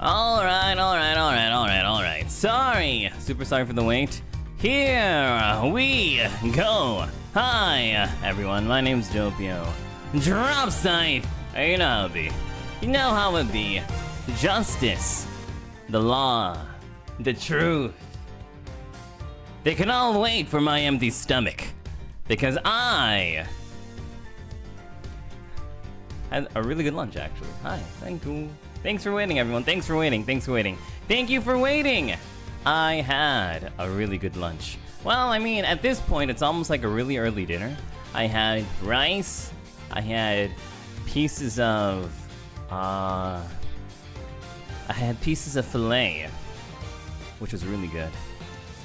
Alright. Sorry, super sorry for the wait. Here we go. Hi, everyone, my name's Doppio Dropscythe. You know how it be. You know how it be. Justice, the law, the truth. They can all wait for my empty stomach. Because I had a really good lunch, actually. Hi, thank you. Thanks for waiting, everyone. Thanks for waiting. Thank you for waiting. I had a really good lunch. Well, I mean, at this point, it's almost like a really early dinner. I had rice. I had pieces of, filet, which was really good.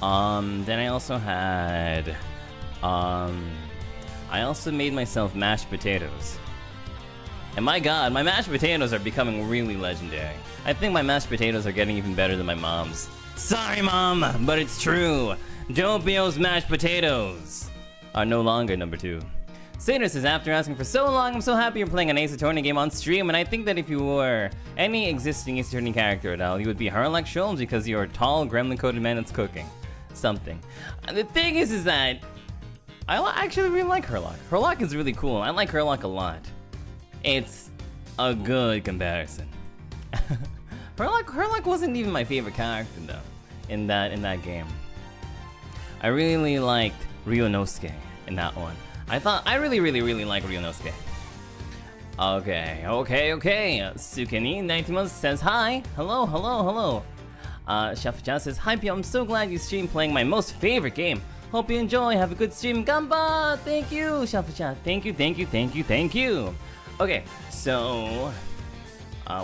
Then I also had, I also made myself mashed potatoes. And my god, my mashed potatoes are becoming really legendary. I think my mashed potatoes are getting even better than my mom's. Sorry, Mom, but it's true. Doppio's mashed potatoes are no longer number 2. Sater says, after asking for so long, I'm so happy you're playing an Ace Attorney game on stream, and I think that if you were any existing Ace Attorney character at all, you would be Harlock Sholmes because you're a tall, gremlin-coated man that's cooking. Something. The thing is that I actually really like Harlock. Harlock is really cool. I like Harlock a lot. It's a good comparison. Harlock wasn't even my favorite character though, in that game. I really liked Ryunosuke in that one. I really like Ryunosuke. Okay. Sukeni Naitimus says hi. Hello. Shafucha says, hi Pio, I'm so glad you streamed playing my most favorite game. Hope you enjoy, have a good stream. Gamba! Thank you, Shafucha. Thank you. Okay, so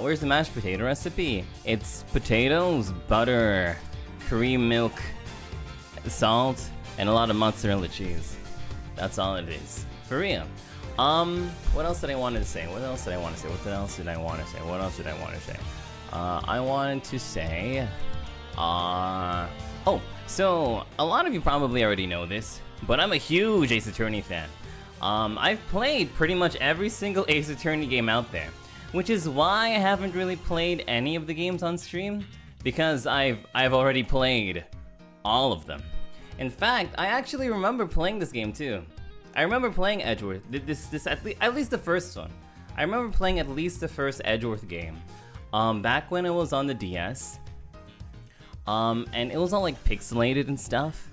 where's the mashed potato recipe? It's potatoes, butter, cream milk, salt, and a lot of mozzarella cheese. That's all it is. For real. What else did I want to say? I wanted to say, so a lot of you probably already know this, but I'm a huge Ace Attorney fan. I've played pretty much every single Ace Attorney game out there, which is why I haven't really played any of the games on stream, because I've already played all of them. In fact, I actually remember playing this game too. I remember playing Edgeworth, at least the first one. I remember playing at least the first Edgeworth game, back when it was on the DS, and it was all like pixelated and stuff.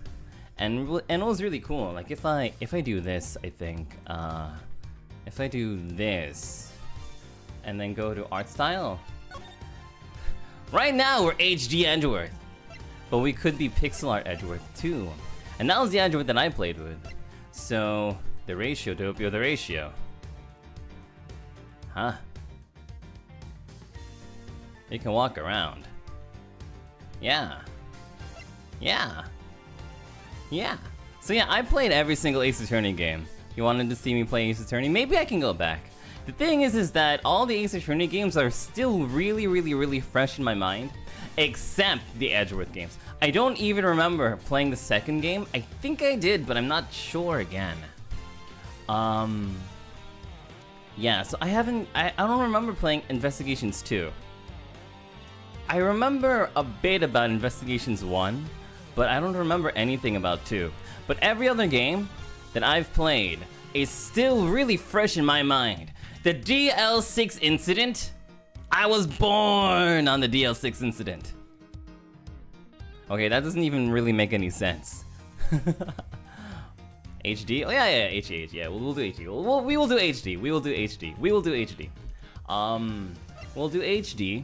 And it was really cool. Like if I do this, I think if I do this and then go to art style. Right now we're HD Edgeworth, but we could be pixel art Edgeworth too. And that was the Edgeworth that I played with. So the ratio, Doppio, the ratio. Huh? You can walk around. Yeah. So yeah, I played every single Ace Attorney game. You wanted to see me play Ace Attorney? Maybe I can go back. The thing is that all the Ace Attorney games are still really fresh in my mind, except the Edgeworth games. I don't even remember playing the second game. I think I did, but I'm not sure again. Yeah, so I don't remember playing Investigations 2. I remember a bit about Investigations 1, but I don't remember anything about 2. But every other game that I've played is still really fresh in my mind. The DL6 incident? I was born on the DL6 incident. Okay, that doesn't even really make any sense. HD? Oh yeah, HD, yeah, we'll do HD. We will do HD. We'll do HD. We'll do HD.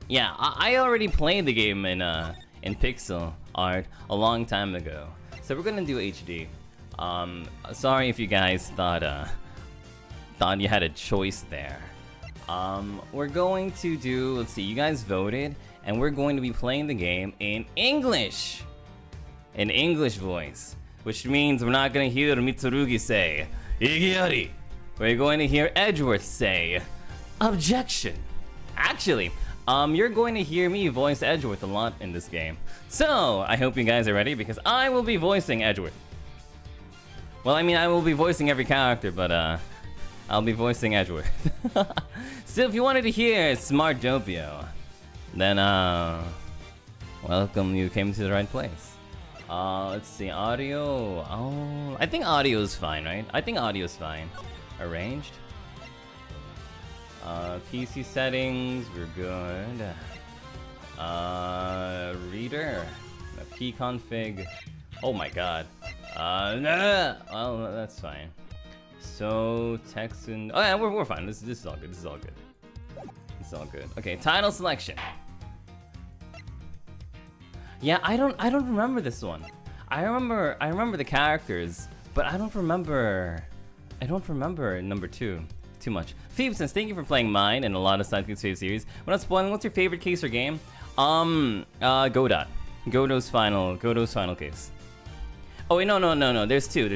Yeah, I already played the game in pixel art a long time ago, so we're gonna do HD. Sorry if you guys thought you had a choice there. We're going to do, let's see, you guys voted, and we're going to be playing the game in English! In English voice, which means we're not gonna hear Mitsurugi say, Igiyari! We're going to hear Edgeworth say, objection! Actually, you're going to hear me voice Edgeworth a lot in this game. So, I hope you guys are ready, because I will be voicing Edgeworth. Well, I mean, I will be voicing every character, but I'll be voicing Edgeworth. So if you wanted to hear Smart Doppio, then welcome, you came to the right place. Let's see, audio. Oh, I think audio is fine, right? I think audio is fine. Arranged. PC settings, we're good. Reader. Pconfig. Oh my god. Well, that's fine. So text and oh yeah, we're fine. This is all good. This is all good. This is all good. Okay, title selection. Yeah, I don't remember this one. I remember the characters, but I don't remember number 2 too much. Phoebsons, thank you for playing mine and a lot of Sidekick's favorite series. Without spoiling, what's your favorite case or game? Godot. Godot's final case. Oh wait, no. There's two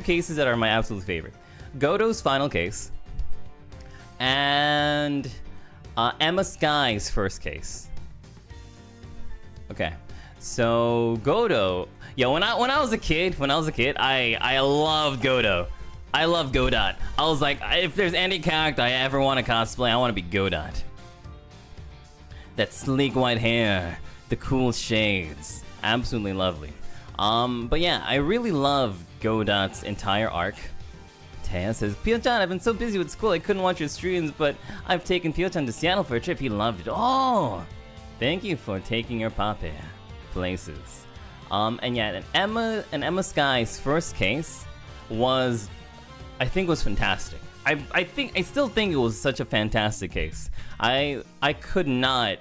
cases that are my absolute favorite. Godot's final case and Emma Sky's first case. Okay, so Godot. Yeah, when I was a kid, I loved Godot. I love Godot. I was like, if there's any character I ever want to cosplay, I want to be Godot. That sleek white hair, the cool shades, absolutely lovely. But yeah, I really love Godot's entire arc. Taya says, Pio-chan, I've been so busy with school I couldn't watch your streams, but I've taken Pio-chan to Seattle for a trip. He loved it. Oh, thank you for taking your pape places. And yeah, and Emma Sky's first case was, I think, was fantastic. I still think it was such a fantastic case. I could not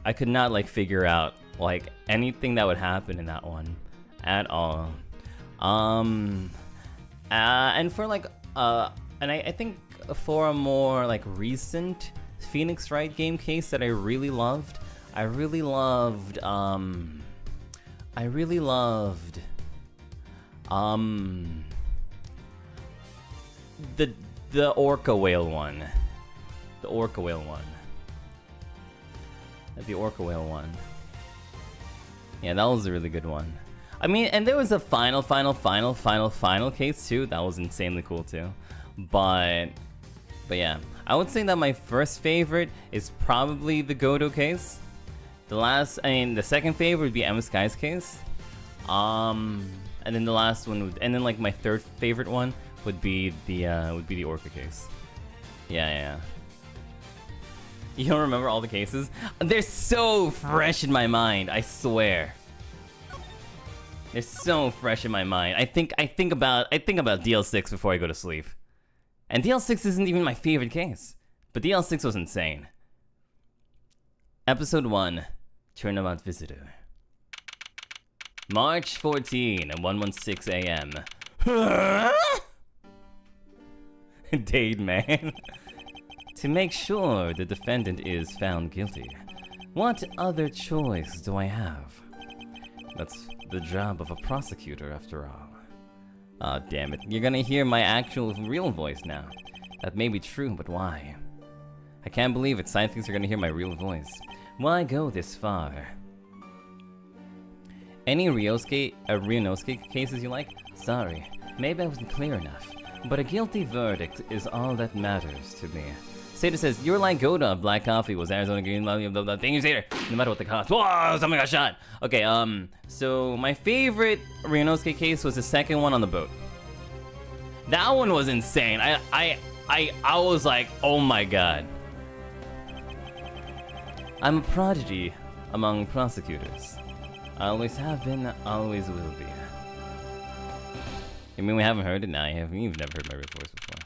like figure out like anything that would happen in that one at all. And for like and I think for a more like recent Phoenix Wright game case that I really loved the orca whale one. The orca whale one. Yeah, that was a really good one. I mean, and there was a final case too. That was insanely cool too. But yeah, I would say that my first favorite is probably the Godot case. The second favorite would be Emma Sky's case. And then the last one and then like my third favorite one would be the orca case. Yeah. You don't remember all the cases? They're so fresh in my mind, I swear. They're so fresh in my mind. I think about DL6 before I go to sleep. And DL6 isn't even my favorite case, but DL6 was insane. Episode 1, Turnabout Visitor. March 14 at 1:16 a.m. Dade man. To make sure the defendant is found guilty, what other choice do I have? That's the job of a prosecutor, after all. Aw, damn it. You're gonna hear my actual real voice now. That may be true, but why? I can't believe it. Scientists are gonna hear my real voice. Why go this far? Any Ryunosuke cases you like? Sorry, maybe I wasn't clear enough. But a guilty verdict is all that matters to me. Sater says, you're like Godot. Black coffee was Arizona green, blah, blah, blah. Thank you, Sater. No matter what the cost. Whoa, somebody got shot. Okay, so my favorite Ryunosuke case was the second one on the boat. That one was insane. I was like, oh my god. I'm a prodigy among prosecutors. I always have been, always will be. You mean we haven't heard it now? You've never heard my real voice before.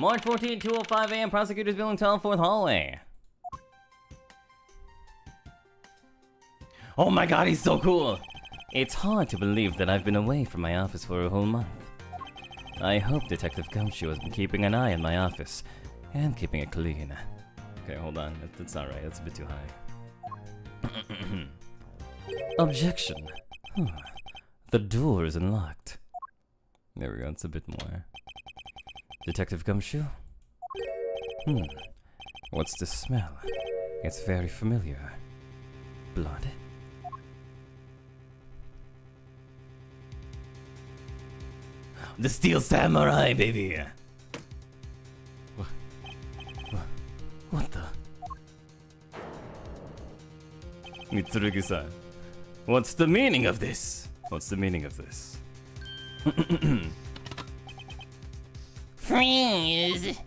March 14, 2:05 a.m. Prosecutors building 4th hallway. Oh my god, he's so cool! It's hard to believe that I've been away from my office for a whole month. I hope Detective Gumshoe has been keeping an eye on my office and keeping it clean. Okay, hold on. That's not right. That's a bit too high. Objection. The door is unlocked. There we go. It's a bit more. Detective Gumshoe? What's the smell? It's very familiar. Blood? The Steel Samurai, baby. What the? Mitsurugi-san, what's the meaning of this? What's the meaning of this? Freeze!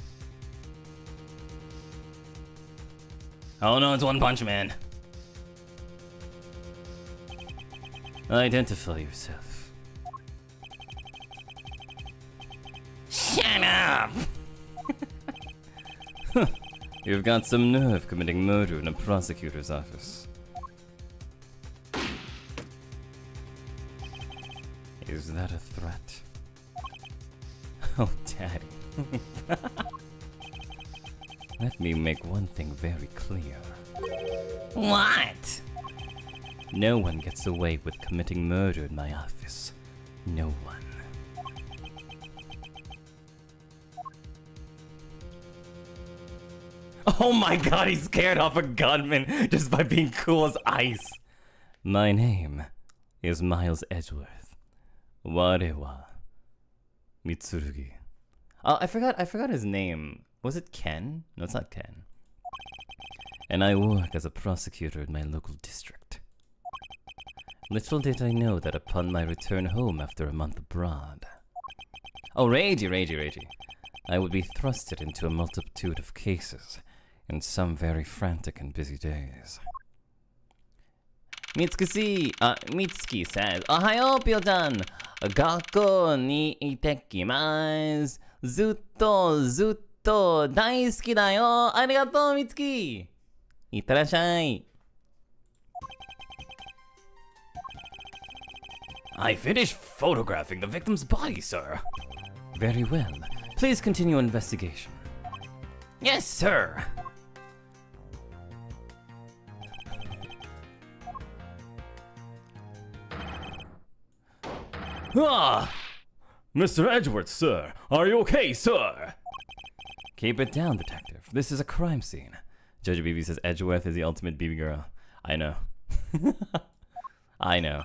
Oh no, it's One Punch Man. Identify yourself. Shut up! You've got some nerve committing murder in a prosecutor's office. Is that a threat? Oh, Daddy. Let me make one thing very clear. What? No one gets away with committing murder in my office. No one. Oh my god, he scared off a gunman just by being cool as ice. My name is Miles Edgeworth. Warewa Mitsurugi. Oh, I forgot his name. Was it Ken? No, it's not Ken. And I work as a prosecutor in my local district. Little did I know that upon my return home after a month abroad... Oh, Ragey. I would be thrusted into a multitude of cases in some very frantic and busy days. Mitsuki says, Ohayo, Pyo-chan! Gakko ni itekimasu. Zutto daisuki da yo. Arigatou, Mitsuki! Itterashai. I finished photographing the victim's body, sir. Very well. Please continue investigation. Yes, sir. Ah! Mr. Edgeworth, sir. Are you okay, sir? Keep it down, detective. This is a crime scene. Judge BB says Edgeworth is the ultimate BB girl. I know. I know.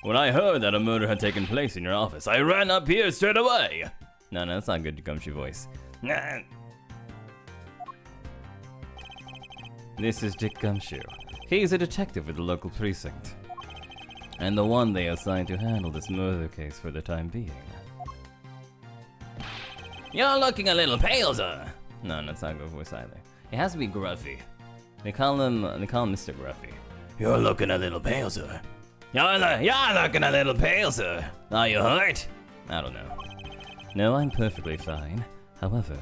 When I heard that a murder had taken place in your office, I ran up here straight away. No, that's not good Gumshoe voice. Nah. This is Dick Gumshoe. He's a detective with the local precinct. And the one they assigned to handle this murder case for the time being. You're looking a little pale, sir. No, that's not good voice either. It has to be gruffy. They call him Mr. Gruffy. You're looking a little pale, sir. You're looking a little pale, sir. Are you hurt? I don't know. No, I'm perfectly fine. However...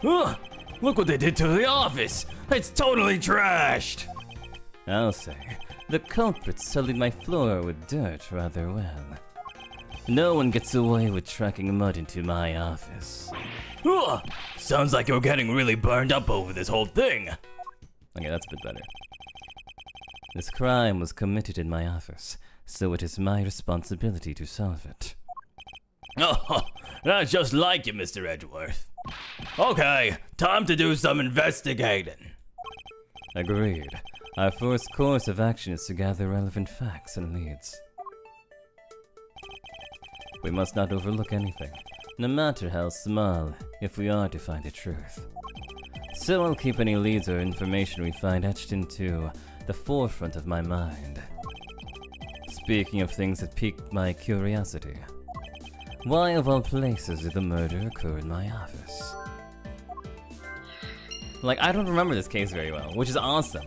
Look what they did to the office! It's totally trashed! I'll say, the culprit sullied my floor with dirt rather well. No one gets away with tracking mud into my office. Sounds like you're getting really burned up over this whole thing. Okay, that's a bit better. This crime was committed in my office, so it is my responsibility to solve it. Oh, that's just like you, Mr. Edgeworth. Okay, time to do some investigating. Agreed. Our first course of action is to gather relevant facts and leads. We must not overlook anything, no matter how small, if we are to find the truth. So I'll keep any leads or information we find etched into the forefront of my mind. Speaking of things that piqued my curiosity, why of all places did the murder occur in my office? Like, I don't remember this case very well, which is awesome.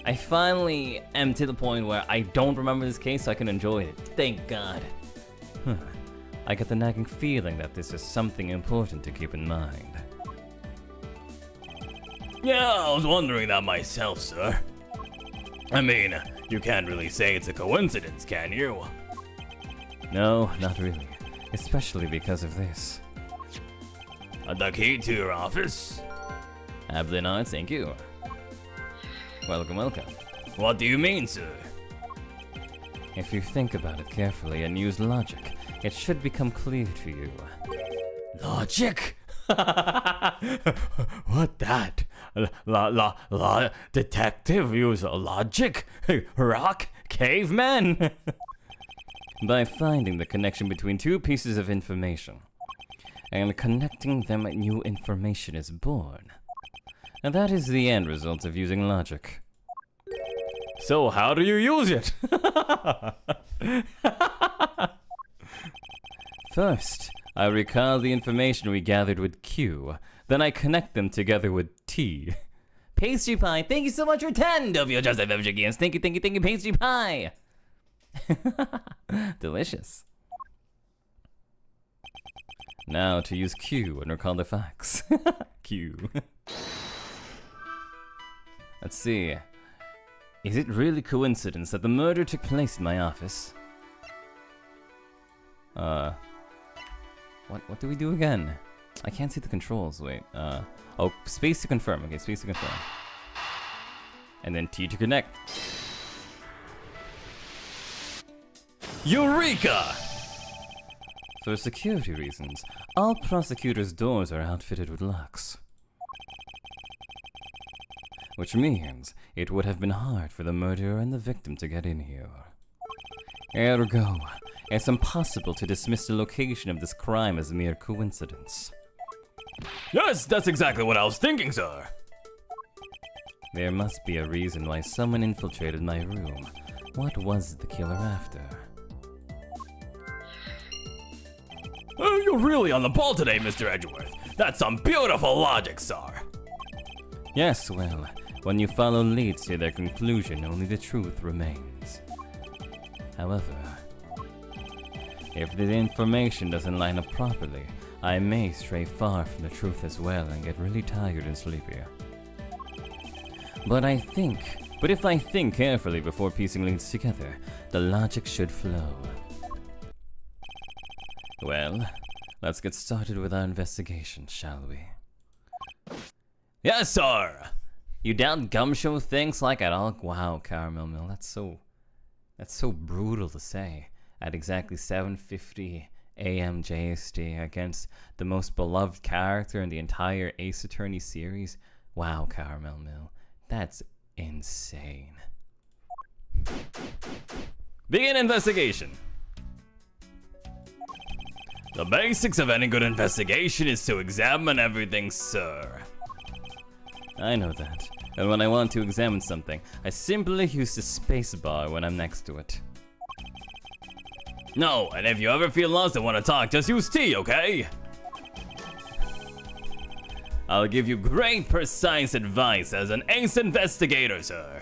I finally am to the point where I don't remember this case so I can enjoy it. Thank God. I get the nagging feeling that this is something important to keep in mind. Yeah, I was wondering that myself, sir. I mean, you can't really say it's a coincidence, can you? No, not really. Especially because of this. The key to your office? Absolutely not, thank you. Welcome. What do you mean, sir? If you think about it carefully and use logic, it should become clear to you. Logic? What that? Detective use logic? Rock? Caveman? by finding the connection between two pieces of information. And connecting them, new information is born. And that is the end result of using logic. So how do you use it? First, I recall the information we gathered with Q. Then I connect them together with T. Pastry Pie, thank you so much for 10 Doppio Dropscythe games. Thank you, Pastry Pie. Delicious. Now to use Q and recall the facts. Q. Let's see. Is it really coincidence that the murder took place in my office? What do we do again? I can't see the controls, wait. Oh, space to confirm. Okay, space to confirm. And then T to connect. Eureka! For security reasons, all prosecutors' doors are outfitted with locks. Which means it would have been hard for the murderer and the victim to get in here. Ergo, it's impossible to dismiss the location of this crime as mere coincidence. Yes, that's exactly what I was thinking, sir. There must be a reason why someone infiltrated my room. What was the killer after? You're really on the ball today, Mr. Edgeworth. That's some beautiful logic, sir. Yes, well, when you follow leads to their conclusion, only the truth remains. However, if the information doesn't line up properly, I may stray far from the truth as well and get really tired and sleepy. But if I think carefully before piecing leads together, the logic should flow. Well, let's get started with our investigation, shall we? Yes, sir! You doubt Gumshoe thinks like at all? Wow, Caramel Mill, that's so brutal to say. At exactly 7:50 a.m. JST against the most beloved character in the entire Ace Attorney series? Wow, Caramel Mill, that's insane. Begin investigation. The basics of any good investigation is to examine everything, sir. I know that. And when I want to examine something, I simply use the spacebar when I'm next to it. No, and if you ever feel lost and want to talk, just use T, okay? I'll give you great, precise advice as an ace investigator, sir.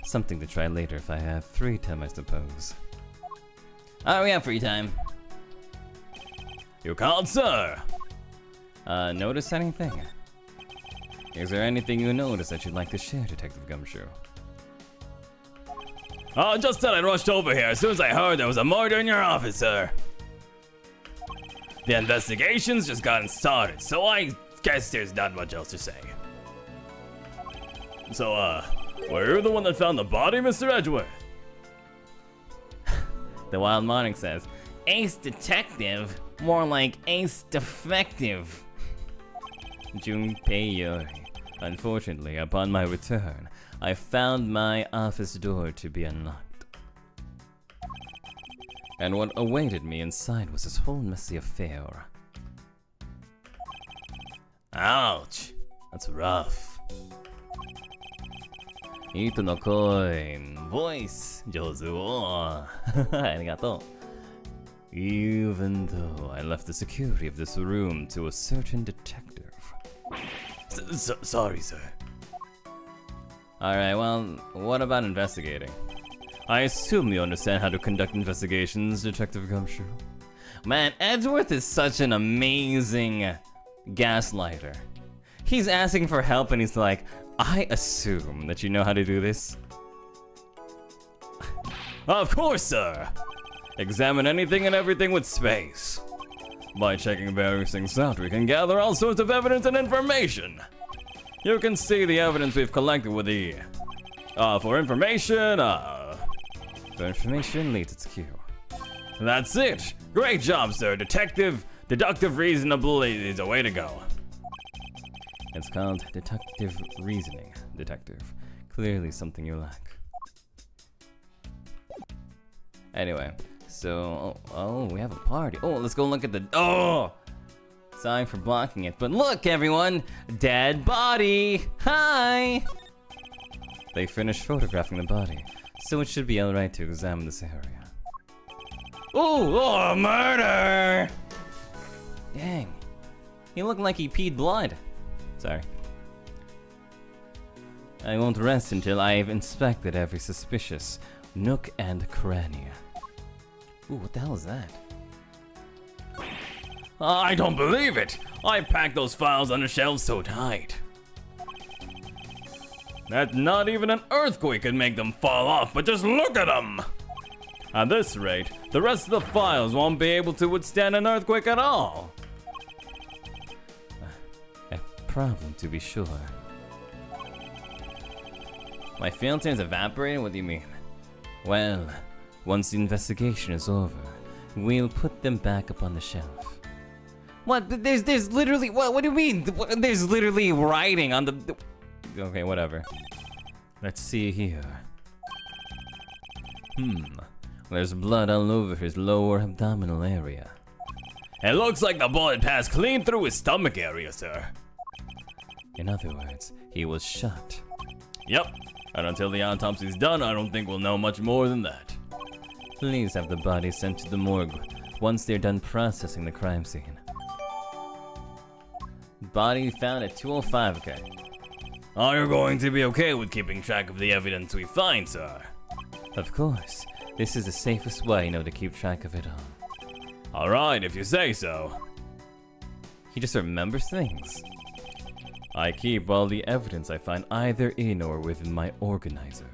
Something to try later if I have free time, I suppose. Oh, we have free time. You called, sir? Notice anything? Is there anything you notice that you'd like to share, Detective Gumshoe? Oh, just that I rushed over here as soon as I heard there was a murder in your office, sir. The investigation's just gotten started, so I guess there's not much else to say. So, were you the one that found the body, Mr. Edgeworth? The Wild Monarch says, Ace Detective? More like Ace Defective. Junpei Yori. Unfortunately, upon my return, I found my office door to be unlocked. And what awaited me inside was this whole messy affair. Ouch, that's rough. Ito no coin, voice, Jozu wo. Arigato. Even though I left the security of this room to a certain detective. Sorry, sir. Alright, well, what about investigating? I assume you understand how to conduct investigations, Detective Gumshoe. Man, Edgeworth is such an amazing gaslighter. He's asking for help and he's like, I assume that you know how to do this. Of course, sir. Examine anything and everything with space. By checking various things out, we can gather all sorts of evidence and information. You can see the evidence we've collected with the... for information, For information leads its cue. That's it! Great job, sir. Deductive reasonability is a way to go. It's called deductive reasoning, Detective. Clearly something you lack. Anyway, so we have a party. Oh, let's go look at the. Oh, sorry for blocking it, but look, everyone, dead body. Hi. They finished photographing the body, so it should be alright to examine this area. Oh, murder! Dang, he looked like he peed blood. Sorry. I won't rest until I've inspected every suspicious nook and cranny. Ooh, what the hell is that? I don't believe it! I packed those files on the shelves so tight. That not even an earthquake could make them fall off, but just look at them! At this rate, the rest of the files won't be able to withstand an earthquake at all. A problem, to be sure. My filter's evaporated? What do you mean? Well, once the investigation is over, we'll put them back up on the shelf. What? There's literally, what do you mean? There's literally writing on the... Okay, whatever. Let's see here. There's blood all over his lower abdominal area. It looks like the bullet passed clean through his stomach area, sir. In other words, he was shot. Yep, and until the autopsy's done, I don't think we'll know much more than that. Please have the body sent to the morgue once they're done processing the crime scene. Body found at 2:05, okay. Are you going to be okay with keeping track of the evidence we find, sir? Of course. This is the safest way, to keep track of it all. Alright, if you say so. He just remembers things. I keep all the evidence I find either in or within my organizer.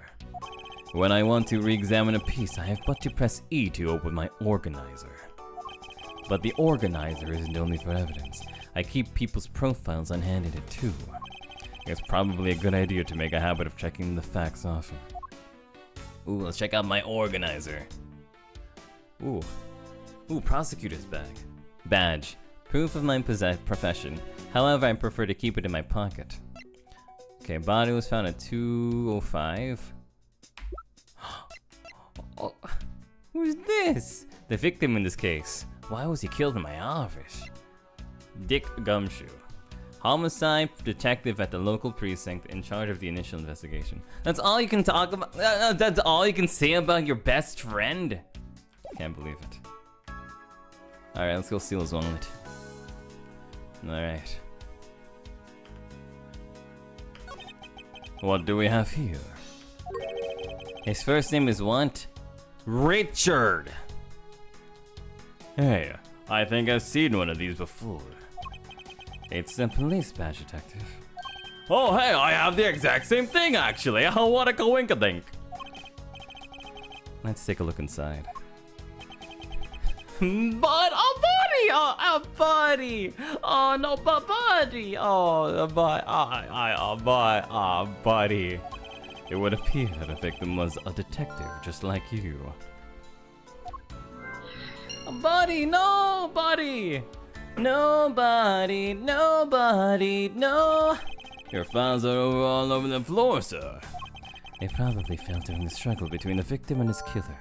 When I want to re-examine a piece, I have but to press E to open my organizer. But the organizer isn't only for evidence. I keep people's profiles on hand in it too. It's probably a good idea to make a habit of checking the facts often. Ooh, let's check out my organizer. Ooh, prosecutor's badge. Proof of my profession. However, I prefer to keep it in my pocket. Okay, body was found at 2:05. Oh, who's this? The victim in this case. Why was he killed in my office? Dick Gumshoe. Homicide detective at the local precinct in charge of the initial investigation. That's all you can talk about? That's all you can say about your best friend? Can't believe it. Alright, let's go seal his wallet. Alright. What do we have here? His first name is what? Richard! Hey, I think I've seen one of these before. It's a police badge, detective. Oh, hey, I have the exact same thing, actually. Oh, what a coinkadink. Let's take a look inside. But a body! Oh, a body! Oh, no, but body! Oh, a buddy. It would appear that the victim was a detective, just like you. Buddy, nobody! Nobody, no! Your files are all over the floor, sir. They probably fell during the struggle between the victim and his killer.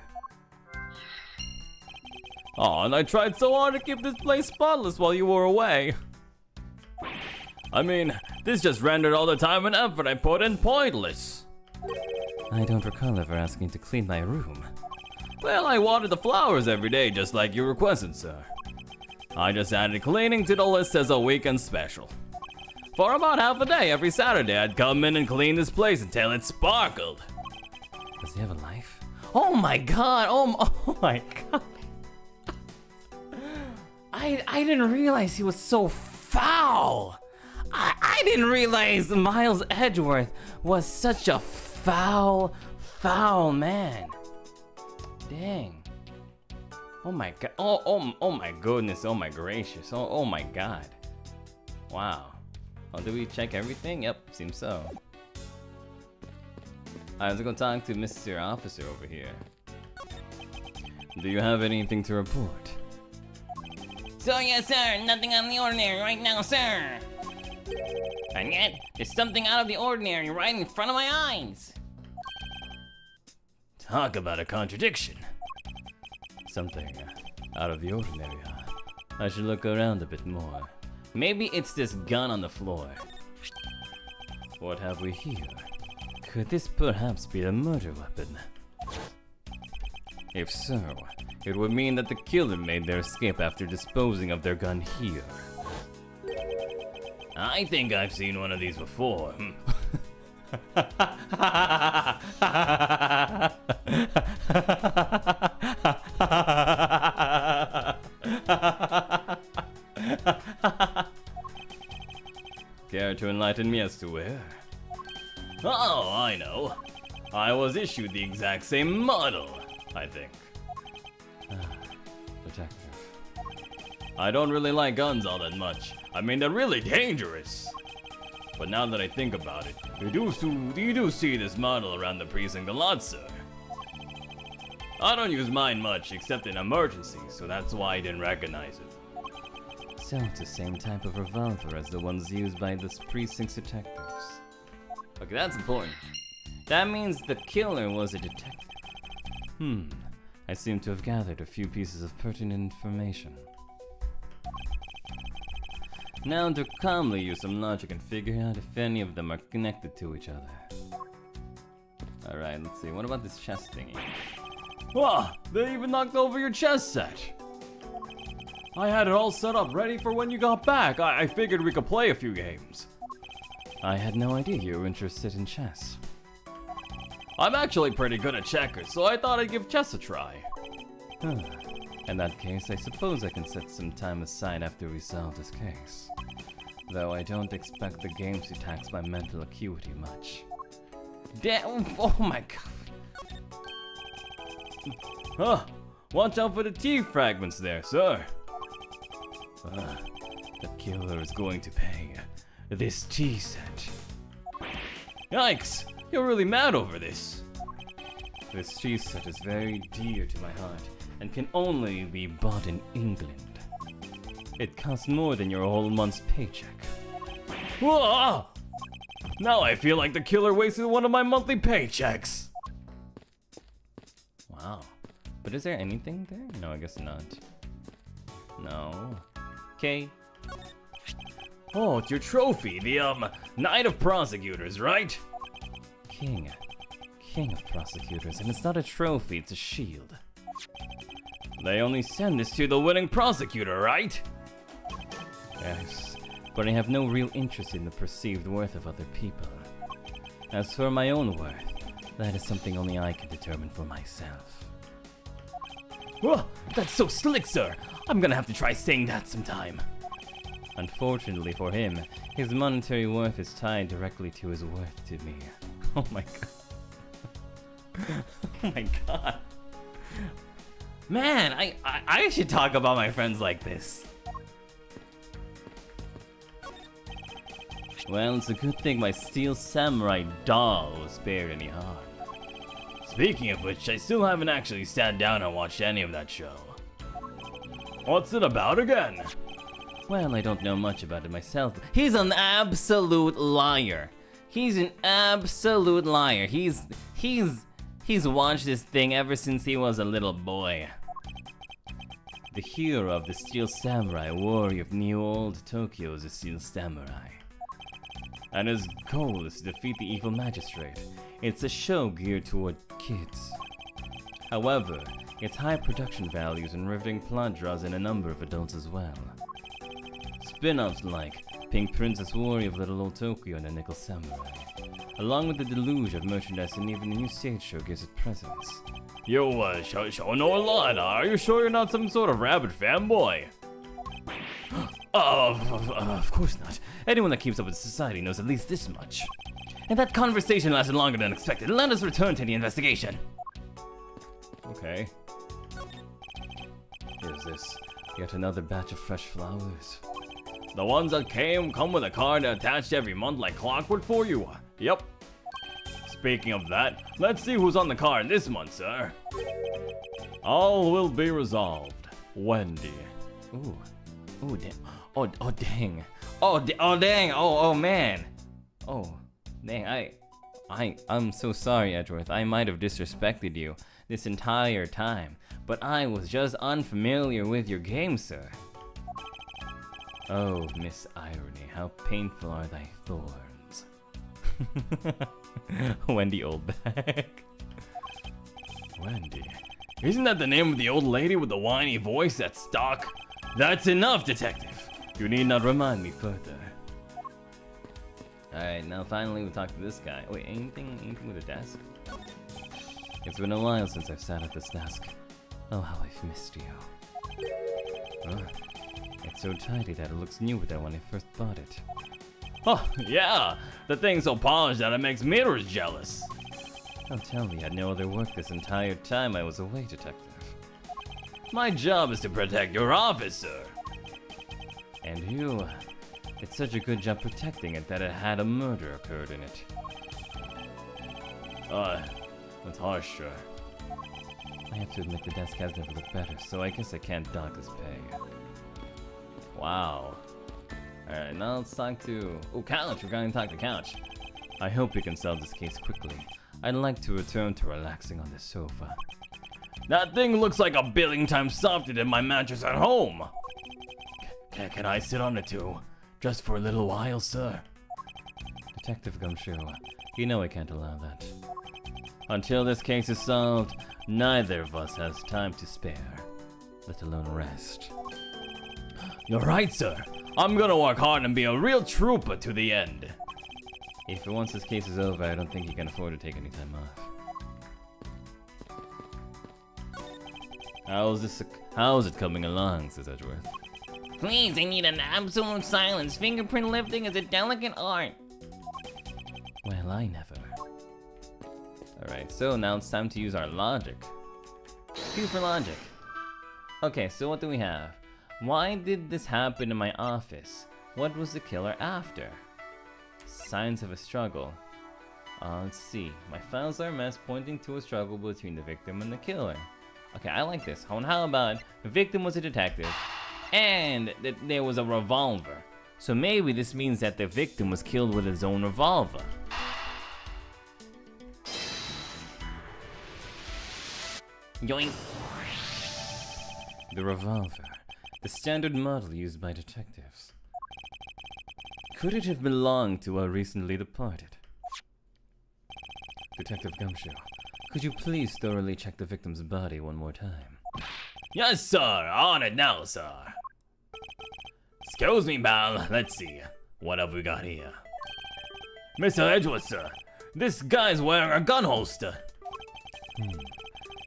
Oh, and I tried so hard to keep this place spotless while you were away. I mean, this just rendered all the time and effort I put in pointless. I don't recall ever asking to clean my room. Well, I watered the flowers every day just like you requested, sir. I just added cleaning to the list as a weekend special. For about half a day every Saturday, I'd come in and clean this place until it sparkled. Does he have a life? Oh my god! Oh my god! I didn't realize he was so foul! I didn't realize Miles Edgeworth was such a foul man. Dang. Oh my god. Oh my goodness. Oh my gracious. Oh my god. Wow. Oh, did we check everything? Yep, seems so. Alright, let's go talk to Mr. Officer over here. Do you have anything to report? So yes, sir, nothing out of the ordinary right now, sir. And yet, there's something out of the ordinary right in front of my eyes. Talk about a contradiction. Something out of the ordinary, huh? I should look around a bit more. Maybe it's this gun on the floor. What have we here? Could this perhaps be a murder weapon? If so, it would mean that the killer made their escape after disposing of their gun here. I think I've seen one of these before. Care to enlighten me as to where? Oh, I know. I was issued the exact same model, I think. Detective. I don't really like guns all that much. I mean, they're really dangerous. But now that I think about it, you do see this model around the precinct a lot, sir. I don't use mine much except in emergencies, so that's why I didn't recognize it. So it's the same type of revolver as the ones used by the precinct's detectives. Okay, that's important. That means the killer was a detective. I seem to have gathered a few pieces of pertinent information. Now to calmly use some logic and figure out if any of them are connected to each other. Alright, let's see. What about this chest thingy? Ah, they even knocked over your chess set. I had it all set up ready for when you got back. I figured we could play a few games. I had no idea you were interested in chess. I'm actually pretty good at checkers, so I thought I'd give chess a try. In that case, I suppose I can set some time aside after we solve this case. Though I don't expect the game to tax my mental acuity much. Damn, oh my god. Watch out for the T fragments there, sir. The killer is going to pay. This tea set. Yikes, you're really mad over this. This tea set is very dear to my heart and can only be bought in England. It costs more than your whole month's paycheck. Whoa! Now I feel like the killer wasted one of my monthly paychecks. Wow. But is there anything there? No, I guess not. No. Okay. Oh, it's your trophy, the, Knight of Prosecutors, right? King of Prosecutors, and it's not a trophy, it's a shield. They only send this to the winning prosecutor, right? Yes, but I have no real interest in the perceived worth of other people. As for my own worth, that is something only I can determine for myself. Whoa, that's so slick, sir. I'm gonna have to try saying that sometime. Unfortunately for him, his monetary worth is tied directly to his worth to me. Oh my god. Oh my god. Man, I should talk about my friends like this. Well, it's a good thing my steel samurai doll was spared any harm. Speaking of which, I still haven't actually sat down and watched any of that show. What's it about again? Well, I don't know much about it myself. He's an absolute liar. He's an absolute liar. He's watched this thing ever since he was a little boy. The hero of the Steel Samurai, warrior of New Old Tokyo, is a Steel Samurai. And his goal is to defeat the evil magistrate. It's a show geared toward kids. However, its high production values and riveting plot draws in a number of adults as well. Spin-offs like Pink Princess Warrior of Little Old Tokyo and the Nickel Samurai, along with the deluge of merchandise and even a new stage show gives it presence. You, show know a lot. Are you sure you're not some sort of rabid fanboy? Of course not. Anyone that keeps up with society knows at least this much. And that conversation lasted longer than expected. Let us return to the investigation. Okay. Is this yet another batch of fresh flowers? The ones that come with a card attached every month like clockwork for you? Yep. Speaking of that, let's see who's on the card this month, sir. All will be resolved. Wendy. Ooh. Ooh, damn. Oh, dang. Oh, dang. Oh, man. Oh, dang. I'm so sorry, Edgeworth. I might have disrespected you this entire time, but I was just unfamiliar with your game, sir. Oh, Miss Irony, how painful are thy thorns. Wendy Oldback. Wendy? Isn't that the name of the old lady with the whiny voice that's stock? That's enough, detective. You need not remind me further. Alright, now finally we talk to this guy. Wait, anything with a desk? It's been a while since I've sat at this desk. Oh, how I've missed you. Oh, it's so tidy that it looks newer than when I first bought it. Oh, yeah! The thing's so polished that it makes mirrors jealous. Don't tell me I had no other work this entire time I was away, detective. My job is to protect your office, sir. And you... It's such a good job protecting it that it had a murder occurred in it. That's harsh, sir. I have to admit the desk has never looked better, so I guess I can't dock his pay. Wow. Alright, now let's talk to... Oh, Couch! We're going to talk to Couch. I hope we can solve this case quickly. I'd like to return to relaxing on this sofa. That thing looks like a billion times softer than my mattress at home! Can I sit on it too? Just for a little while, sir? Detective Gumshoe, you know I can't allow that. Until this case is solved, neither of us has time to spare, let alone rest. You're right, sir. I'm gonna work hard and be a real trooper to the end. If once this case is over, I don't think he can afford to take any time off. How's it coming along, says Edgeworth. Please, I need an absolute silence. Fingerprint lifting is a delicate art. Well, I never. Alright, so now it's time to use our logic. Q for logic. Okay, so what do we have? Why did this happen in my office? What was the killer after? Signs of a struggle. Let's see. My files are a mess, pointing to a struggle between the victim and the killer. Okay, I like this. How about the victim was a detective, and there was a revolver. So maybe this means that the victim was killed with his own revolver. Yoink. The revolver. The standard model used by detectives. Could it have belonged to our recently departed? Detective Gumshoe, could you please thoroughly check the victim's body one more time? Yes, sir. On it now, sir. Excuse me, pal. Let's see. What have we got here? Mr. Edgeworth, sir. This guy's wearing a gun holster.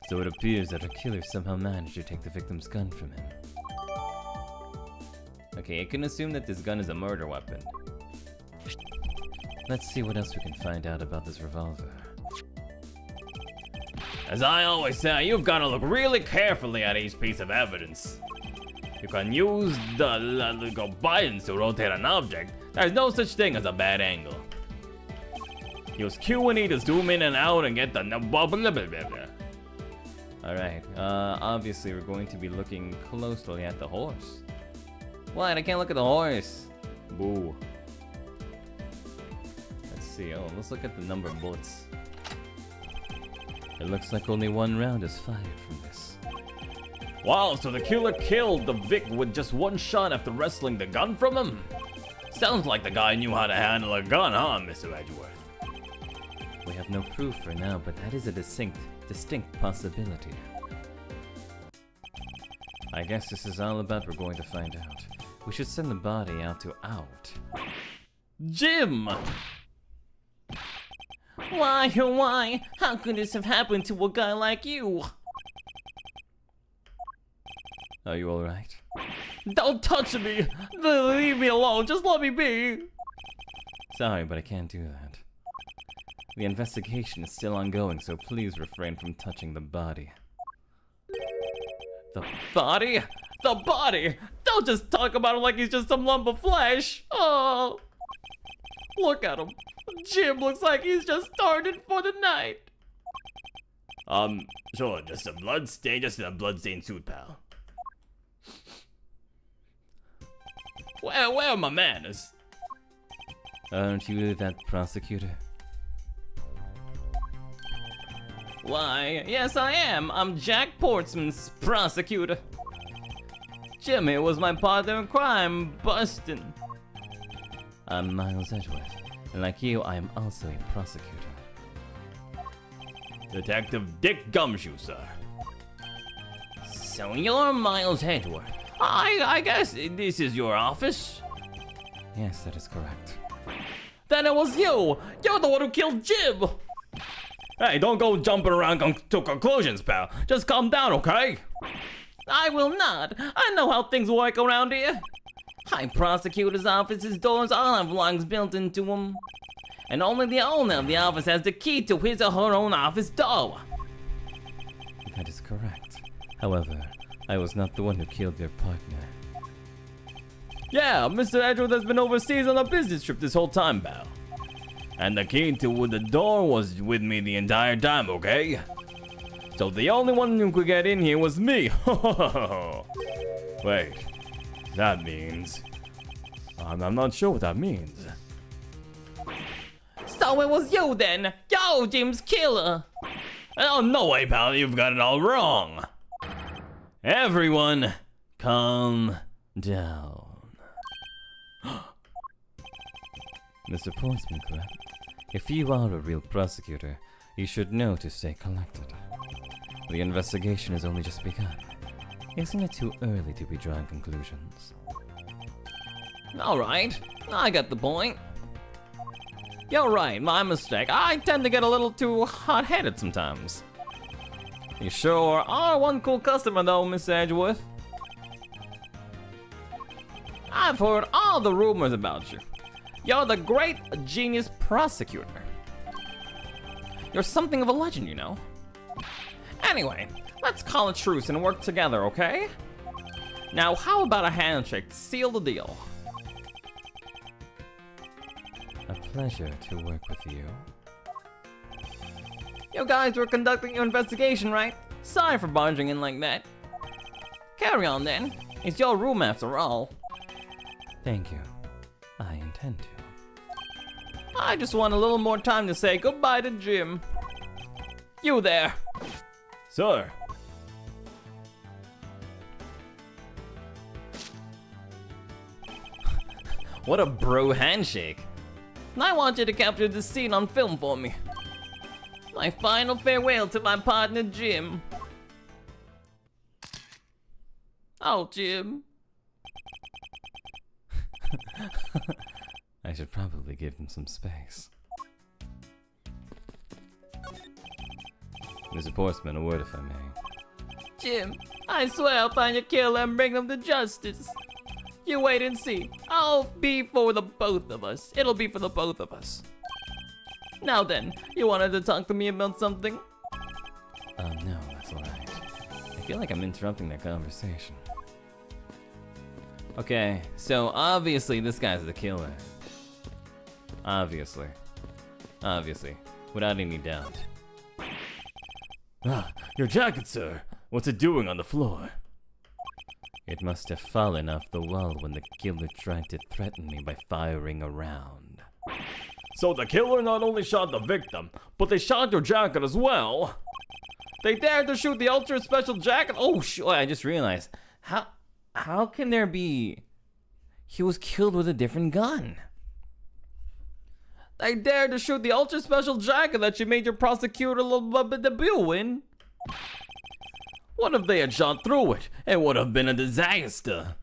So it appears that our killer somehow managed to take the victim's gun from him. Okay, I can assume that this gun is a murder weapon. Let's see what else we can find out about this revolver. As I always say, you've got to look really carefully at each piece of evidence. You can use the buttons to rotate an object. There's no such thing as a bad angle. Use Q and E to zoom in and out and get the blah blah blah blah blah. Alright, obviously we're going to be looking closely at the horse. What? I can't look at the horse! Boo. Let's see, let's look at the number of bullets. It looks like only one round is fired from this. Wow, so the killer killed the Vic with just one shot after wrestling the gun from him? Sounds like the guy knew how to handle a gun, huh, Mr. Edgeworth? We have no proof for now, but that is a distinct possibility. I guess this is all about we're going to find out. We should send the body out to Jim! Why, oh why? How could this have happened to a guy like you? Are you alright? Don't touch me! Leave me alone, just let me be! Sorry, but I can't do that. The investigation is still ongoing, so please refrain from touching the body. The body? The body! Don't just talk about him like he's just some lump of flesh! Oh! Look at him. Jim looks like he's just started for the night. Sure, just a bloodstained suit, pal. Where are my manners? Aren't you that prosecutor? Why, yes I am. I'm Jack Portsman's prosecutor. Jimmy was my partner in crime, bustin'. I'm Miles Edgeworth, and like you, I am also a prosecutor. Detective Dick Gumshoe, sir. So you're Miles Edgeworth. I guess this is your office? Yes, that is correct. Then it was you! You're the one who killed Jim! Hey, don't go jumping around to conclusions, pal. Just calm down, okay? I will not. I know how things work around here. High prosecutor's office's doors all have locks built into them. And only the owner of the office has the key to his or her own office door. That is correct. However, I was not the one who killed your partner. Yeah, Mr. Edgeworth has been overseas on a business trip this whole time, pal. And the key to the door was with me the entire time, okay? So the only one who could get in here was me. Wait, that means... I'm not sure what that means. So it was you then. Yo, Jim's killer. Oh, no way, pal, you've got it all wrong. Everyone, calm down. Mr. Portsman, correct? If you are a real prosecutor, you should know to stay collected. The investigation has only just begun. Isn't it too early to be drawing conclusions? Alright, I got the point. You're right, my mistake. I tend to get a little too hot-headed sometimes. You sure are one cool customer though, Miss Edgeworth. I've heard all the rumors about you. You're the great genius prosecutor. You're something of a legend, you know. Anyway, let's call a truce and work together, okay? Now, how about a handshake to seal the deal? A pleasure to work with you. You guys were conducting your investigation, right? Sorry for barging in like that. Carry on then. It's your room after all. Thank you. I intend to. I just want a little more time to say goodbye to Jim. You there. Sir. What a bro handshake. I want you to capture this scene on film for me. My final farewell to my partner, Jim. Oh, Jim. I should probably give him some space. Mr. Portsman, a word if I may. Jim, I swear I'll find your killer and bring them to justice. You wait and see. I'll be for the both of us. It'll be for the both of us. Now then, you wanted to talk to me about something? No, that's alright. I feel like I'm interrupting that conversation. Okay, so obviously this guy's the killer. Obviously. Obviously. Without any doubt. Ah, your jacket, sir. What's it doing on the floor? It must have fallen off the wall when the killer tried to threaten me by firing a round. So the killer not only shot the victim, but they shot your jacket as well. They dared to shoot the ultra special jacket. Oh, I just realized. How can there be... He was killed with a different gun. They dared to shoot the ultra special jacket that you made your prosecutor debut in. What if they had shot through it? It would have been a disaster.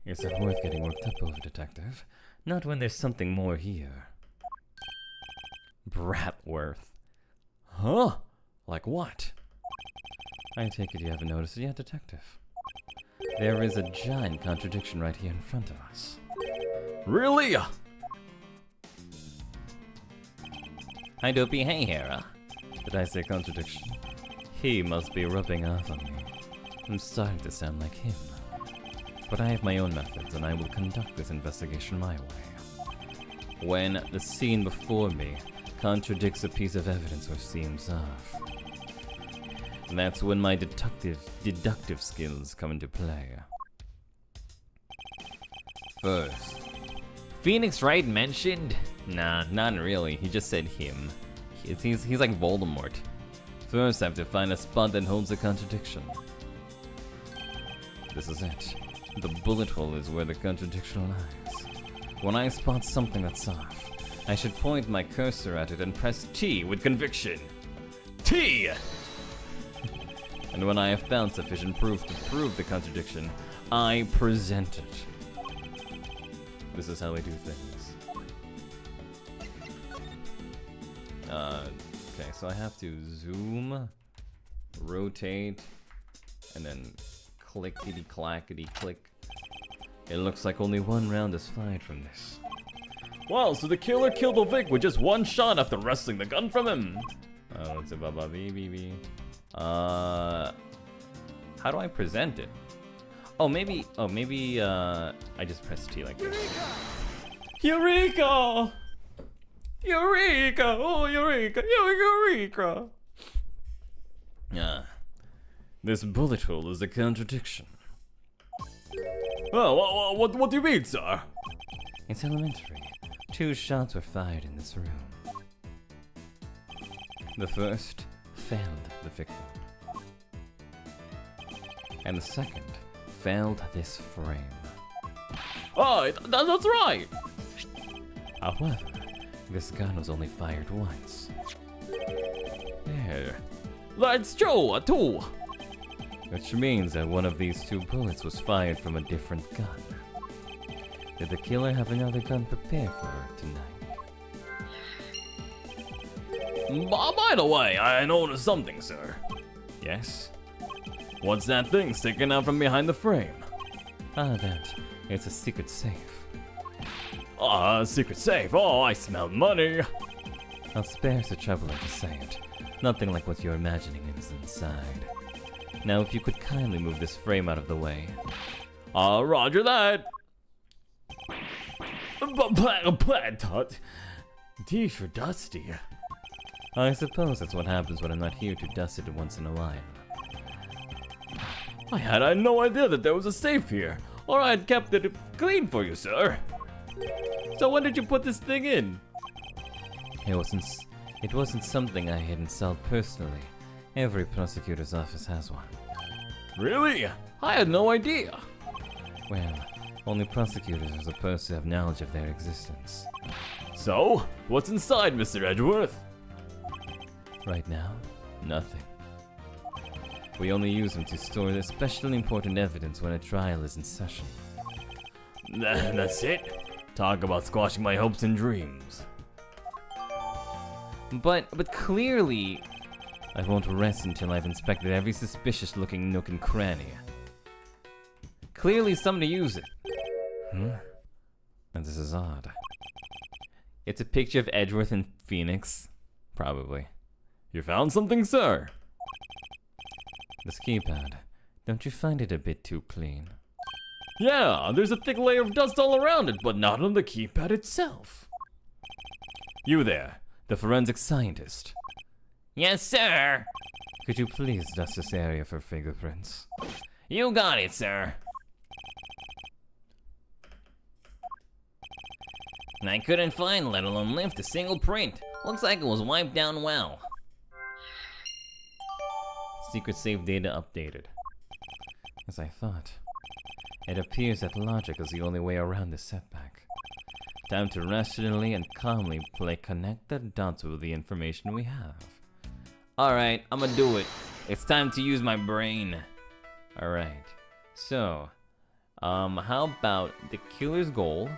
Is it worth getting worked up over, Detective? Not when there's something more here. Bratworth. Huh? Like what? I take it you haven't noticed it yet, Detective. There is a giant contradiction right here in front of us. Really? Hi, Dopey. Hey, Hera. Did I say contradiction? He must be rubbing off on me. I'm starting to sound like him. But I have my own methods, and I will conduct this investigation my way. When the scene before me contradicts a piece of evidence or seems off, that's when my deductive skills come into play. First, Phoenix Wright mentioned? nah, not really. He just said him. He's like Voldemort. First, I have to find a spot that holds a contradiction. This is it. The bullet hole is where the contradiction lies. When I spot something that's off, I should point my cursor at it and press T with conviction. T! And when I have found sufficient proof to prove the contradiction, I present it. This is how I do things. Okay, so I have to zoom, rotate, and then clickety-clackety-click. It looks like only one round is fired from this. Wow, so the killer killed the Vic with just one shot after wresting the gun from him. Oh, it's a ba-ba-bee-bee-bee. How do I present it? Oh, maybe, I just press T like this. Eureka! Eureka! Oh, Eureka! Eureka! This bullet hole is a contradiction. Oh, what do you mean, sir? It's elementary. 2 shots were fired in this room. The first failed the victim. And the second failed this frame. Oh, that's right! However, this gun was only fired once. There. That's true, too. Which means that one of these 2 bullets was fired from a different gun. Did the killer have another gun prepared for her tonight? By the way, I noticed something, sir. Yes? What's that thing sticking out from behind the frame? That. It's a secret safe. Ah, secret safe. Oh, I smell money. I'll spare the trouble to say it. Nothing like what you're imagining is inside. Now, if you could kindly move this frame out of the way. Roger that. These are dusty. I suppose that's what happens when I'm not here to dust it once in a while. I had no idea that there was a safe here, or I'd kept it clean for you, sir. So when did you put this thing in? It wasn't something I had installed personally. Every prosecutor's office has one. Really? I had no idea. Well, only prosecutors are supposed to have knowledge of their existence. So, what's inside, Mr. Edgeworth? Right now, nothing. We only use them to store especially important evidence when a trial is in session. That's it? Talk about squashing my hopes and dreams. But clearly, I won't rest until I've inspected every suspicious-looking nook and cranny. Clearly somebody used it. And this is odd. It's a picture of Edgeworth and Phoenix. Probably. You found something, sir? This keypad. Don't you find it a bit too clean? Yeah, there's a thick layer of dust all around it, but not on the keypad itself. You there, the forensic scientist. Yes, sir. Could you please dust this area for fingerprints? You got it, sir. I couldn't find, let alone lift, a single print. Looks like it was wiped down well. Secret save data updated. As I thought. It appears that logic is the only way around this setback. Time to rationally and calmly connect the dots with the information we have. Alright, I'ma do it. It's time to use my brain. Alright. So, how about the killer's goal?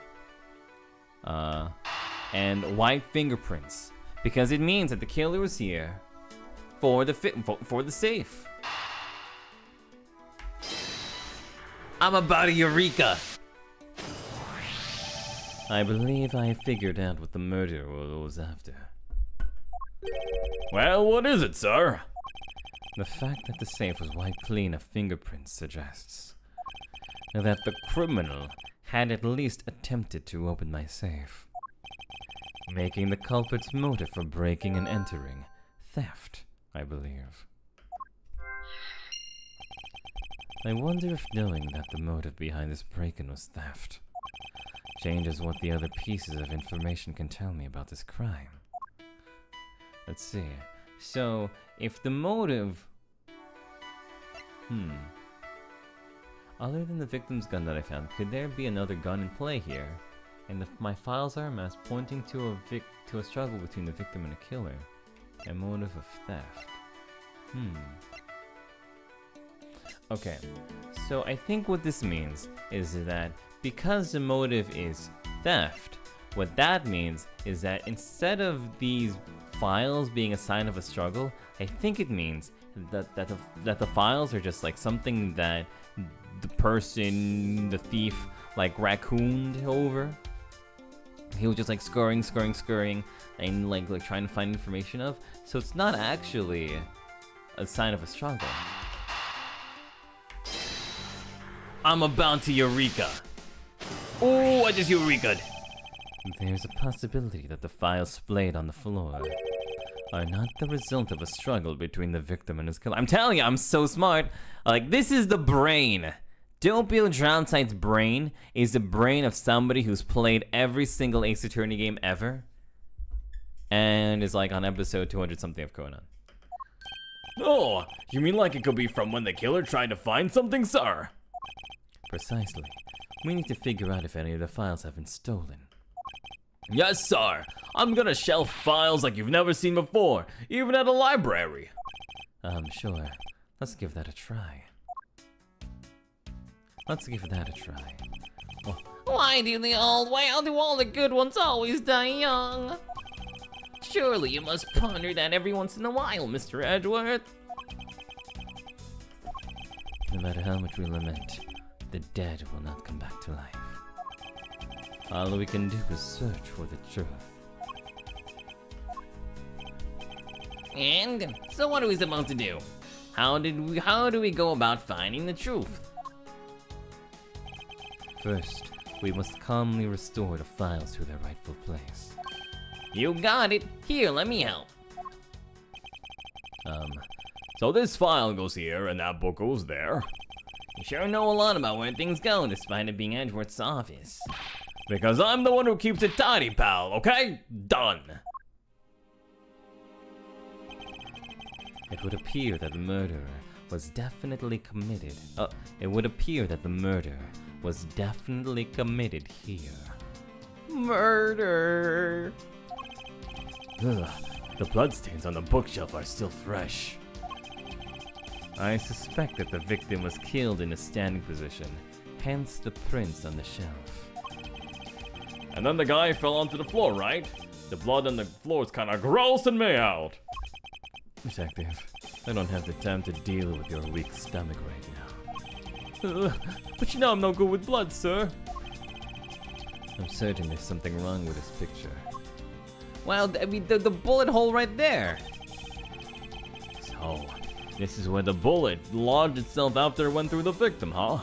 And white fingerprints. Because it means that the killer was here for the safe. I'm about a eureka. I believe I figured out what the murderer was after. Well, what is it, sir? The fact that the safe was wiped clean of fingerprints suggests that the criminal had at least attempted to open my safe, making the culprit's motive for breaking and entering theft, I believe. I wonder if knowing that the motive behind this break-in was theft changes what the other pieces of information can tell me about this crime. Let's see. So, if the motive... Other than the victim's gun that I found, could there be another gun in play here? And my files are amassed pointing to a struggle between the victim and a killer. A motive of theft. Okay, so I think what this means is that because the motive is theft, what that means is that instead of these files being a sign of a struggle, I think it means that the files are just like something that the person, the thief, like raccooned over. He was just like scurrying, and like trying to find information of. So it's not actually a sign of a struggle. I'm about to Eureka. Oh, I just Eureka'd. There's a possibility that the files splayed on the floor are not the result of a struggle between the victim and his killer. I'm telling you, I'm so smart. Like, this is the brain. Doppio Dropscythe's brain is the brain of somebody who's played every single Ace Attorney game ever and is like on episode 200 something of Conan. Oh, you mean like it could be from when the killer tried to find something, sir? Precisely. We need to figure out if any of the files have been stolen. Yes, sir. I'm gonna shelf files like you've never seen before, even at a library. Sure. Let's give that a try. Why do the old? Why do all the good ones always die young? Surely you must ponder that every once in a while, Mr. Edgeworth. No matter how much we lament, the dead will not come back to life. All we can do is search for the truth. And so what are we supposed to do? How do we go about finding the truth? First, we must calmly restore the files to their rightful place. You got it. Here, let me help. So this file goes here and that book goes there. You sure know a lot about where things go, despite it being Edgeworth's office. Because I'm the one who keeps it tidy, pal, okay? Done. It would appear that the murder was definitely committed here. Murder! Ugh, the bloodstains on the bookshelf are still fresh. I suspect that the victim was killed in a standing position, hence the prints on the shelf. And then the guy fell onto the floor, right? The blood on the floor is kinda grossing me out. Detective, I don't have the time to deal with your weak stomach right now. But you know I'm no good with blood, sir. I'm certain there's something wrong with this picture. Well, I mean, the bullet hole right there. So, this is where the bullet lodged itself after it went through the victim, huh?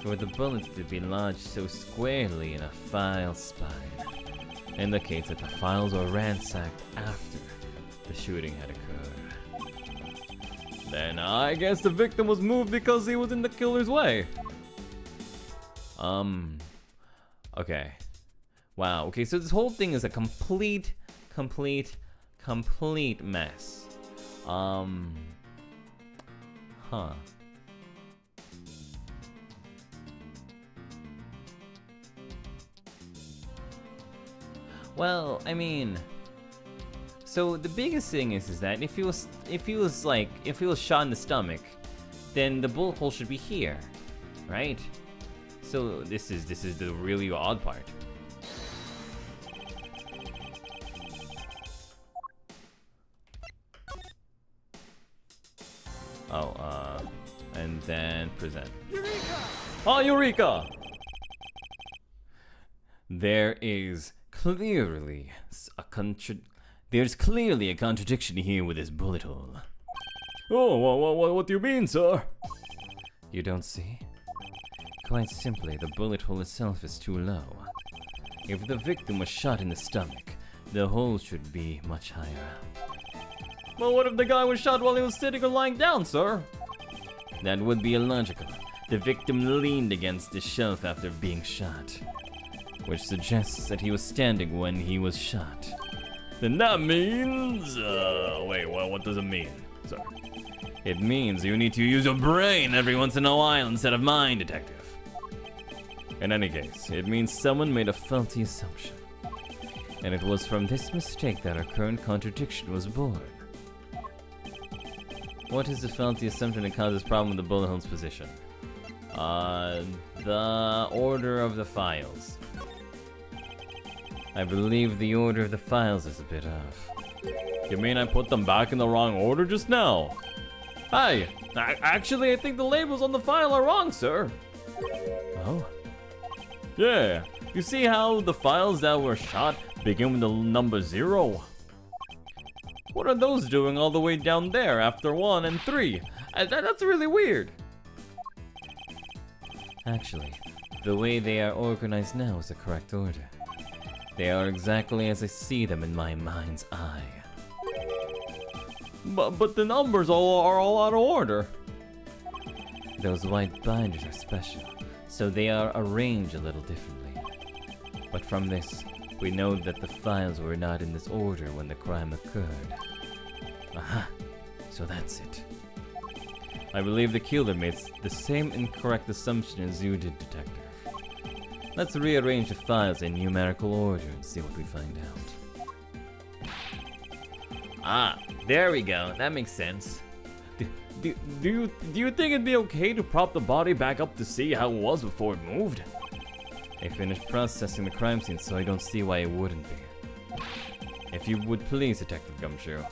For the bullet to be lodged so squarely in a file spine indicates that the files were ransacked after the shooting had occurred. Then I guess the victim was moved because he was in the killer's way. Okay. Wow, okay, so this whole thing is a complete mess. Huh. Well, I mean, so the biggest thing is that if he was shot in the stomach, then the bullet hole should be here, right? So this is the really odd part. Oh, and then present. Eureka! Oh, Eureka! There's clearly a contradiction here with this bullet hole. Oh, what do you mean, sir? You don't see? Quite simply, the bullet hole itself is too low. If the victim was shot in the stomach, the hole should be much higher up. Well, what if the guy was shot while he was sitting or lying down, sir? That would be illogical. The victim leaned against the shelf after being shot, which suggests that he was standing when he was shot. then that means... wait, what does it mean? Sorry. It means you need to use your brain every once in a while instead of mine, Detective. In any case, it means someone made a faulty assumption. And it was from this mistake that our current contradiction was born. What is the faulty assumption that causes problem with the bullet hole's position? The order of the files. I believe the order of the files is a bit off. You mean I put them back in the wrong order just now? Hey, actually I think the labels on the file are wrong, sir. Oh? Yeah, you see how the files that were shot begin with the number 0? What are those doing all the way down there after 1 and 3? That's really weird. Actually, the way they are organized now is the correct order. They are exactly as I see them in my mind's eye. But the numbers are all out of order. Those white binders are special, so they are arranged a little differently. But from this, we know that the files were not in this order when the crime occurred. Aha! So that's it. I believe the killer made the same incorrect assumption as you did, Detective. Let's rearrange the files in numerical order and see what we find out. Ah, there we go. That makes sense. Do you think it'd be okay to prop the body back up to see how it was before it moved? I finished processing the crime scene, so I don't see why it wouldn't be. If you would please, Detective Gumshoe.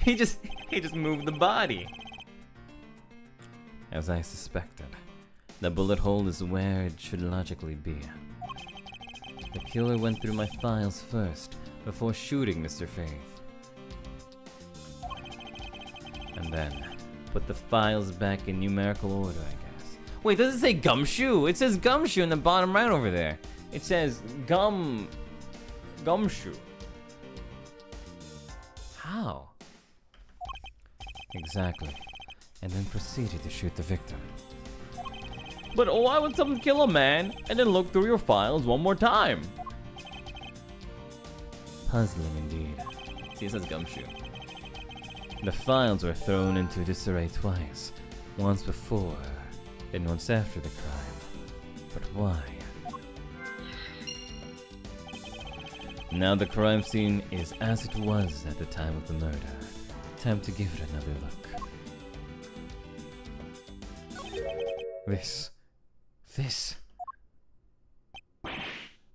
he just moved the body. As I suspected, the bullet hole is where it should logically be. The killer went through my files first, before shooting Mr. Faith. And then, put the files back in numerical order, I guess. Wait, does it say Gumshoe? It says Gumshoe in the bottom right over there. It says Gumshoe. How? Exactly. And then proceeded to shoot the victim. But why would someone kill a man and then look through your files one more time? Puzzling indeed. See, it says Gumshoe. The files were thrown into disarray twice. Once before, and once after the crime. But why? Now the crime scene is as it was at the time of the murder. Time to give it another look. This.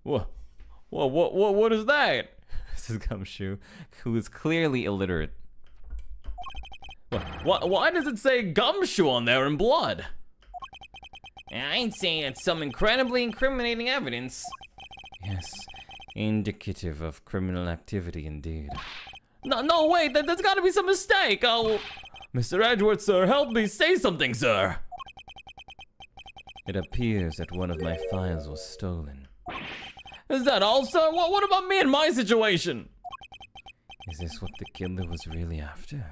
What is that? This is Gumshoe, who is clearly illiterate. Why does it say Gumshoe on there in blood? I ain't saying it's some incredibly incriminating evidence. Yes, indicative of criminal activity indeed. No, wait, there's gotta be some mistake. Oh, Mr. Edgeworth, sir, help me, say something, sir. It appears that one of my files was stolen. Is that all, sir? What about me and my situation? Is this what the killer was really after?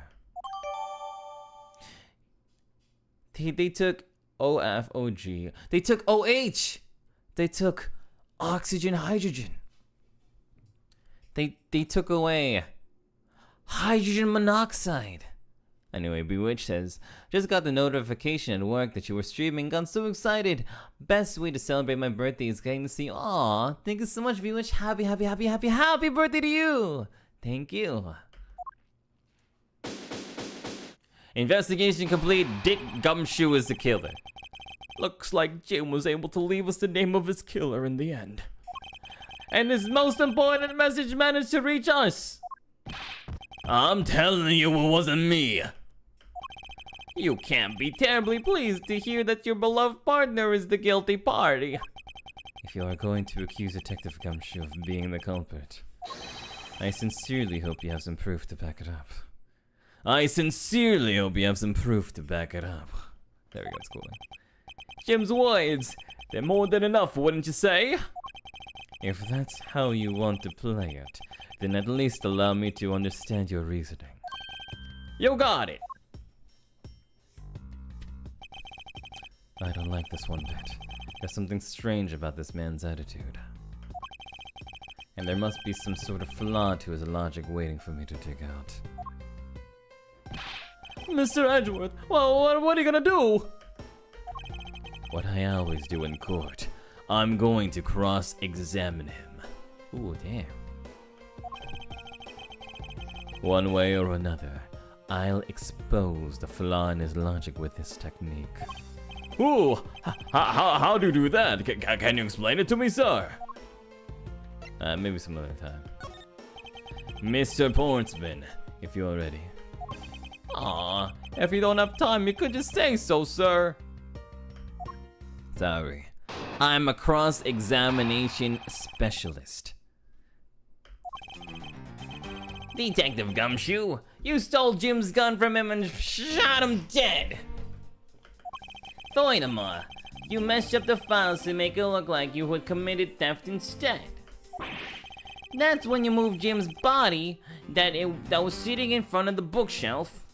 They took OFOG. They took OH. They took oxygen, hydrogen. They took away hydrogen monoxide. Anyway, Bewitch says, just got the notification at work that you were streaming. Got so excited. Best way to celebrate my birthday is getting to see. Aw, thank you so much, Bewitch. Happy birthday to you. Thank you. Investigation complete. Dick Gumshoe is the killer. Looks like Jim was able to leave us the name of his killer in the end. And his most important message managed to reach us. I'm telling you it wasn't me. You can't be terribly pleased to hear that your beloved partner is the guilty party. If you are going to accuse Detective Gumshoe of being the culprit, I sincerely hope you have some proof to back it up. There we go, it's cool. Jim's words, they're more than enough, wouldn't you say? If that's how you want to play it, then at least allow me to understand your reasoning. You got it. I don't like this one bit. There's something strange about this man's attitude. And there must be some sort of flaw to his logic waiting for me to dig out. Mr. Edgeworth, well, what are you gonna do? What I always do in court. I'm going to cross-examine him. Ooh, damn. One way or another, I'll expose the flaw in his logic with this technique. Ooh, how do you do that? Can you explain it to me, sir? Maybe some other time. Mr. Portsman, if you're ready. Aw, if you don't have time, you could just say so, sir. Sorry. I'm a cross-examination specialist. Detective Gumshoe, you stole Jim's gun from him and shot him dead. Finana, you messed up the files to make it look like you had committed theft instead. That's when you moved Jim's body that was sitting in front of the bookshelf.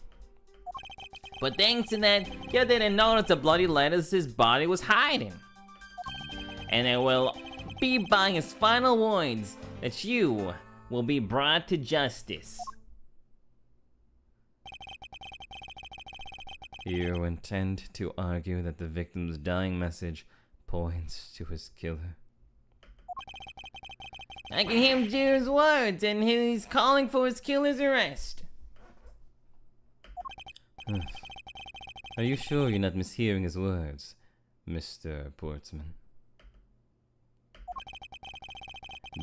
But thanks to that, you didn't notice the bloody letters his body was hiding. And it will be by his final words that you will be brought to justice. You intend to argue that the victim's dying message points to his killer? I can hear him hear his words, and he's calling for his killer's arrest. Are you sure you're not mishearing his words, Mr. Portsman?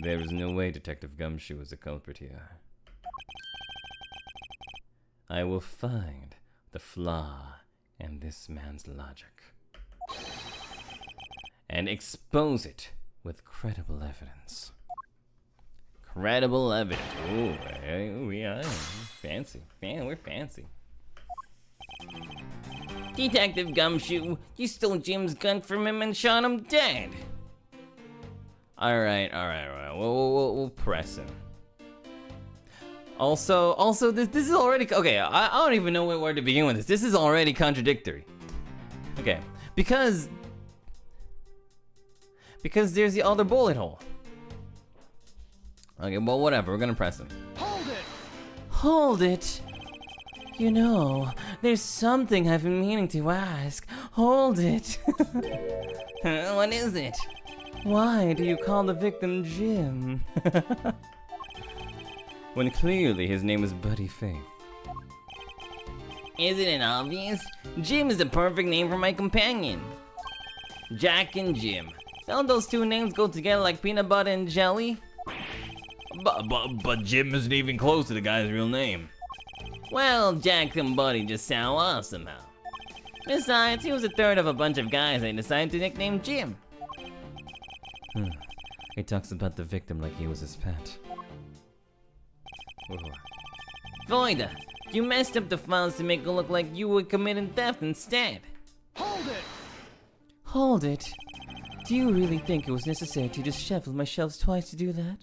There is no way Detective Gumshoe is a culprit here. I will find the flaw in this man's logic and expose it with credible evidence. Credible evidence. Ooh, we are fancy. We're fancy. Detective Gumshoe, you stole Jim's gun from him and shot him dead. Alright. We'll press him. Also, this is already, okay, I don't even know where to begin with this. This is already contradictory. Okay, because there's the other bullet hole. Okay, well, whatever, we're gonna press him. Hold it! Hold it? You know, there's something I've been meaning to ask. Hold it. What is it? Why do you call the victim Jim? When clearly his name is Buddy Faith. Isn't it obvious? Jim is the perfect name for my companion. Jack and Jim. Don't those two names go together like peanut butter and jelly? But Jim isn't even close to the guy's real name. Well, Jack and Buddy just sound off somehow. Besides, he was the third of a bunch of guys I decided to nickname Jim. He talks about the victim like he was his pet. Voida, you messed up the files to make it look like you were committing theft instead. Hold it! Hold it? Do you really think it was necessary to just shuffle my shelves twice to do that?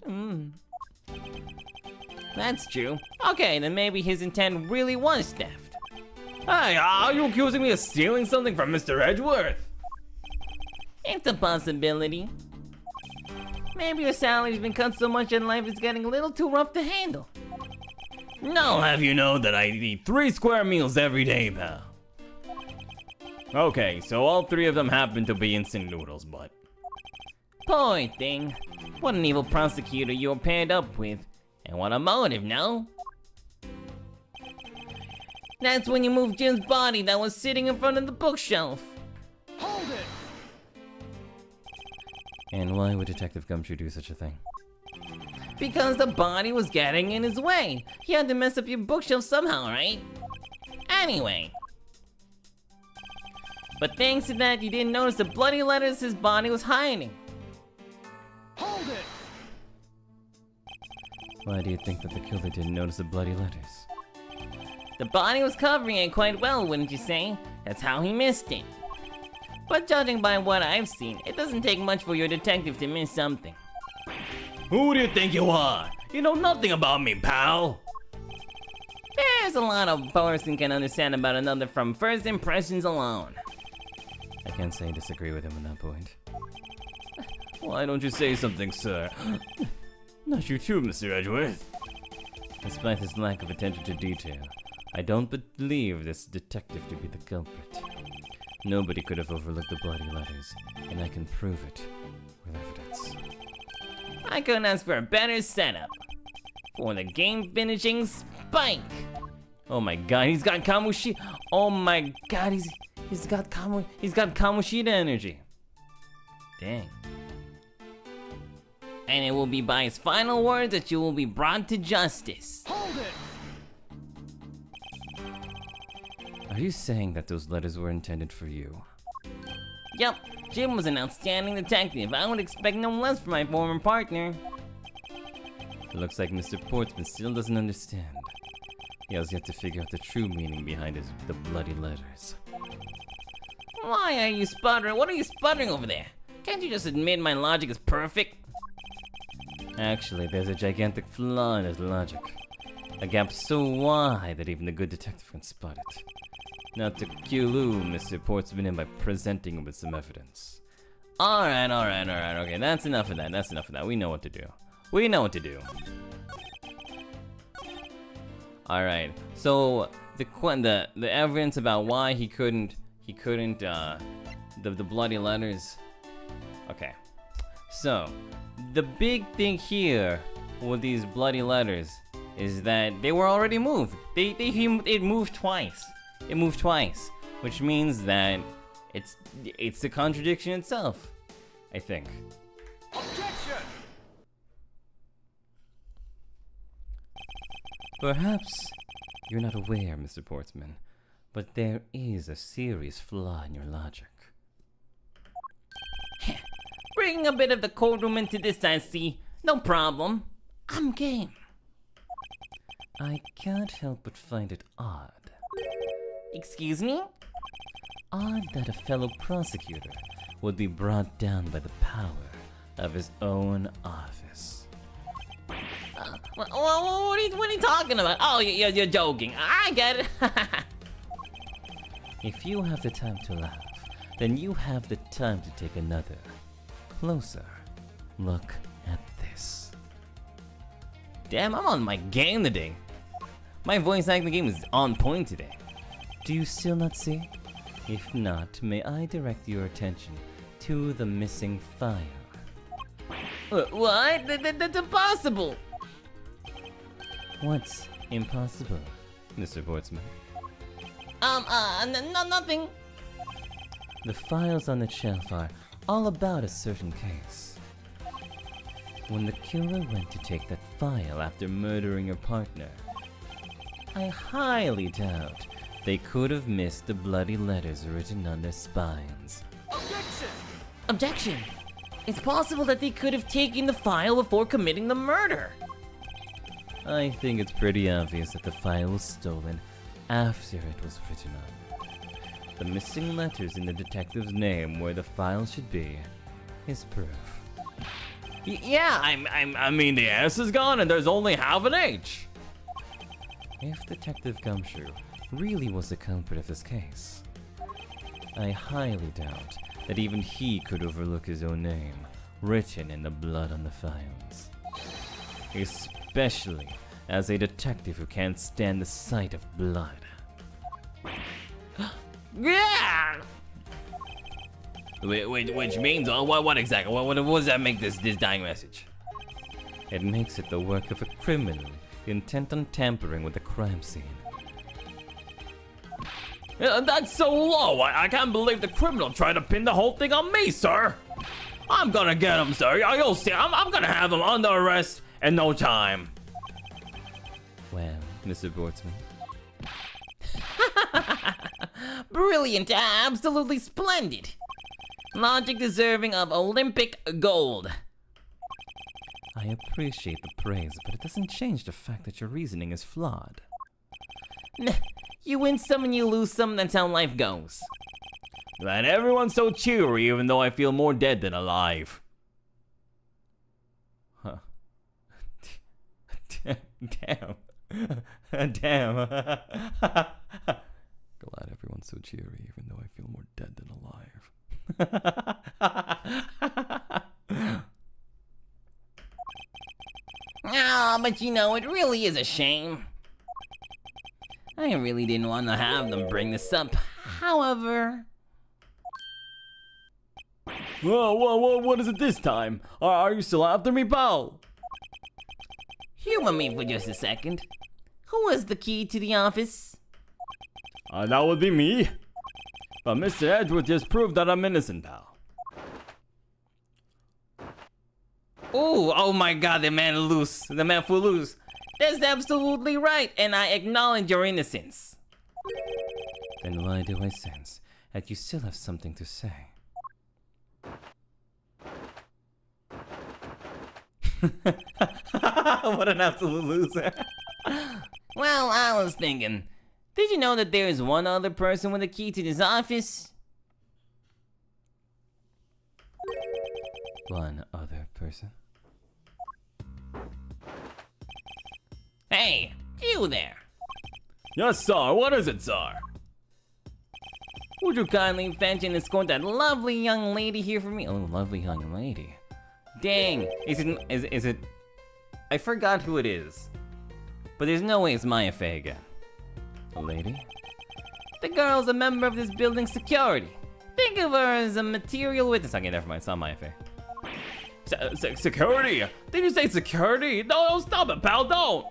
That's true. Okay, then maybe his intent really was theft. Hey, are you accusing me of stealing something from Mr. Edgeworth? It's a possibility. Maybe your salary's been cut so much and life is getting a little too rough to handle. I'll have you know that I eat 3 square meals every day, pal. Okay, so all 3 of them happen to be instant noodles, but... Poor thing. What an evil prosecutor you're paired up with. And what a motive, no? That's when you moved Jim's body that was sitting in front of the bookshelf. Hold it! And why would Detective Gumshoe do such a thing? Because the body was getting in his way. He had to mess up your bookshelf somehow, right? Anyway. But thanks to that, you didn't notice the bloody letters his body was hiding. Hold it! Why do you think that the killer didn't notice the bloody letters? The body was covering it quite well, wouldn't you say? That's how he missed it. But judging by what I've seen, it doesn't take much for your detective to miss something. Who do you think you are? You know nothing about me, pal. There's a lot a person can understand about another from first impressions alone. I can't say I disagree with him on that point. Why don't you say something, sir? Not you too, Mr. Edgeworth. Despite his lack of attention to detail, I don't believe this detective to be the culprit. Nobody could have overlooked the bloody letters, and I can prove it with evidence. I couldn't ask for a better setup for the game-finishing spike. Oh my god, he's got Kamushi. Oh my god, he's got Kamushida energy. Dang. And it will be by his final words that you will be brought to justice. Hold it! Are you saying that those letters were intended for you? Yep, Jim was an outstanding detective. I would expect no less from my former partner. It looks like Mr. Portsman still doesn't understand. He has yet to figure out the true meaning behind the bloody letters. Why are you sputtering? What are you sputtering over there? Can't you just admit my logic is perfect? Actually, there's a gigantic flaw in his logic. A gap so wide that even a good detective can spot it. Now to cue Mr. Portsman in by presenting him with some evidence. Alright, okay, that's enough of that, we know what to do. Alright, so the evidence about why he couldn't, the bloody letters. Okay, so, the big thing here with these bloody letters is that they were already moved. It moved twice. It moved twice, which means that it's the contradiction itself, I think. Objection! Perhaps you're not aware, Mr. Portsman, but there is a serious flaw in your logic. Bringing a bit of the courtroom into this, I see. No problem. I'm game. I can't help but find it odd. Excuse me? Odd that a fellow prosecutor would be brought down by the power of his own office. What are you talking about? Oh, you're joking. I get it. If you have the time to laugh, then you have the time to take another, closer look at this. Damn, I'm on my game today. My voice acting game is on point today. Do you still not see? If not, may I direct your attention to the missing file? What? That's impossible. What's impossible, Mr. Portsman? Nothing. The files on the shelf are all about a certain case. When the killer went to take that file after murdering your partner, I highly doubt they could have missed the bloody letters written on their spines. Objection! Objection. It's possible that they could have taken the file before committing the murder. I think it's pretty obvious that the file was stolen after it was written on. The missing letters in the detective's name where the file should be is proof. Yeah, I mean the S is gone and there's only half an H. If Detective Gumshoe really was the culprit of this case, I highly doubt that even he could overlook his own name written in the blood on the files. Especially as a detective who can't stand the sight of blood. Yeah. Which means, what exactly? What does that make this dying message? It makes it the work of a criminal intent on tampering with the crime scene. That's so low. I can't believe the criminal tried to pin the whole thing on me, sir. I'm gonna get him, sir. You'll see. I'm gonna have him under arrest in no time. Well, Mr. Portsman, Brilliant. Absolutely splendid. Logic deserving of Olympic gold. I appreciate the praise, but it doesn't change the fact that your reasoning is flawed. You win some and you lose some. That's how life goes. And everyone's so cheery, even though I feel more dead than alive. Huh. Damn. Damn. Glad everyone's so cheery, even though I feel more dead than alive. but you know, it really is a shame. I really didn't want to have them bring this up. However... Whoa, what is it this time? Are you still after me, pal? Humor me for just a second. Who has the key to the office? That would be me. But Mr. Edgeworth just proved that I'm innocent, pal. Ooh, oh my god, the man loose. The man flew loose. That's absolutely right, and I acknowledge your innocence. Then why do I sense that you still have something to say? What an absolute loser. Well, I was thinking, did you know that there is one other person with a key to this office? One other person? Hey, you there. Yes, sir. What is it, sir? Would you kindly fetch and escort that lovely young lady here for me? Oh, lovely young lady. Dang, is it... I forgot who it is. But there's no way it's Maya Fey again. A lady? The girl's a member of this building's security. Think of her as a material witness. Okay, never mind, it's not Maya Fey. Security? Did you say security? No, stop it, pal, don't!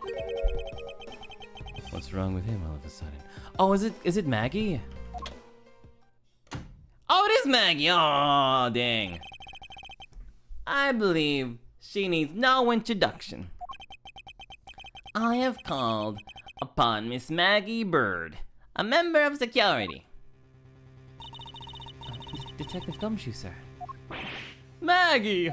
What's wrong with him all of a sudden? Oh, is it Maggie? Oh, it is Maggie! Oh, dang. I believe she needs no introduction. I have called upon Miss Maggie Bird, a member of security. Detective Gumshoe, sir. Maggie!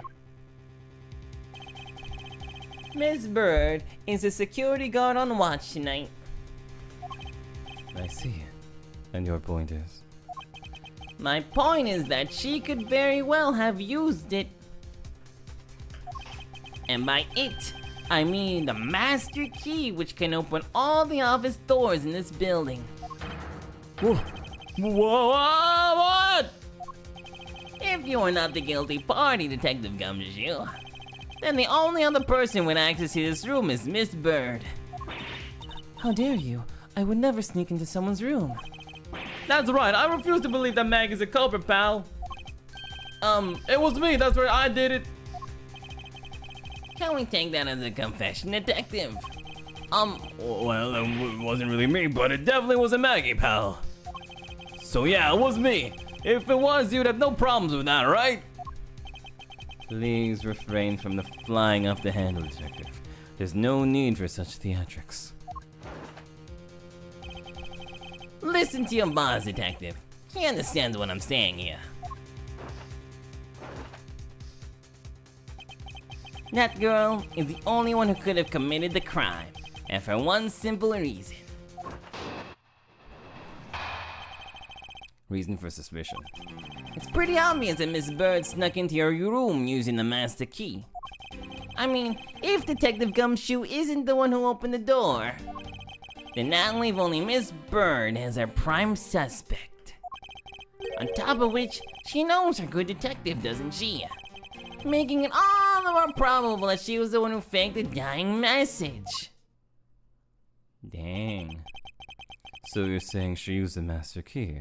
Miss Bird is a security guard on watch tonight. I see. And your point is? My point is that she could very well have used it. And by it, I mean the master key which can open all the office doors in this building. Whoa, what? If you are not the guilty party, Detective Gumshoe, then the only other person with access to this room is Miss Bird. How dare you? I would never sneak into someone's room. That's right, I refuse to believe that Maggie's a culprit, pal. It was me, that's right, I did it. Can we take that as a confession, Detective? Well, it wasn't really me, but it definitely wasn't Maggie, pal. So yeah, it was me. If it was, you'd have no problems with that, right? Please refrain from the flying off the handle, Detective. There's no need for such theatrics. Listen to your boss, Detective. He understands what I'm saying here. That girl is the only one who could have committed the crime, and for one simple reason. Reason for suspicion. It's pretty obvious that Miss Bird snuck into your room using the master key. I mean, if Detective Gumshoe isn't the one who opened the door, then that leaves only Miss Bird as our prime suspect. On top of which, she knows her good detective, doesn't she? Making it all the more probable that she was the one who faked the dying message. Dang. So you're saying she used the master key?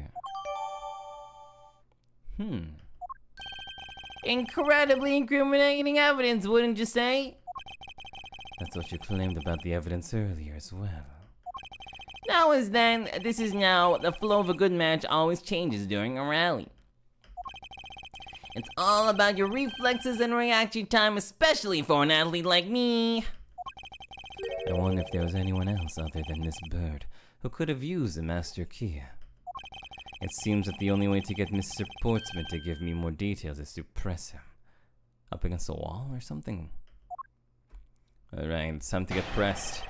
Incredibly incriminating evidence, wouldn't you say? That's what you claimed about the evidence earlier as well. Now as then, this is now, the flow of a good match always changes during a rally. It's all about your reflexes and reaction time, especially for an athlete like me. I wonder if there was anyone else other than Miss Bird who could have used the master key. It seems that the only way to get Mr. Portsman to give me more details is to press him. Up against a wall or something? Alright, it's time to get pressed.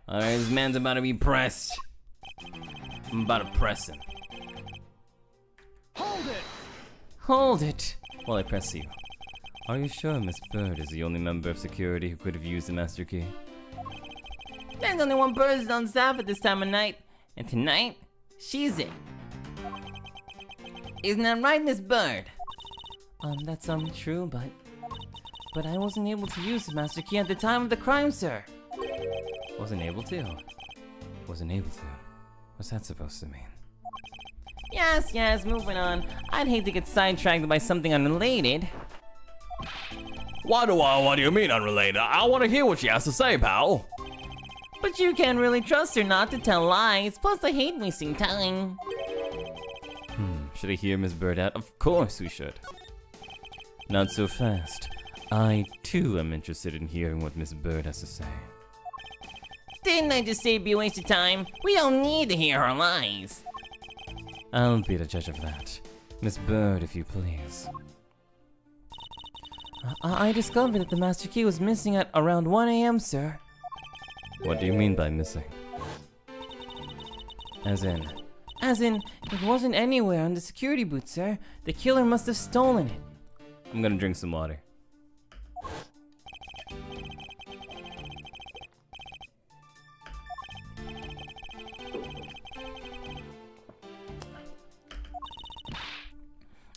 Alright, this man's about to be pressed. I'm about to press him. Hold it! Hold it! While I press you. Are you sure Miss Bird is the only member of security who could have used the master key? There's only one person on staff at this time of night, and tonight, she's it. Isn't that right, Miss Bird? That's true, but But I wasn't able to use the master key at the time of the crime, sir. Wasn't able to? Wasn't able to? What's that supposed to mean? Yes, moving on. I'd hate to get sidetracked by something unrelated. What do you mean unrelated? I want to hear what she has to say, pal. But you can't really trust her not to tell lies. Plus, I hate wasting time. Should I hear Miss Bird out? Of course we should. Not so fast. I, too, am interested in hearing what Miss Bird has to say. Didn't I just say be a waste of time? We don't need to hear her lies. I'll be the judge of that. Miss Bird, if you please. I discovered that the master key was missing at around 1 a.m., sir. What do you mean by missing? As in, it wasn't anywhere on the security boot, sir. The killer must have stolen it. I'm gonna drink some water.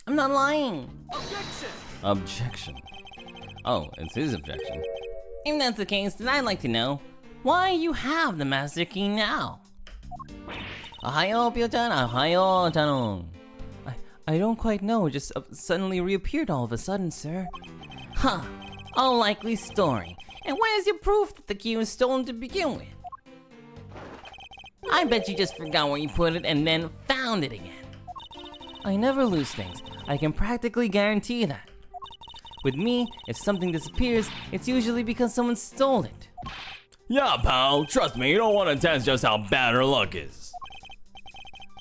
I'm not lying. Objection! Objection. Oh, it's his objection. If that's the case, then I'd like to know why you have the master key now. Ohayo, Pio-chan. Ohayo, Chanon. I don't quite know. It just suddenly reappeared all of a sudden, sir. Huh. A likely story. And where's your proof that the key was stolen to begin with? I bet you just forgot where you put it and then found it again. I never lose things. I can practically guarantee that. With me, if something disappears, it's usually because someone stole it. Yeah, pal. Trust me, you don't want to test just how bad her luck is.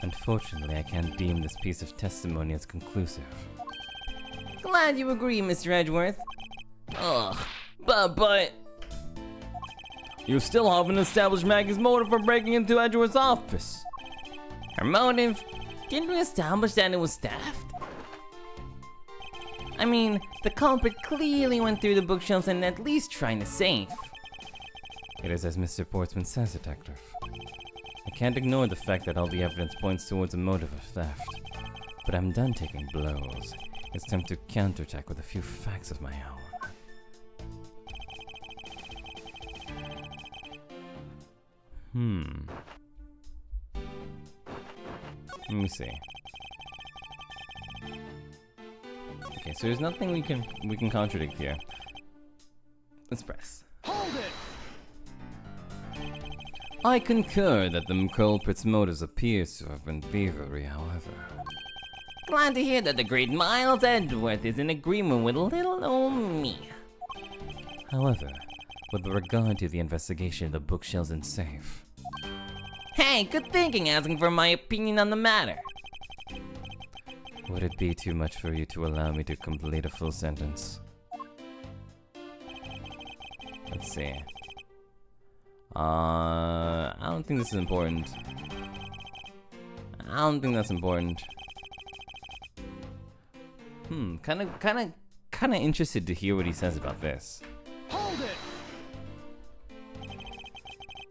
Unfortunately, I can't deem this piece of testimony as conclusive. Glad you agree, Mr. Edgeworth. Ugh, but... You still haven't established Maggie's motive for breaking into Edgeworth's office. Her motive? Didn't we establish that it was theft? I mean, the culprit clearly went through the bookshelves and at least tried the safe. It is as Mr. Portsman says, Detective. I can't ignore the fact that all the evidence points towards a motive of theft. But I'm done taking blows. It's time to counterattack with a few facts of my own. Let me see. Okay, so there's nothing we can contradict here. Let's press. Hold it! I concur that the culprit's motives appears to have been thievery, however. Glad to hear that the great Miles Edgeworth is in agreement with little old me. However, with regard to the investigation of the bookshelves and safe... Hey, good thinking asking for my opinion on the matter. Would it be too much for you to allow me to complete a full sentence? Let's see. I don't think this is important. I don't think that's important. Kind of interested to hear what he says about this. Hold it!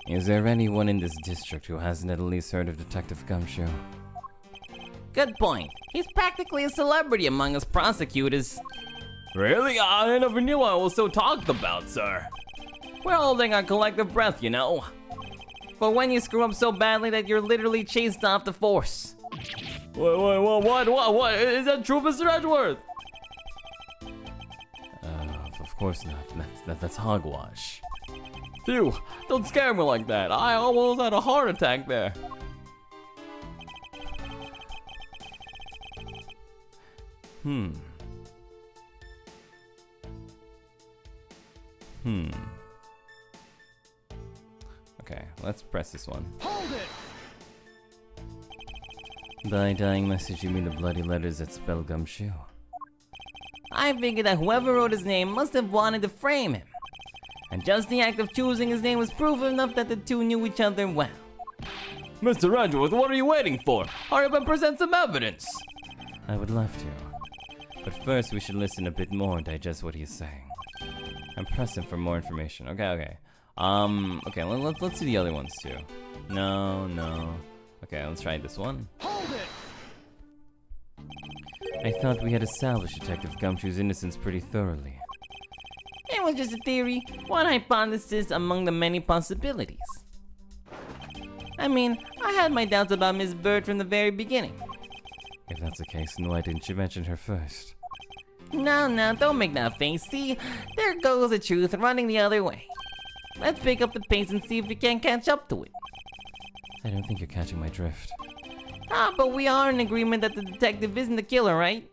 Is there anyone in this district who hasn't at least heard of Detective Gumshoe? Good point. He's practically a celebrity among us prosecutors. Really? I never knew I was so talked about, sir. We're holding our collective breath, you know. For when you screw up so badly that you're literally chased off the force. Wait, what? Is that true, Mr. Edgeworth? Of course not. That's hogwash. Phew, don't scare me like that. I almost had a heart attack there. Okay, let's press this one. Hold it! By dying message, you mean the bloody letters that spell Gumshoe? I figured that whoever wrote his name must have wanted to frame him. And just the act of choosing his name was proof enough that the two knew each other well. Mr. Edgeworth, what are you waiting for? Hurry up and present some evidence. I would love to. But first, we should listen a bit more and digest what he is saying. I'm pressing for more information. Okay. Okay, let's see the other ones too. No. Okay, let's try this one. Hold it! I thought we had established Detective Gumshoe's innocence pretty thoroughly. was just a theory, one hypothesis among the many possibilities. I mean, I had my doubts about Miss Bird from the very beginning. If that's the case, then why didn't you mention her first? No, don't make that face. See, there goes the truth running the other way. Let's pick up the pace and see if we can catch up to it. I don't think you're catching my drift. But we are in agreement that the detective isn't the killer, right?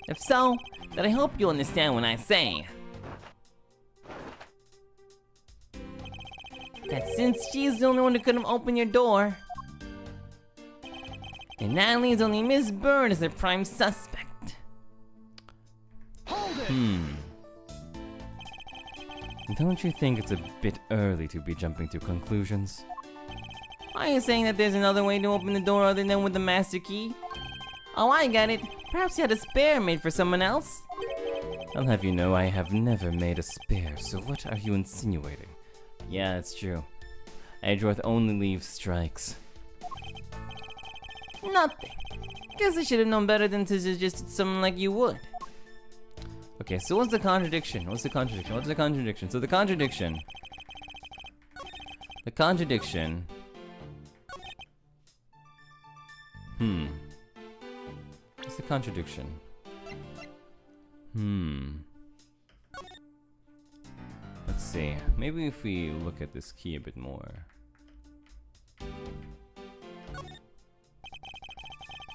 If so, then I hope you'll understand when I say that since she's the only one who could have opened your door, and that leaves only Miss Bird as the prime suspect. Don't you think it's a bit early to be jumping to conclusions? Are you saying that there's another way to open the door other than with the master key? Oh, I got it. Perhaps you had a spare made for someone else? I'll have you know I have never made a spare, so what are you insinuating? Yeah, it's true. Edgeworth only leaves strikes. Nothing. Guess I should have known better than to suggest someone like you would. Okay, so what's the contradiction? So the contradiction. What's the contradiction? Let's see. Maybe if we look at this key a bit more.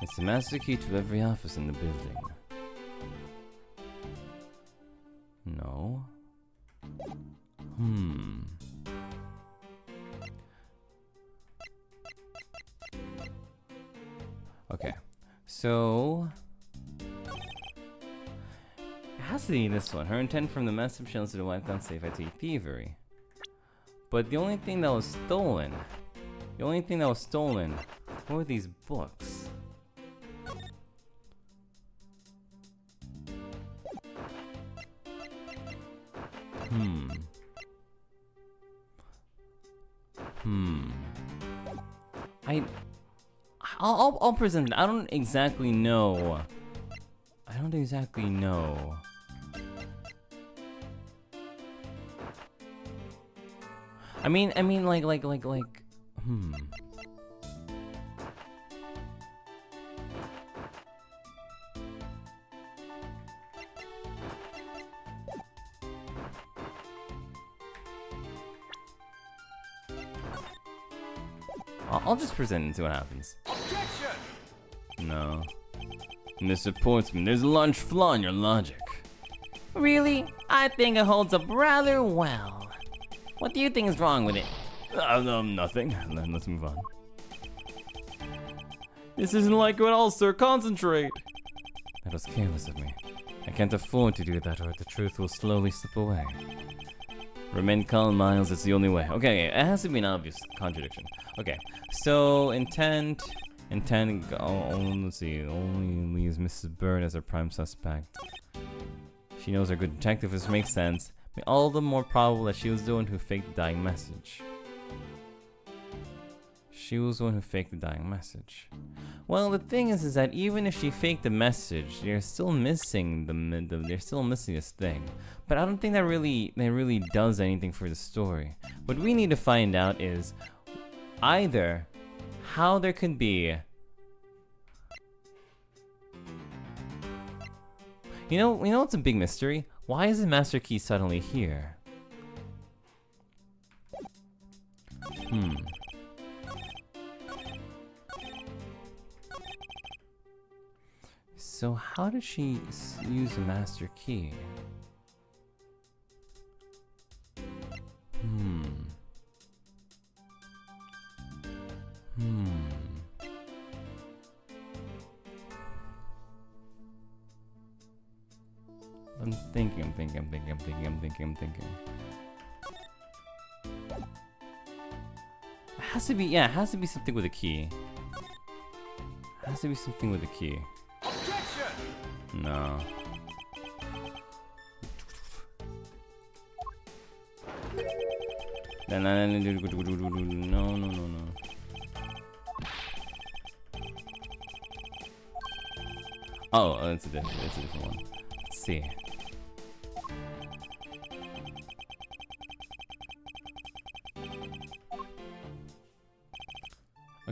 It's the master key to every office in the building. No. Okay. So it has to be this one. Her intent from the massive shells to the wipe down safe IT thievery. But the only thing that was stolen were these books. I'll present it. I don't exactly know. I mean, I'll just present it and see what happens. Objection! No. Mr. Portsman, there's a large flaw in your logic. Really? I think it holds up rather well. What do you think is wrong with it? Nothing. Let's move on. This isn't like it at all, sir. Concentrate. That was careless of me. I can't afford to do that, or the truth will slowly slip away. Remain calm, Miles. It's the only way. Okay, it has to be an obvious contradiction. Okay, so intent. Let's see. Only leaves Mrs. Bird as her prime suspect. She knows her good detective, which makes sense. All the more probable that she was the one who faked the dying message. Well, the thing is that even if she faked the message, they're still missing this thing. But I don't think that really does anything for the story. What we need to find out is either how there could be, you know it's a big mystery. Why is the master key suddenly here? So how did she use the master key? I'm thinking. It has to be, it has to be something with a key. Objection! No. No. Oh, it's a different one. Let's see.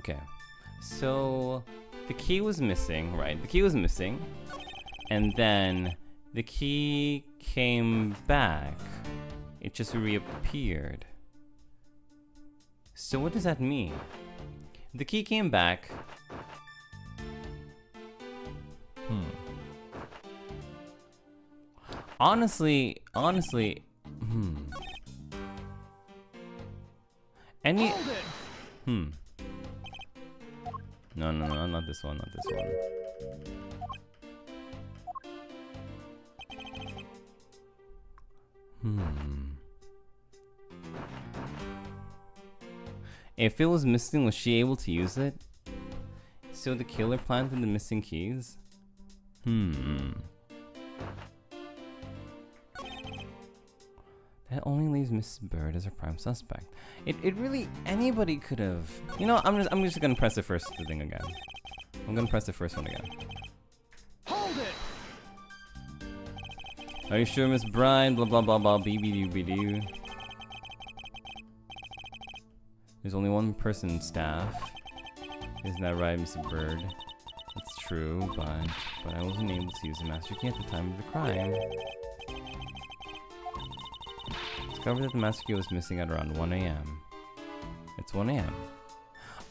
Okay, so the key was missing, right? The key was missing, and then the key came back. It just reappeared. So what does that mean? The key came back. Honestly, any... No, not this one, not this one. If it was missing, was she able to use it? So the killer planted the missing keys? That only leaves Mrs. Bird as a prime suspect. It really, anybody could have. You know, I'm just gonna press the first thing again. I'm gonna press the first one again. Hold it! Are you sure, Miss Bride? Blah blah blah blah. BBDBD. There's only one person in staff. Isn't that right, Mr. Bird? That's true, but I wasn't able to use the master key at the time of the crime. Discovered that the master key was missing at around 1 a.m. It's 1 a.m.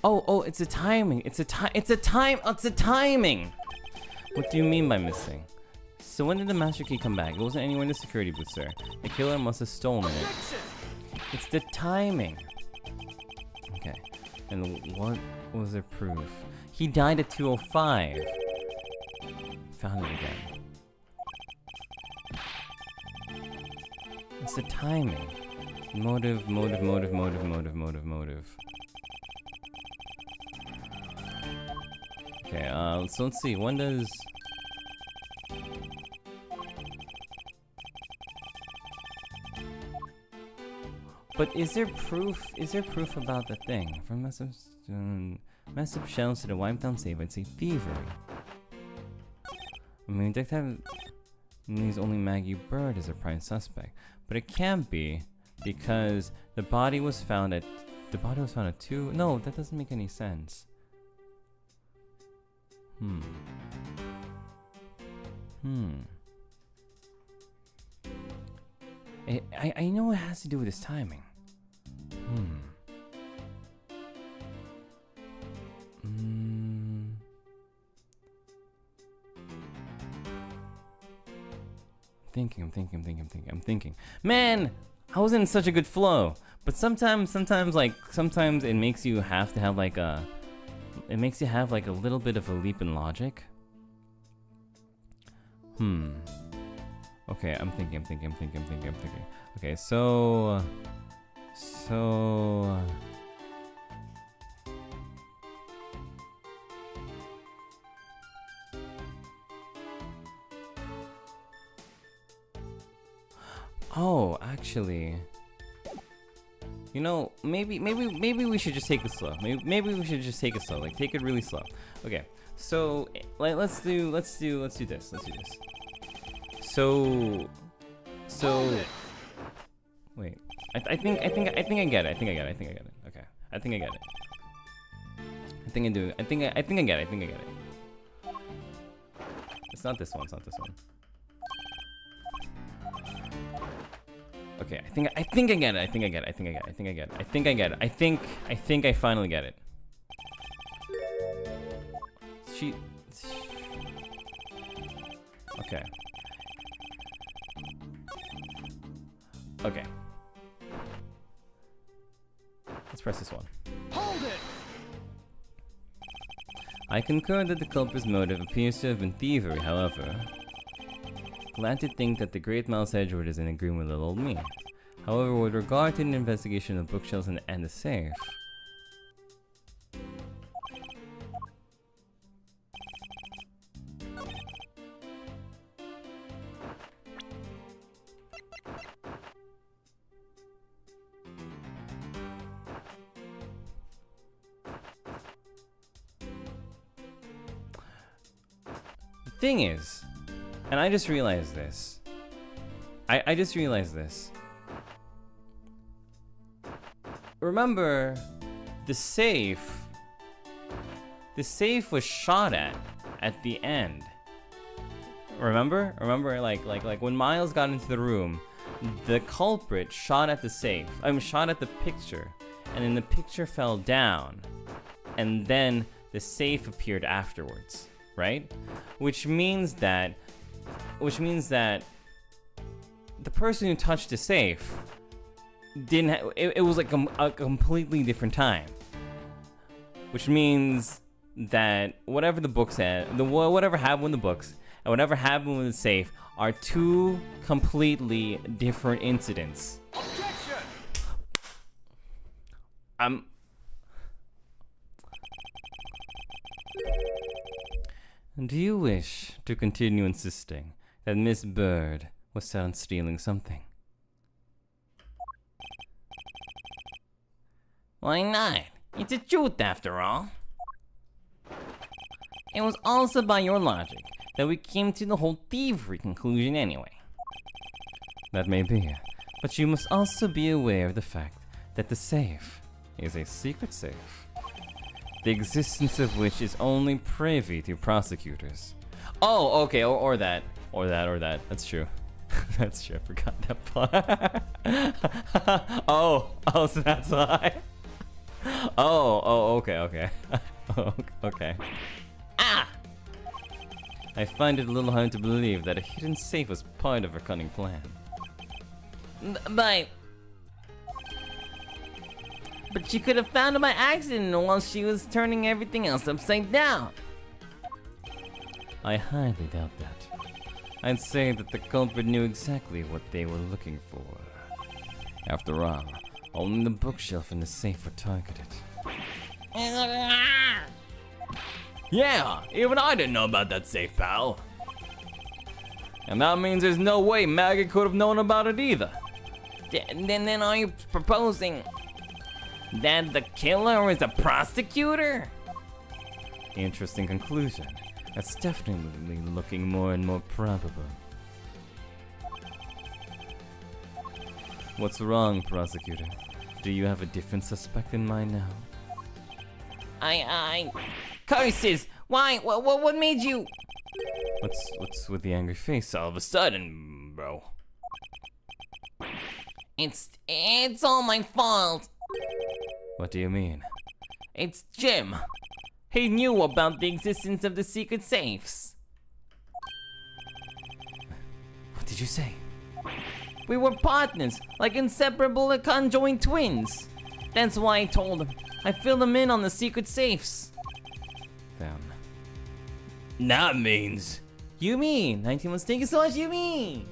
Oh, it's a timing. It's a timing. What do you mean by missing? So when did the master key come back? It wasn't anywhere in the security booth, sir. The killer must have stolen it. It's the timing. Okay. And what was the proof? He died at 2:05. Found it again. It's the timing. Motive. Okay, so let's see. When does... But is there proof about the thing? From messed up shells to the wiped down save, I'd say thievery. I mean, detective needs only Maggie Bird as a prime suspect. But it can't be, because the body was found at 2. No, that doesn't make any sense. I know it has to do with his timing. I'm thinking. Man, I was in such a good flow. But sometimes it makes you have to have like a... It makes you have like a little bit of a leap in logic. Okay, I'm thinking. Okay, so... Oh, actually, you know, maybe we should just take it slow. Maybe we should just take it slow. Like, take it really slow. Okay, so like let's do this. So wait. I think I get it. Okay, I think I get it. I think I do. I think I get it. It's not this one. Okay, I think I get it. I think I finally get it. Okay. Let's press this one. Hold it! I concur that the culprit's motive appears to have been thievery, however. Glad to think that the great mouse Edgeworth is in agreement with little old me. However, with regard to an investigation of bookshelves and the safe... The thing is, and I just realized this. I just realized this. Remember, the safe the safe was shot at the end. Remember? Like when Miles got into the room, the culprit shot at the safe. Shot at the picture, and then the picture fell down, and then the safe appeared afterwards, right? Which means that the person who touched the safe didn't. It was like a completely different time. Which means that whatever the book said, whatever happened in the books and whatever happened with the safe are two completely different incidents. Objection! Do you wish to continue insisting that Miss Bird was found stealing something? Why not? It's the truth after all. It was also by your logic that we came to the whole thievery conclusion anyway. That may be, but you must also be aware of the fact that the safe is a secret safe, the existence of which is only privy to prosecutors. Oh, okay, or that. That's true. That's true, I forgot that part. oh, so that's why. Okay. Okay. Ah! I find it a little hard to believe that a hidden safe was part of her cunning plan. But she could have found it by accident while she was turning everything else upside down. I highly doubt that. I'd say that the culprit knew exactly what they were looking for. After all, only the bookshelf and the safe were targeted. Yeah, even I didn't know about that safe, pal. And that means there's no way Maggie could have known about it either. Then are you proposing that the killer is a prosecutor? Interesting conclusion. That's definitely looking more and more probable. What's wrong, prosecutor? Do you have a different suspect in mind now? Curses! Why? What made you? What's with the angry face all of a sudden, bro? It's all my fault. What do you mean? It's Jim. He knew about the existence of the secret safes. What did you say? We were partners, like inseparable conjoined twins. That's why I told him. I filled him in on the secret safes. Then. That means... You mean? 19 mistakes is what you mean?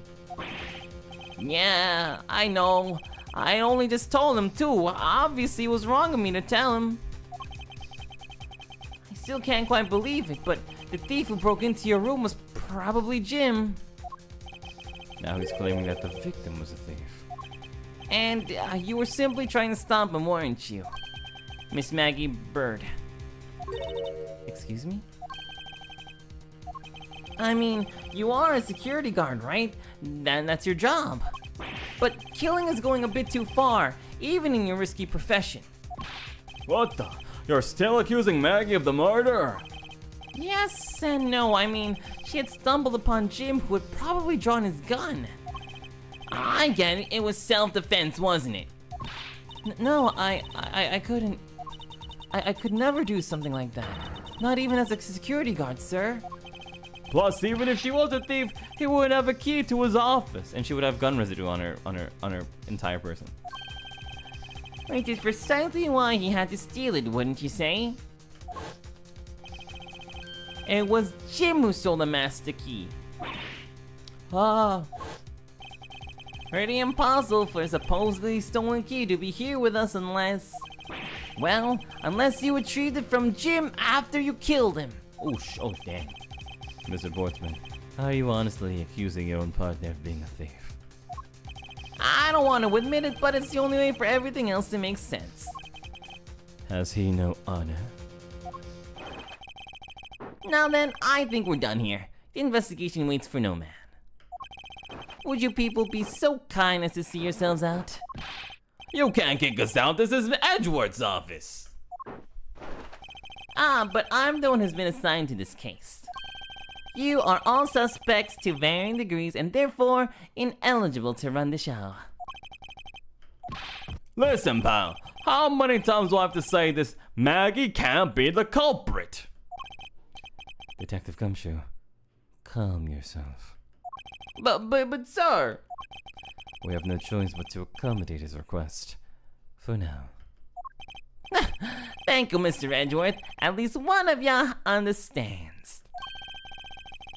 Yeah, I know. I only just told him too. Obviously it was wrong of me to tell him. I still can't quite believe it, but the thief who broke into your room was probably Jim. Now he's claiming that the victim was a thief. And you were simply trying to stop him, weren't you? Miss Maggie Bird. Excuse me? I mean, you are a security guard, right? That's your job. But killing is going a bit too far, even in your risky profession. What the? You're still accusing Maggie of the murder? Yes and no. I mean, she had stumbled upon Jim, who had probably drawn his gun. I get it. It was self-defense, wasn't it? No, I couldn't. I could never do something like that. Not even as a security guard, sir. Plus, even if she was a thief, he wouldn't have a key to his office. And she would have gun residue on her entire person. Which is precisely why he had to steal it, wouldn't you say? It was Jim who stole the master key. Pretty impossible for a supposedly stolen key to be here with us unless... Well, unless you retrieved it from Jim after you killed him. Oh damn. Mr. Bortzman, are you honestly accusing your own partner of being a thief? I don't want to admit it, but it's the only way for everything else to make sense. Has he no honor? Now then, I think we're done here. The investigation waits for no man. Would you people be so kind as to see yourselves out? You can't kick us out. This is Edgeworth's office. But I'm the one who's been assigned to this case. You are all suspects to varying degrees and therefore ineligible to run the show. Listen, pal, how many times do I have to say this? Maggie can't be the culprit. Detective Gumshoe, calm yourself. But sir! We have no choice but to accommodate his request. For now. Thank you, Mr. Edgeworth. At least one of ya understands.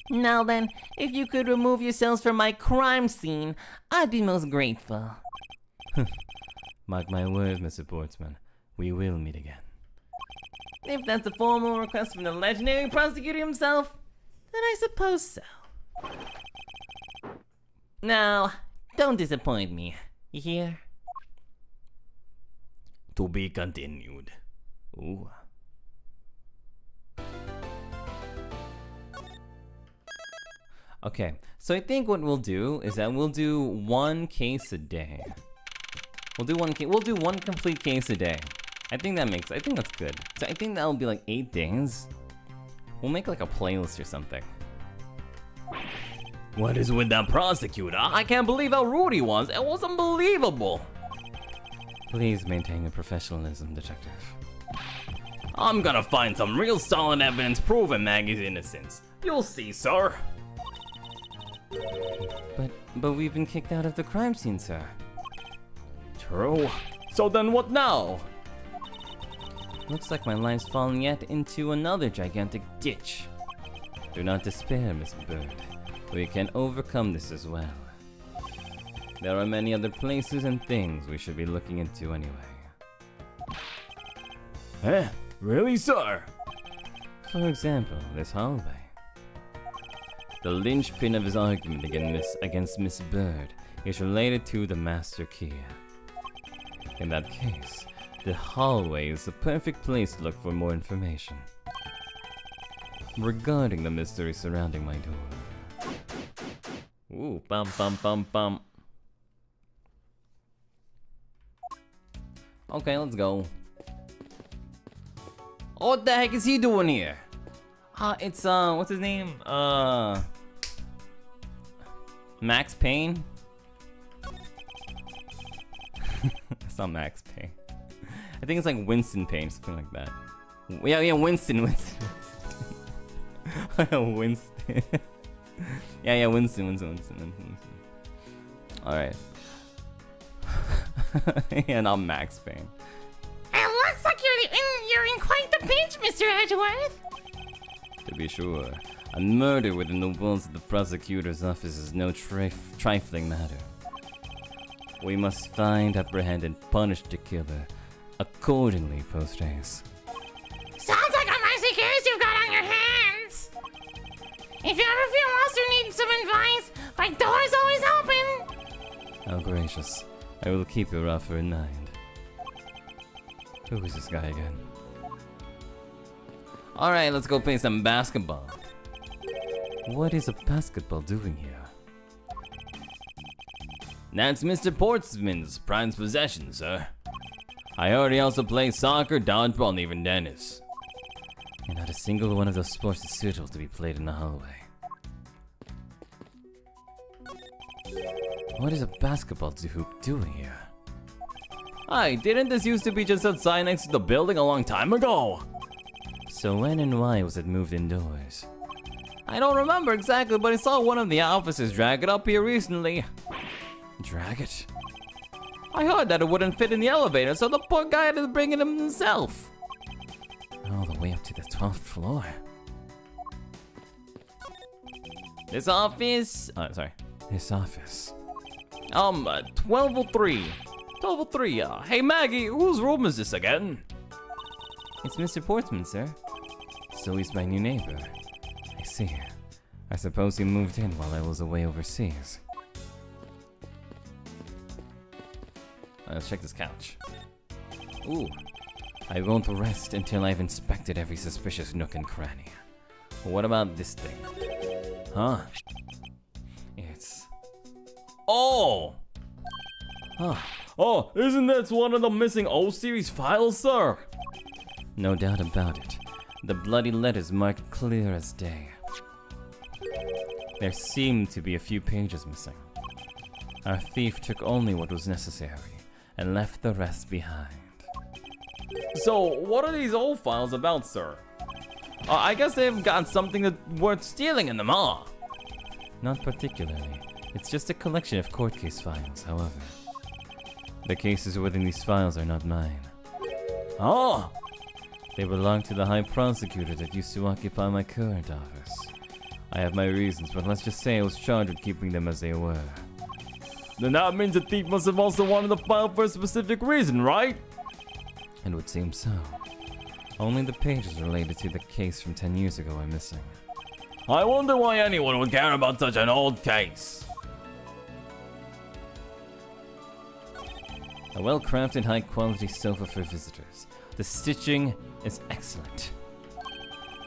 Now then, if you could remove yourselves from my crime scene, I'd be most grateful. Mark my words, Mr. Portsman. We will meet again. If that's a formal request from the legendary prosecutor himself, then I suppose so. Now, don't disappoint me. You hear? To be continued. Ooh. Okay, so I think what we'll do is that we'll do one case a day. We'll do one complete case a day. I think that's good. So I think that'll be like 8 days. We'll make like a playlist or something. What is with that prosecutor? I can't believe how rude he was. It was unbelievable. Please maintain your professionalism, detective. I'm gonna find some real solid evidence proving Maggie's innocence. You'll see, sir. But we've been kicked out of the crime scene, sir. True. So then what now? Looks like my life's fallen yet into another gigantic ditch. Do not despair, Miss Bird. We can overcome this as well. There are many other places and things we should be looking into anyway. Eh? Really, sir? For example, this hallway. The linchpin of his argument against Miss Bird is related to the master key. In that case, the hallway is the perfect place to look for more information regarding the mystery surrounding my door. Ooh, bum bum bum bum. Okay, let's go. What the heck is he doing here? It's what's his name? Max Payne? It's not Max Payne. I think it's like Winston Payne, something like that. Yeah, Winston. Winston. yeah, Winston. Alright. Yeah, not Max Payne. It looks like you're in quite the pinch, Mr. Edgeworth. To be sure, a murder within the walls of the prosecutor's office is no trifling matter. We must find, apprehend, and punish the killer accordingly post-haste. Sounds like a messy case you've got on your hands. If you ever feel lost or need some advice, my door's always open. How gracious. I will keep your offer in mind. Who is this guy again? Alright, let's go play some basketball. What is a basketball doing here? That's Mr. Portsman's prized possession, sir. I already also play soccer, dodgeball, and even tennis. And not a single one of those sports is suitable to be played in the hallway. What is a basketball hoop doing here? Hi, didn't this used to be just outside next to the building a long time ago? So when and why was it moved indoors? I don't remember exactly, but I saw one of the officers drag it up here recently. Drag it? I heard that it wouldn't fit in the elevator, so the poor guy had to bring it himself. All the way up to the 12th floor. This office... This office. 1203. 1203, hey Maggie, whose room is this again? It's Mr. Portsman, sir. So he's my new neighbor. I see. I suppose he moved in while I was away overseas. Let's check this couch. Ooh. I won't rest until I've inspected every suspicious nook and cranny. What about this thing? Huh? It's... Oh! Huh. Oh, isn't that one of the missing O-series files, sir? No doubt about it. The bloody letters marked clear as day. There seemed to be a few pages missing. Our thief took only what was necessary and left the rest behind. So, what are these old files about, sir? I guess they've got something worth stealing in them, huh? Not particularly. It's just a collection of court case files, however. The cases within these files are not mine. Oh! They belong to the high prosecutor that used to occupy my current office. I have my reasons, but let's just say I was charged with keeping them as they were. Then that means the thief must have also wanted the file for a specific reason, right? It would seem so. Only the pages related to the case from 10 years ago are missing. I wonder why anyone would care about such an old case. A well-crafted, high-quality sofa for visitors. The stitching is excellent.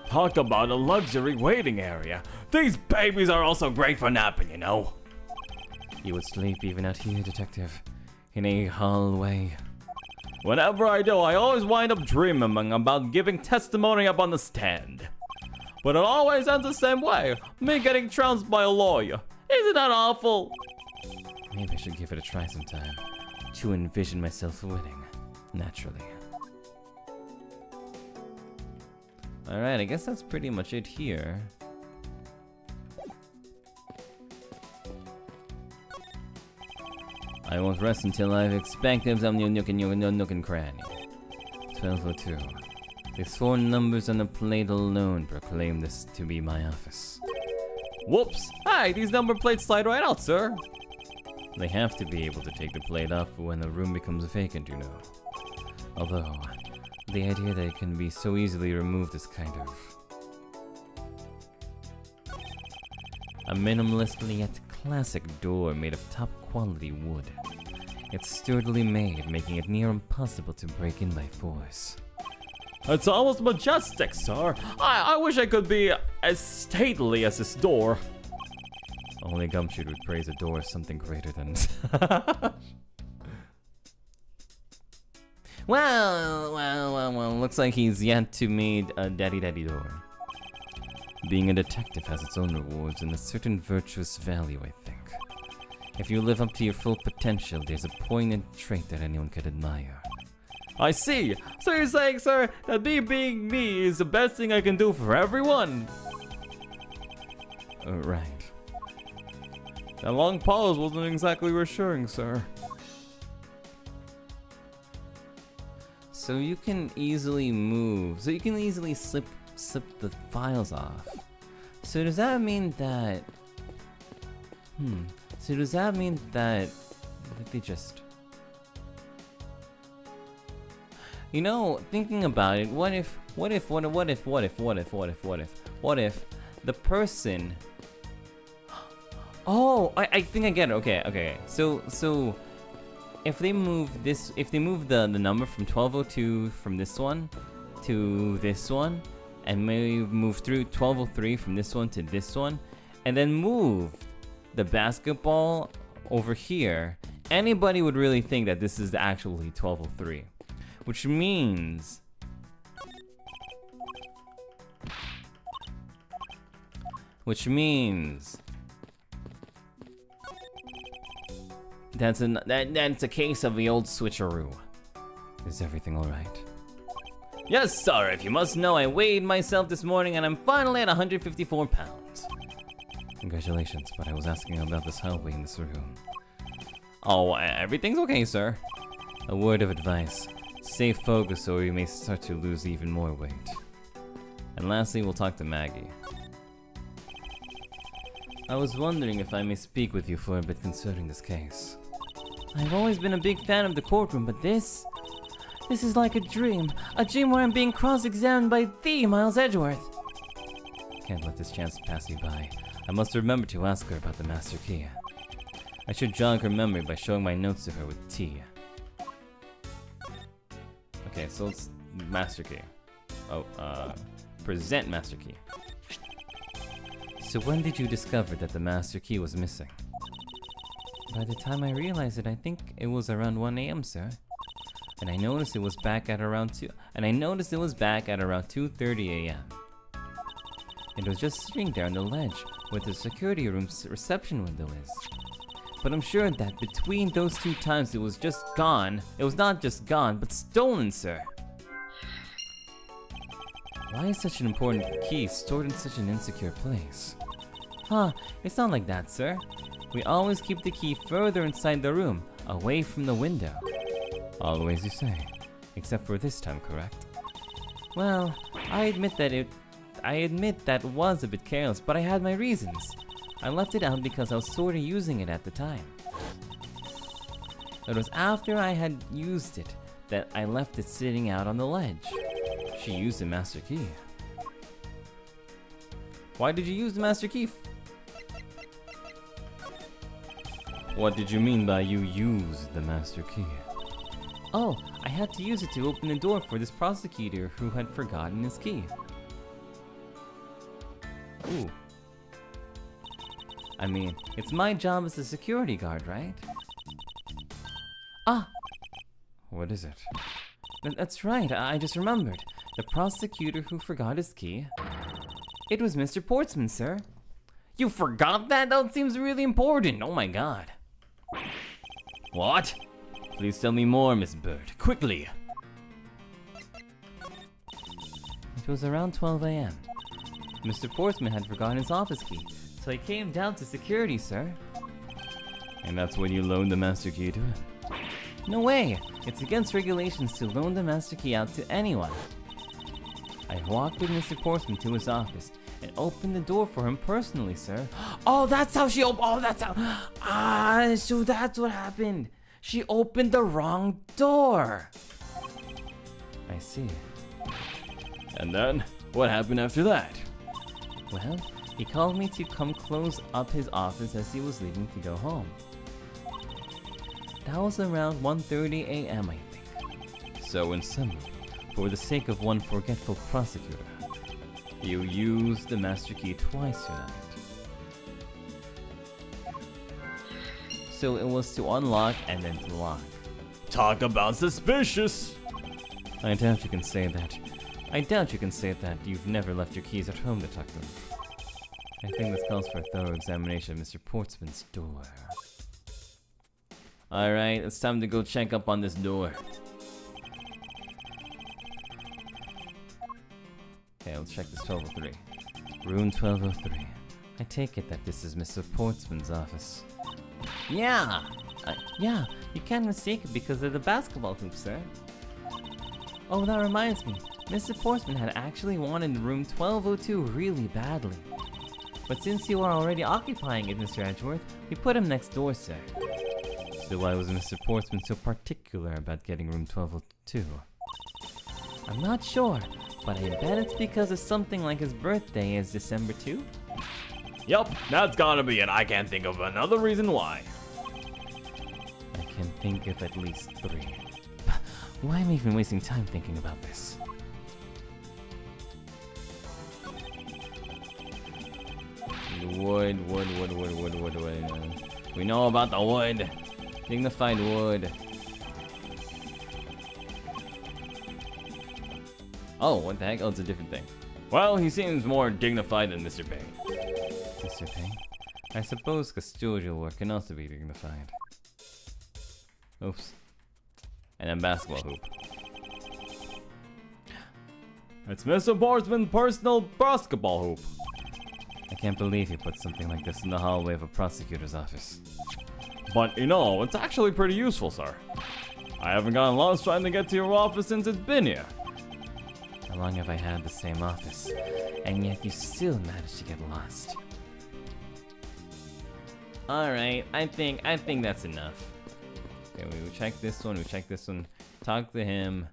Talk about a luxury waiting area. These babies are also great for napping, you know. You would sleep even out here, detective. In a hallway. Whenever I do, I always wind up dreaming about giving testimony up on the stand. But it always ends the same way. Me getting trounced by a lawyer. Isn't that awful? Maybe I should give it a try sometime. To envision myself winning. Naturally. Alright, I guess that's pretty much it here. I won't rest until I've expected some nook and cranny. 1202. These 4 numbers on the plate alone proclaim this to be my office. Whoops! Hey, these number plates slide right out, sir. They have to be able to take the plate off when the room becomes vacant, you know. Although, the idea that it can be so easily removed is kind of... a minimalist yet classic door made of top quality wood. It's sturdily made, making it near impossible to break in by force. It's almost majestic, sir. I wish I could be as stately as this door. Only Gumshoe would praise a door as something greater than... Well, looks like he's yet to meet a daddy door. Being a detective has its own rewards and a certain virtuous value, I think. If you live up to your full potential, there's a poignant trait that anyone could admire. I see. So you're saying, sir, that me being me is the best thing I can do for everyone? Right. That long pause wasn't exactly reassuring, sir. So you can easily move. So you can easily slip the files off. So does that mean that... So does that mean that they just... You know, thinking about it, what if the person... Oh, I think I get it. Okay. So if they move this, if they move the number from 1202 from this one to this one, and maybe move through 1203 from this one to this one, and then move the basketball over here, anybody would really think that this is actually 1203, which means that's a case of the old switcheroo. Is everything all right? Yes, sir. If you must know, I weighed myself this morning and I'm finally at 154 pounds. Congratulations, but I was asking about this hallway in this room. Oh, everything's okay, sir. A word of advice. Stay focused or you may start to lose even more weight. And lastly, we'll talk to Maggie. I was wondering if I may speak with you for a bit concerning this case. I've always been a big fan of the courtroom, but this is like a dream where I'm being cross-examined by the Miles Edgeworth. Can't let this chance pass me by. I must remember to ask her about the master key. I should jog her memory by showing my notes to her with tea. Okay, so it's master key. Oh, present master key. So when did you discover that the master key was missing? By the time I realized it, I think it was around 1 AM, sir. and I noticed it was back at around 2:30 a.m. It was just sitting there on the ledge where the security room's reception window is. But I'm sure that between those two times it was just gone. It was not just gone, but stolen, sir. Why is such an important key stored in such an insecure place? Huh, it's not like that, sir. We always keep the key further inside the room, away from the window. Always, you say. Except for this time, correct? Well, I admit that was a bit careless, but I had my reasons. I left it out because I was sorta using it at the time. It was after I had used it that I left it sitting out on the ledge. She used the master key. Why did you use the master key? What did you mean by you used the master key? Oh, I had to use it to open the door for this prosecutor who had forgotten his key. Ooh. I mean, it's my job as a security guard, right? Ah! What is it? That's right, I just remembered. The prosecutor who forgot his key. It was Mr. Portsman, sir. You forgot that? That seems really important. Oh my god. What? Please tell me more, Miss Bird. Quickly! It was around 12 a.m. Mr. Portsman had forgotten his office key, so he came down to security, sir. And that's when you loaned the master key to him? No way! It's against regulations to loan the master key out to anyone. I walked with Mr. Portsman to his office and opened the door for him personally, sir. Oh, that's how she opened. Oh, that's how. So that's what happened. She opened the wrong door. I see. And then, what happened after that? Well, he called me to come close up his office as he was leaving to go home. That was around 1:30 a.m., I think. So in summary, For the sake of one forgetful prosecutor, you used the master key twice tonight. So it was to unlock and then to lock. talk about suspicious! I doubt you can say that. I doubt you can say that you've never left your keys at home, Detective. I think this calls for a thorough examination of Mr. Portsman's door. Alright, it's time to go check up on this door. Okay, let's check this 1203. Room 1203. I take it that this is Mr. Portsman's office. Yeah! Yeah, you can't mistake it because of the basketball hoop, sir. Oh, that reminds me. Mr. Portsman had actually wanted room 1202 really badly. But since you are already occupying it, Mr. Edgeworth, we put him next door, sir. So why was Mr. Portsman so particular about getting room 1202? I'm not sure, but I bet it's because of something like his birthday is December 2? Yup, that's gotta be it. I can't think of another reason why. I can think of at least 3. Why am I even wasting time thinking about this? Wood. We know about the wood. Dignified wood. Oh, what the heck? Oh, it's a different thing. Well, he seems more dignified than Mr. Payne. Mr. Payne? I suppose custodial work can also be dignified. Oops. And then basketball hoop. It's Mr. Portsman's personal basketball hoop. I can't believe he put something like this in the hallway of a prosecutor's office. But you know, it's actually pretty useful, sir. I haven't gotten lost trying to get to your office since it's been here. How long have I had the same office? And yet you still managed to get lost. Alright, I think that's enough. Okay, we check this one, Talk to him.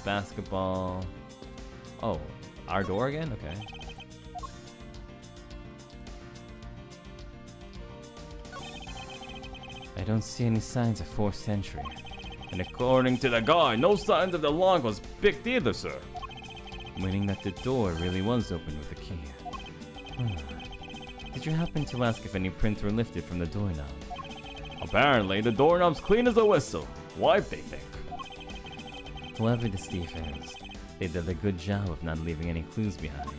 Basketball. Oh, our door again? Okay. I don't see any signs of forced entry. And according to the guard, no signs of the lock was picked either, sir. Meaning that the door really was opened with a key. Did you happen to ask if any prints were lifted from the doorknob? Apparently, the doorknob's clean as a whistle. wipe, they think. Whoever this thief is, they did a good job of not leaving any clues behind.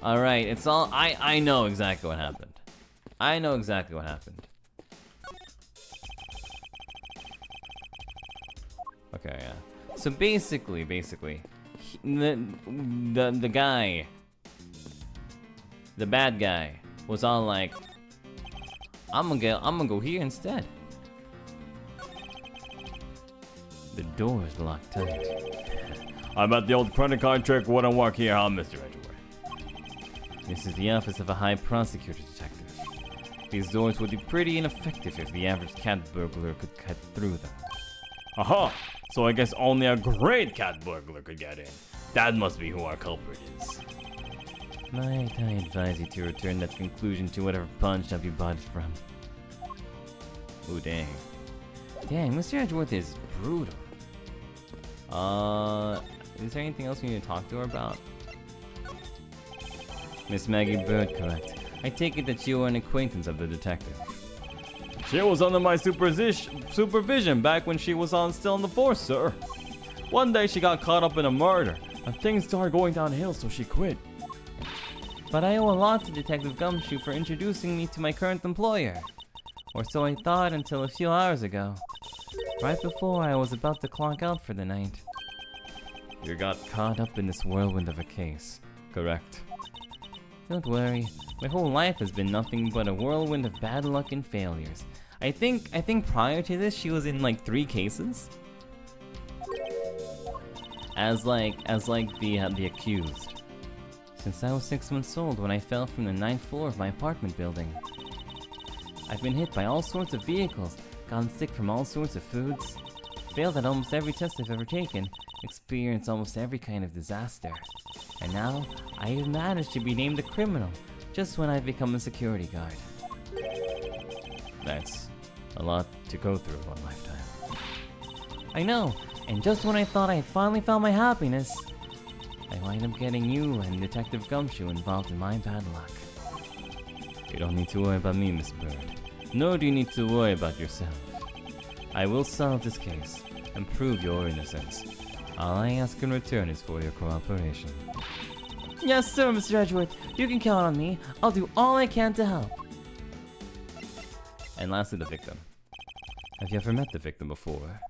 Alright, it's all. I know exactly what happened. I know exactly what happened. Okay, yeah. So basically, the guy, the bad guy, was all like, I'm gonna go here instead. The door is locked tight. I bet the old credit card trick wouldn't work here, huh, Mr. Edgeworth? This is the office of a high prosecutor detective. These doors would be pretty ineffective if the average cat burglar could cut through them. Aha! So I guess only a great cat burglar could get in. That must be who our culprit is. Might I advise you to return that conclusion to whatever pawn shop you bought it from? Ooh, dang. Dang, Mr. Edgeworth is brutal. Is there anything else we need to talk to her about? Miss Maggie Bird, correct. I take it that you are an acquaintance of the detective. She was under my supervision back when she was still in the force, sir. One day she got caught up in a murder, and things started going downhill, so she quit. But I owe a lot to Detective Gumshoe for introducing me to my current employer. Or so I thought until a few hours ago. Right before I was about to clock out for the night. You got caught up in this whirlwind of a case, correct? Don't worry, my whole life has been nothing but a whirlwind of bad luck and failures. I think prior to this she was in like 3 cases. As the accused. Since I was 6 months old when I fell from the 9th floor of my apartment building. I've been hit by all sorts of vehicles, gotten sick from all sorts of foods, failed at almost every test I've ever taken, experienced almost every kind of disaster. And now, I have managed to be named a criminal, just when I've become a security guard. That's a lot to go through in one lifetime. I know, and just when I thought I had finally found my happiness, I wind up getting you and Detective Gumshoe involved in my bad luck. You don't need to worry about me, Miss Bird. Nor do you need to worry about yourself. I will solve this case and prove your innocence. All I ask in return is for your cooperation. Yes, sir, Mr. Edgeworth. You can count on me. I'll do all I can to help. And lastly, the victim. Have you ever met the victim before?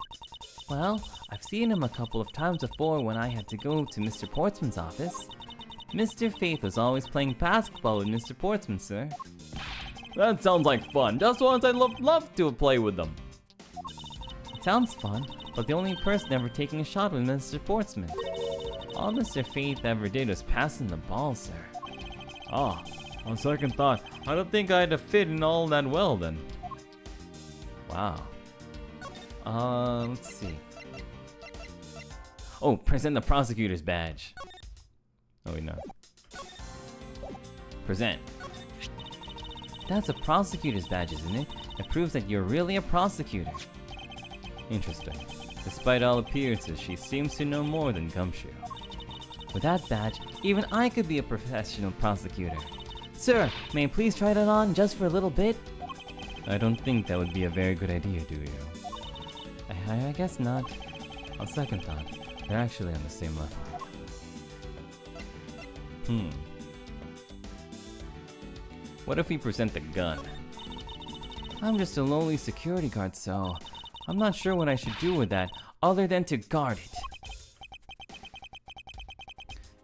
Well, I've seen him a couple of times before when I had to go to Mr. Portsman's office. Mr. Faith was always playing basketball with Mr. Portsman, sir. That sounds like fun. Just once I'd love to play with them. It sounds fun, but the only person ever taking a shot was Mr. Portsman. All Mr. Faith ever did was passing the ball, sir. Ah, on second thought, I don't think I'd have fit in all that well then. Wow. Let's see. Oh, present the prosecutor's badge. Oh, wait, no. Present. That's a prosecutor's badge, isn't it? It proves that you're really a prosecutor. Interesting. Despite all appearances, she seems to know more than Gumshoe. With that badge, even I could be a professional prosecutor. Sir, may I please try that on just for a little bit? I don't think that would be a very good idea, do you? I guess not. On second thought, they're actually on the same level. What if we present the gun? I'm just a lowly security guard, so I'm not sure what I should do with that other than to guard it.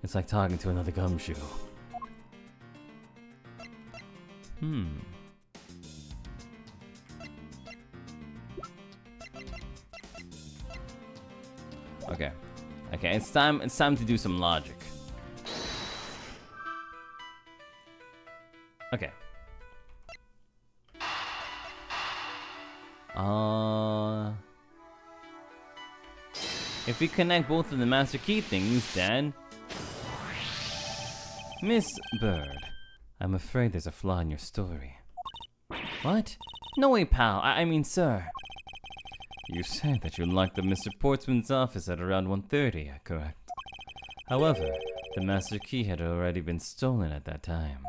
It's like talking to another Gumshoe. Okay, it's time to do some logic. Okay. If we connect both of the master key things, then Miss Bird, I'm afraid there's a flaw in your story. What? No way, pal. I mean, sir. You said that you locked up Mr. Portsman's office at around 1:30, correct? However, the master key had already been stolen at that time.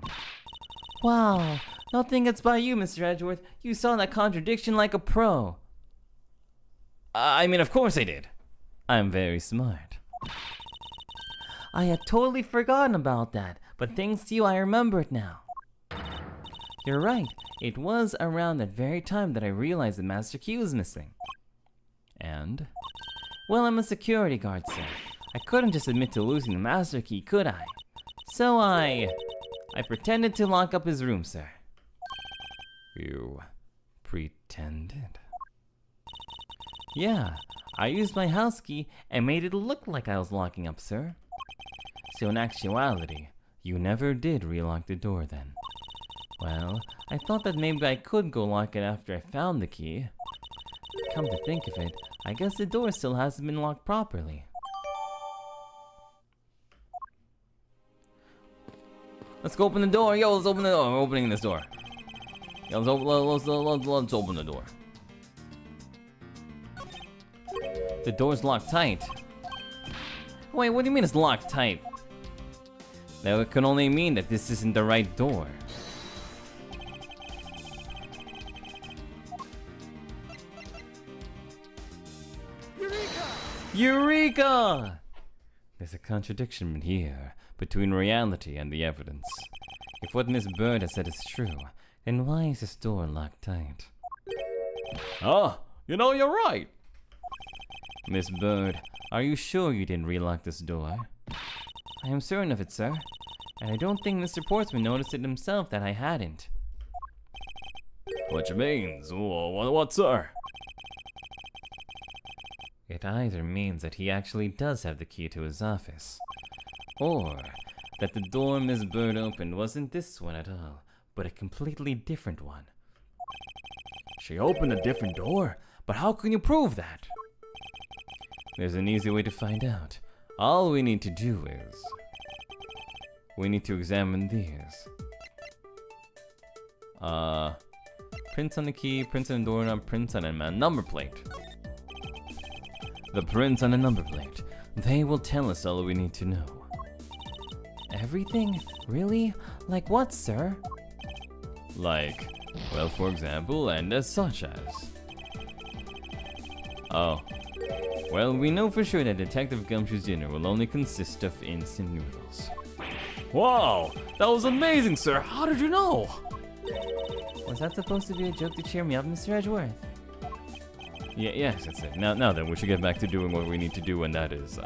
Wow, nothing gets by you, Mr. Edgeworth. You saw that contradiction like a pro. I mean, of course I did. I'm very smart. I had totally forgotten about that, but thanks to you, I remember it now. You're right. It was around that very time that I realized the master key was missing. And? Well, I'm a security guard, sir. I couldn't just admit to losing the master key, could I? So I pretended to lock up his room, sir. You pretended? Yeah, I used my house key and made it look like I was locking up, sir. So in actuality, you never did relock the door then. Well, I thought that maybe I could go lock it after I found the key. Come to think of it, I guess the door still hasn't been locked properly. Let's go open the door. Yo, let's open the door. We're opening this door. Yo, let's open the door. The door's locked tight. Wait, what do you mean it's locked tight? That can only mean that this isn't the right door. Eureka! There's a contradiction here between reality and the evidence. If what Miss Bird has said is true, then why is this door locked tight? Ah, you know, you're right. Miss Bird, are you sure you didn't relock this door? I am certain of it, sir. And I don't think Mr. Portsman noticed it himself that I hadn't. What you means? What, sir? It either means that he actually does have the key to his office, or that the door Miss Bird opened wasn't this one at all, but a completely different one. She opened a different door? But how can you prove that? There's an easy way to find out. All we need to do is... we need to examine these. Prints on the key, prints on the doorknob, prints on a number plate. The prints on a number plate. They will tell us all we need to know. Everything? Really? Like what, sir? Like, well, for example, and as such as. Oh. Well, we know for sure that Detective Gumshoe's dinner will only consist of instant noodles. Wow! That was amazing, sir! How did you know? Was that supposed to be a joke to cheer me up, Mr. Edgeworth? Yes, that's it. Now then, we should get back to doing what we need to do, and that is,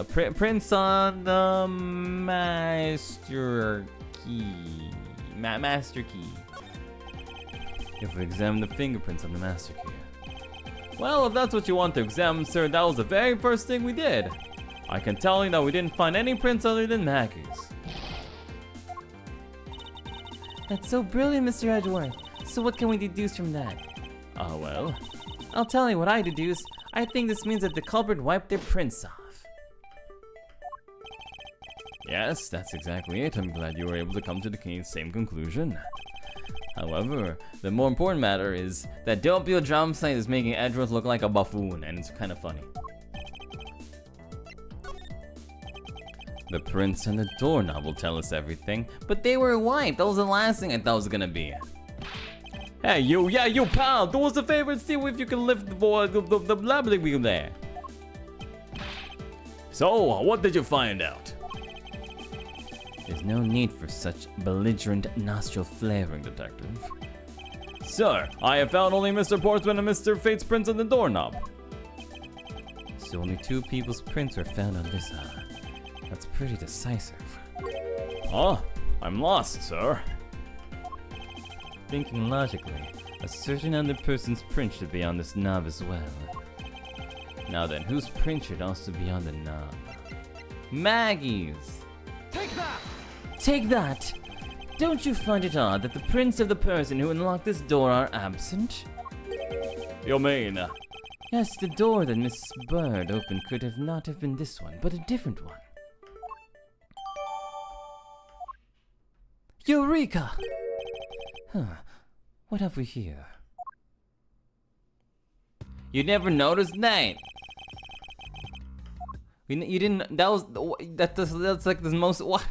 prints on the master key. Master key. If we examine the fingerprints on the master key. Well, if that's what you want to examine, sir, that was the very first thing we did. I can tell you that we didn't find any prints other than Maggie's. That's so brilliant, Mr. Edgeworth. So what can we deduce from that? Well, I'll tell you what I deduce. I think this means that the culprit wiped their prints off. yes, that's exactly it. I'm glad you were able to come to the same conclusion. However, the more important matter is that Doppio Dropscythe is making Edgeworth look like a buffoon, and it's kind of funny. The prints on the doorknob will tell us everything, but they were wiped. That was the last thing I thought was gonna be. Hey, you pal, do us a favor and see if you can lift the blabbling wheel there. So, what did you find out? There's no need for such belligerent nostril flaring, Detective. Sir, I have found only Mr. Portsman and Mr. Fate's prints on the doorknob. So only 2 people's prints were found on this, huh? That's pretty decisive. Huh? I'm lost, sir. Thinking logically, a certain other person's print should be on this knob as well. Now then, whose print should also be on the knob? Maggie's! Take that! Take that! Don't you find it odd that the prints of the person who unlocked this door are absent? You mean? Yes, the door that Miss Bird opened could not have been this one, but a different one. Eureka! Huh. What have we here? You never noticed that? You didn't. That's like the most. What?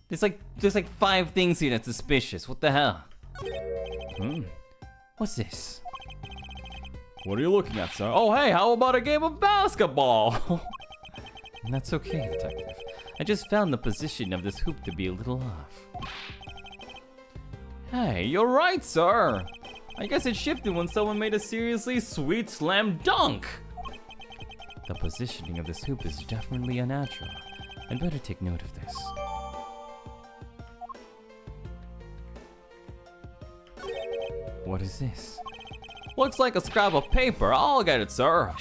There's like 5 things here that's suspicious. What the hell? What's this? What are you looking at, sir? Oh, hey, how about a game of basketball? That's okay, Detective. I just found the position of this hoop to be a little off. Hey, you're right, sir. I guess it shifted when someone made a seriously sweet slam dunk. The positioning of this hoop is definitely unnatural. I'd better take note of this. What is this? Looks like a scrap of paper. I'll get it, sir.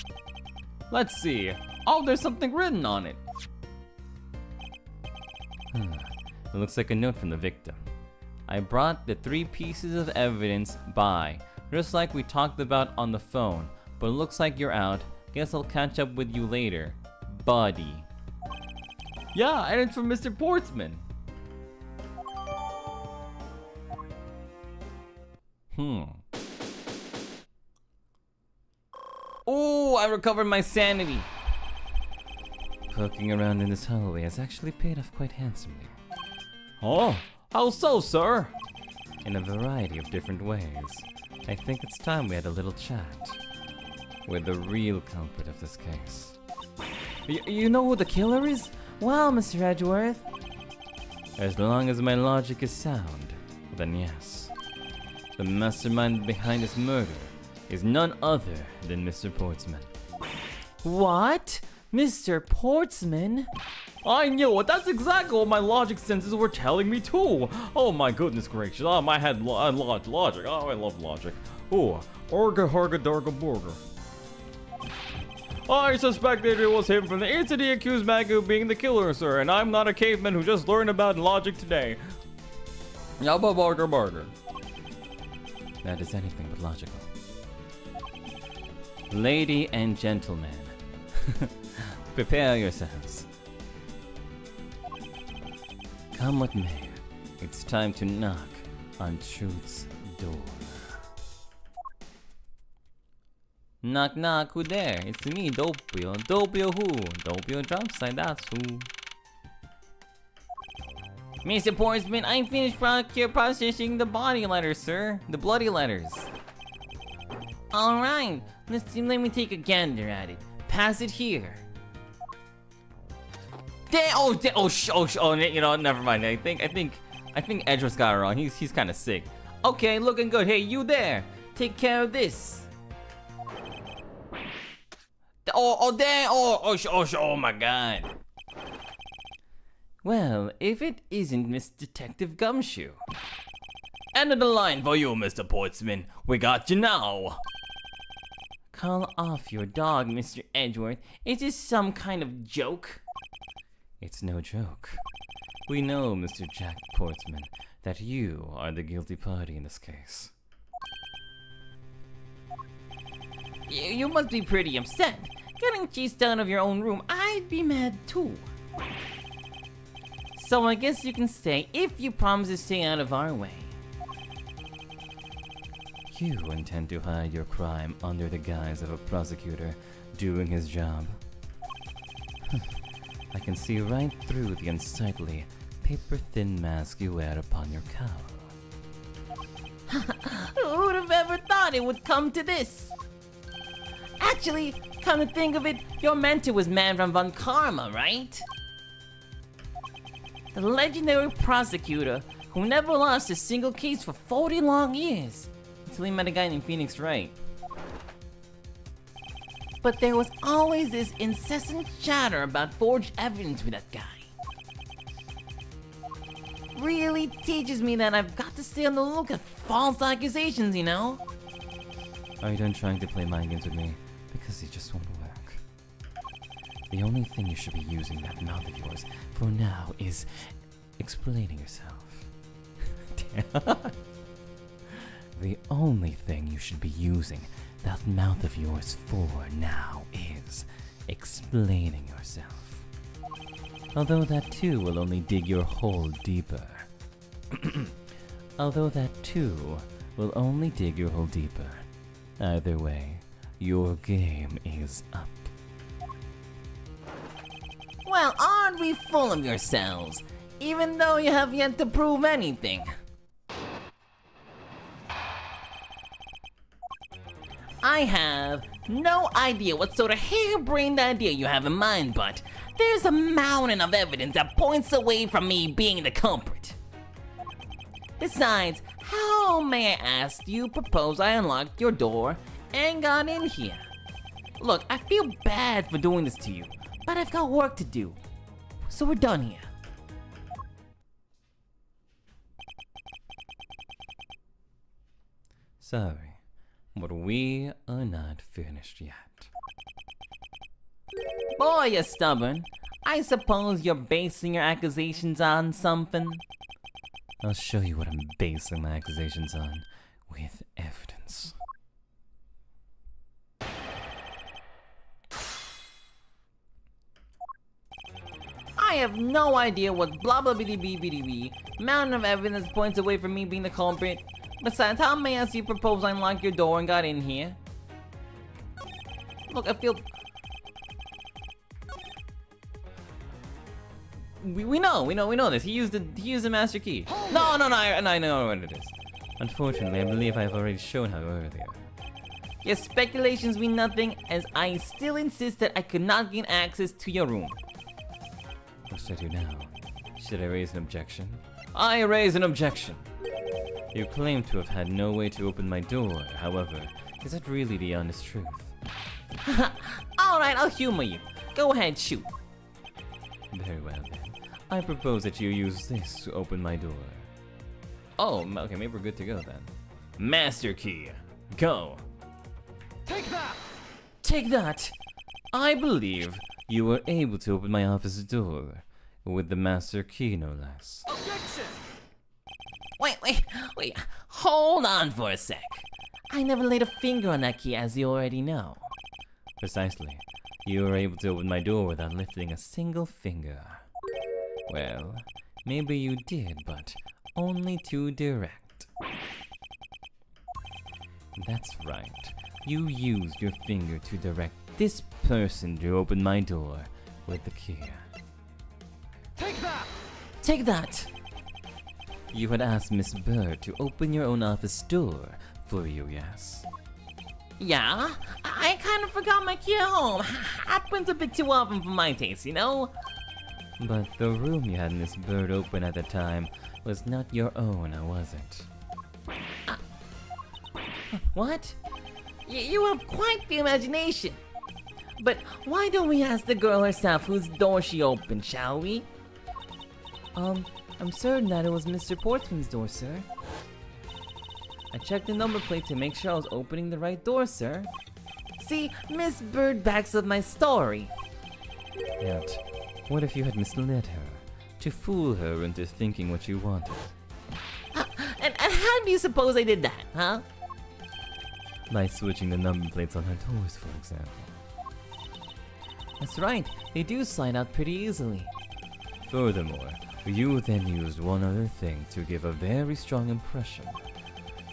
Let's see. Oh, there's something written on it. It looks like a note from the victim. I brought the 3 pieces of evidence by, just like we talked about on the phone, but it looks like you're out. Guess I'll catch up with you later, buddy. Yeah, and it's from Mr. Portsman. Ooh, I recovered my sanity. Poking around in this hallway has actually paid off quite handsomely. Oh, how so, sir? In a variety of different ways. I think it's time we had a little chat with the real culprit of this case. You know who the killer is? Well, Mr. Edgeworth. As long as my logic is sound, then yes. The mastermind behind this murder is none other than Mr. Portsman. What? Mr. Portsman? I knew it. That's exactly what my logic senses were telling me too. Oh my goodness gracious. Oh, my head logic. Oh, I love logic. Ooh, orga harga darga burger. I suspected it was him from the instant he accused Magoo of being the killer, sir, and I'm not a caveman who just learned about logic today. Yabba barger barger. That is anything but logical. Lady and gentlemen, prepare yourselves. Come what may, it's time to knock on truth's door. Knock knock, who there? It's me, Doppio. Doppio who? Doppio Dropscythe, that's who. Mr. Portsman, I'm finished processing the body letters, sir. The bloody letters. Alright, let me take a gander at it. Pass it here. You know, never mind. I think Edgeworth got it wrong. He's kind of sick. Okay, looking good. Hey, you there? Take care of this. Oh my God. Well, if it isn't Miss Detective Gumshoe. End of the line for you, Mr. Portsman. We got you now. Call off your dog, Mr. Edgeworth. Is this some kind of joke? It's no joke. We know, Mr. Jack Portsman, that you are the guilty party in this case. You must be pretty upset. Getting chased out of your own room, I'd be mad too. So I guess you can stay if you promise to stay out of our way. You intend to hide your crime under the guise of a prosecutor doing his job. I can see right through the unsightly, paper-thin mask you wear upon your cowl. Who would have ever thought it would come to this? Actually, come to think of it, your mentor was Man from Von Karma, right? The legendary prosecutor who never lost a single case for 40 long years, until he met a guy named Phoenix Wright. But there was always this incessant chatter about forged evidence with that guy. Really teaches me that I've got to stay on the lookout for false accusations, you know? Are you done trying to play mind games with me? Because it just won't work. The only thing you should be using that mouth of yours for now is explaining yourself. The only thing you should be using that mouth of yours for now is explaining yourself. Although that too will only dig your hole deeper. Either way, your game is up. Well, aren't we full of yourselves? Even though you have yet to prove anything. I have no idea what sort of harebrained idea you have in mind, but there's a mountain of evidence that points away from me being the culprit. Besides, how may I ask you propose I unlocked your door and got in here? Look, I feel bad for doing this to you, but I've got work to do. So we're done here. Sorry, but we are not finished yet. Boy, you're stubborn. I suppose you're basing your accusations on something. I'll show you what I'm basing my accusations on with evidence. I have no idea what blah blah bitty bee bitty bee mountain of evidence points away from me being the culprit. Besides, how may I ask you propose I unlocked your door and got in here? Look, I feel... We know this. He used the master key. No, I know what it is. Unfortunately, I believe I've already shown how earlier. Your speculations mean nothing, as I still insist that I could not gain access to your room. What should I do now? Should I raise an objection? I raise an objection. You claim to have had no way to open my door, however, is that really the honest truth? Alright, I'll humor you. Go ahead, shoot. Very well then. I propose that you use this to open my door. Oh, okay, maybe we're good to go then. Master key. Go. Take that! Take that! I believe you were able to open my office door with the master key, no less. Objection! Wait. Hold on for a sec. I never laid a finger on that key, as you already know. Precisely. You were able to open my door without lifting a single finger. Well, maybe you did, but only to direct. That's right. You used your finger to direct this person to open my door with the key. Take that! Take that! You had asked Miss Bird to open your own office door for you, yes? Yeah? I kind of forgot my key at home. Happens a bit too often for my taste, you know? But the room you had Miss Bird open at the time was not your own, was it? What? You have quite the imagination. But why don't we ask the girl herself whose door she opened, shall we? I'm certain that it was Mr. Portsman's door, sir. I checked the number plate to make sure I was opening the right door, sir. See, Miss Bird backs up my story. Yet, what if you had misled her, to fool her into thinking what you wanted? And how do you suppose I did that, huh? By switching the number plates on her doors, for example. That's right, they do slide out pretty easily. Furthermore, you then used one other thing to give a very strong impression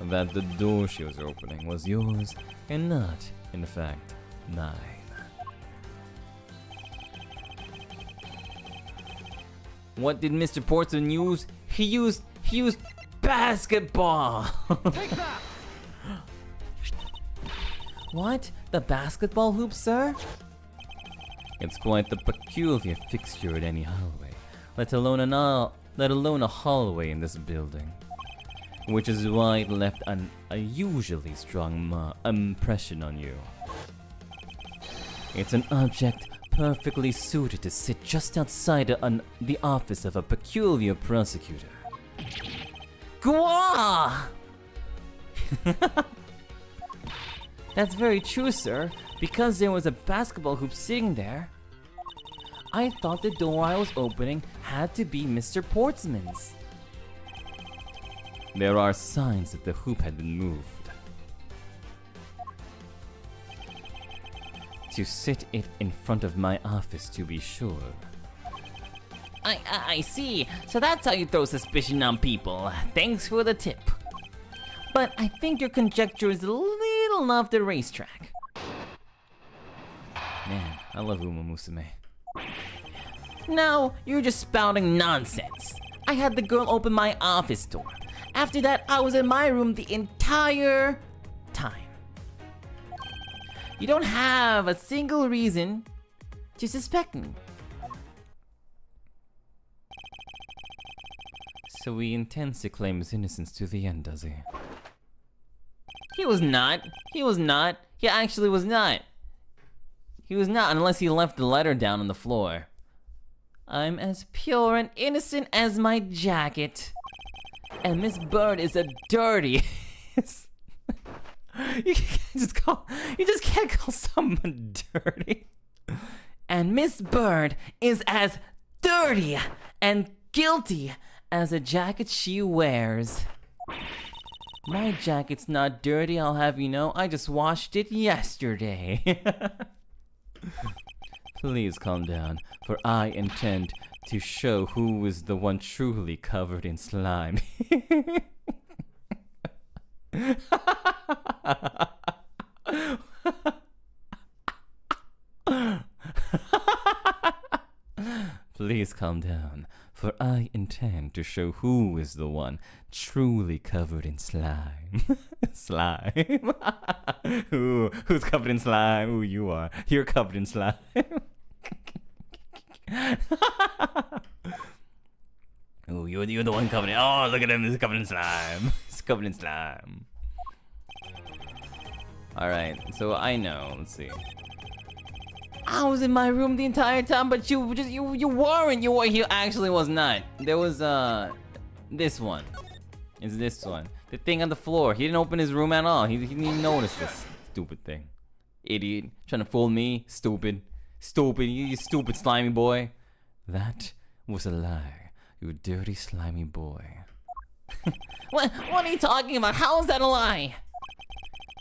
that the door she was opening was yours and not, in fact, mine. What did Mr. Portsman use? He used basketball. Take that! What? The basketball hoop, sir? It's quite the peculiar fixture at any hallway, let alone a hallway in this building. Which is why it left an unusually strong impression on you. It's an object perfectly suited to sit just outside the office of a peculiar prosecutor. Gwa! That's very true, sir. Because there was a basketball hoop sitting there, I thought the door I was opening had to be Mr. Portsman's. There are signs that the hoop had been moved. To sit it in front of my office, to be sure. I see. So that's how you throw suspicion on people. Thanks for the tip. But I think your conjecture is a little off the racetrack. Man, I love Uma Musume. No, you're just spouting nonsense. I had the girl open my office door. After that, I was in my room the entire time. You don't have a single reason to suspect me. So he intends to claim his innocence to the end, does he? He was not. He was not. He actually was not. He was not, unless he left the letter down on the floor. I'm as pure and innocent as my jacket. And Miss Bird is a dirty. You just can't call someone dirty. And Miss Bird is as dirty and guilty as a jacket she wears. My jacket's not dirty, I'll have you know. I just washed it yesterday. Please calm down, for I intend to show who is the one truly covered in slime. Please calm down, for I intend to show who is the one truly covered in slime. Slime? Who's covered in slime? Ooh, you are. You're covered in slime. Ooh, you're the one covered in... Oh, look at him, he's covered in slime. He's covered in slime. Alright, so I know, let's see. I was in my room the entire time, but you weren't. You actually was not. There was this one. It's this one. The thing on the floor. He didn't open his room at all. He didn't even notice this stupid thing. Idiot. Trying to fool me. Stupid. Stupid. You stupid slimy boy. That was a lie. You dirty slimy boy. What are you talking about? How is that a lie?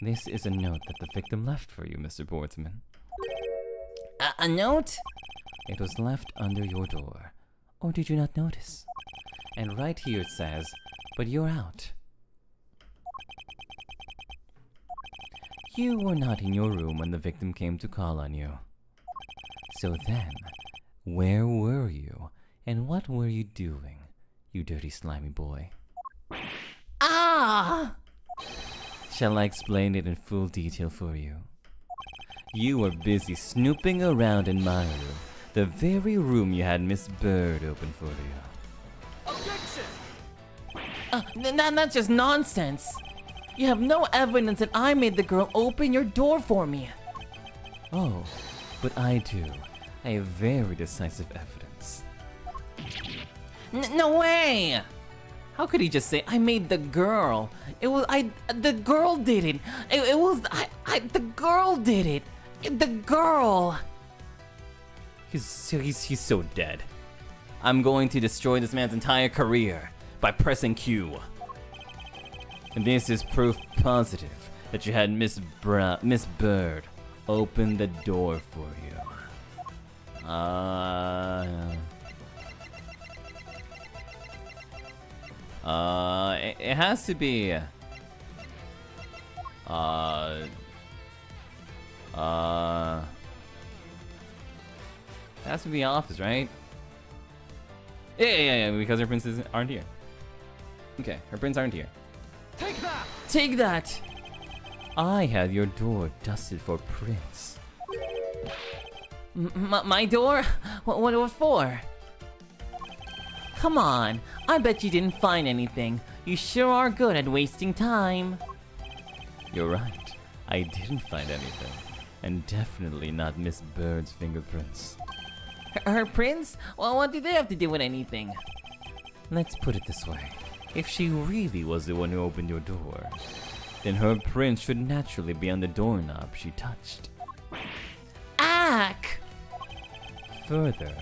This is a note that the victim left for you, Mr. Boardsman. A note? It was left under your door. Or did you not notice? And right here it says, but you're out. You were not in your room when the victim came to call on you. So then, where were you? And what were you doing, you dirty slimy boy? Ah! Shall I explain it in full detail for you? You were busy snooping around in my room, the very room you had Miss Bird open for you. Objection! That's just nonsense. You have no evidence that I made the girl open your door for me. Oh, but I do. I have very decisive evidence. No way! How could he just say, I made the girl? The girl did it. The girl did it. The girl. He's so dead. I'm going to destroy this man's entire career by pressing Q. And this is proof positive that you had Miss Bird open the door for you. It has to be. It has to be office, right? Yeah, because her princes aren't here. Okay, her prints aren't here. Take that! Take that! I had your door dusted for prints. My door? What for? Come on, I bet you didn't find anything. You sure are good at wasting time. You're right, I didn't find anything. And definitely not Miss Bird's fingerprints. Her prints? Well, what do they have to do with anything? Let's put it this way. If she really was the one who opened your door, then her prints should naturally be on the doorknob she touched. Ack! Further,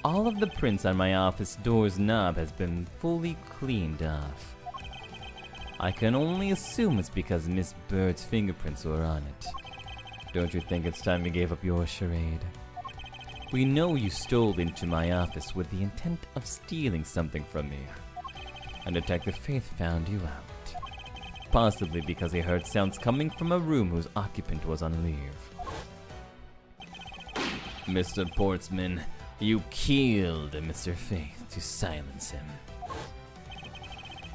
all of the prints on my office door's knob has been fully cleaned off. I can only assume it's because Miss Bird's fingerprints were on it. Don't you think it's time you gave up your charade? We know you stole into my office with the intent of stealing something from me. And Detective Faith found you out. Possibly because he heard sounds coming from a room whose occupant was on leave. Mr. Portsman, you killed Mr. Faith to silence him.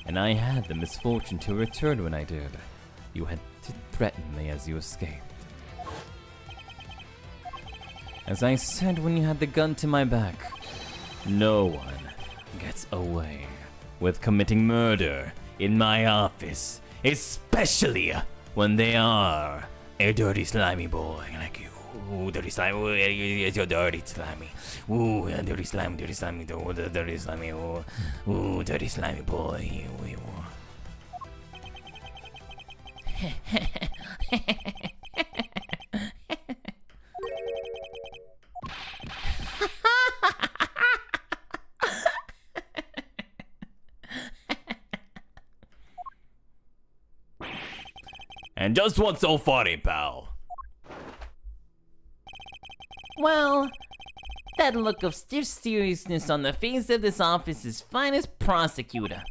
And I had the misfortune to return when I did. You had to threaten me as you escaped. As I said when you had the gun to my back, no one gets away with committing murder in my office, especially when they are a dirty slimy boy like you. Ooh, dirty slime, ooh, you're dirty slimy. Ooh, dirty slimy, dirty slimy, dirty slimy, ooh, dirty slimy boy. And just what's so funny, pal? Well, that look of stiff seriousness on the face of this office's finest prosecutor,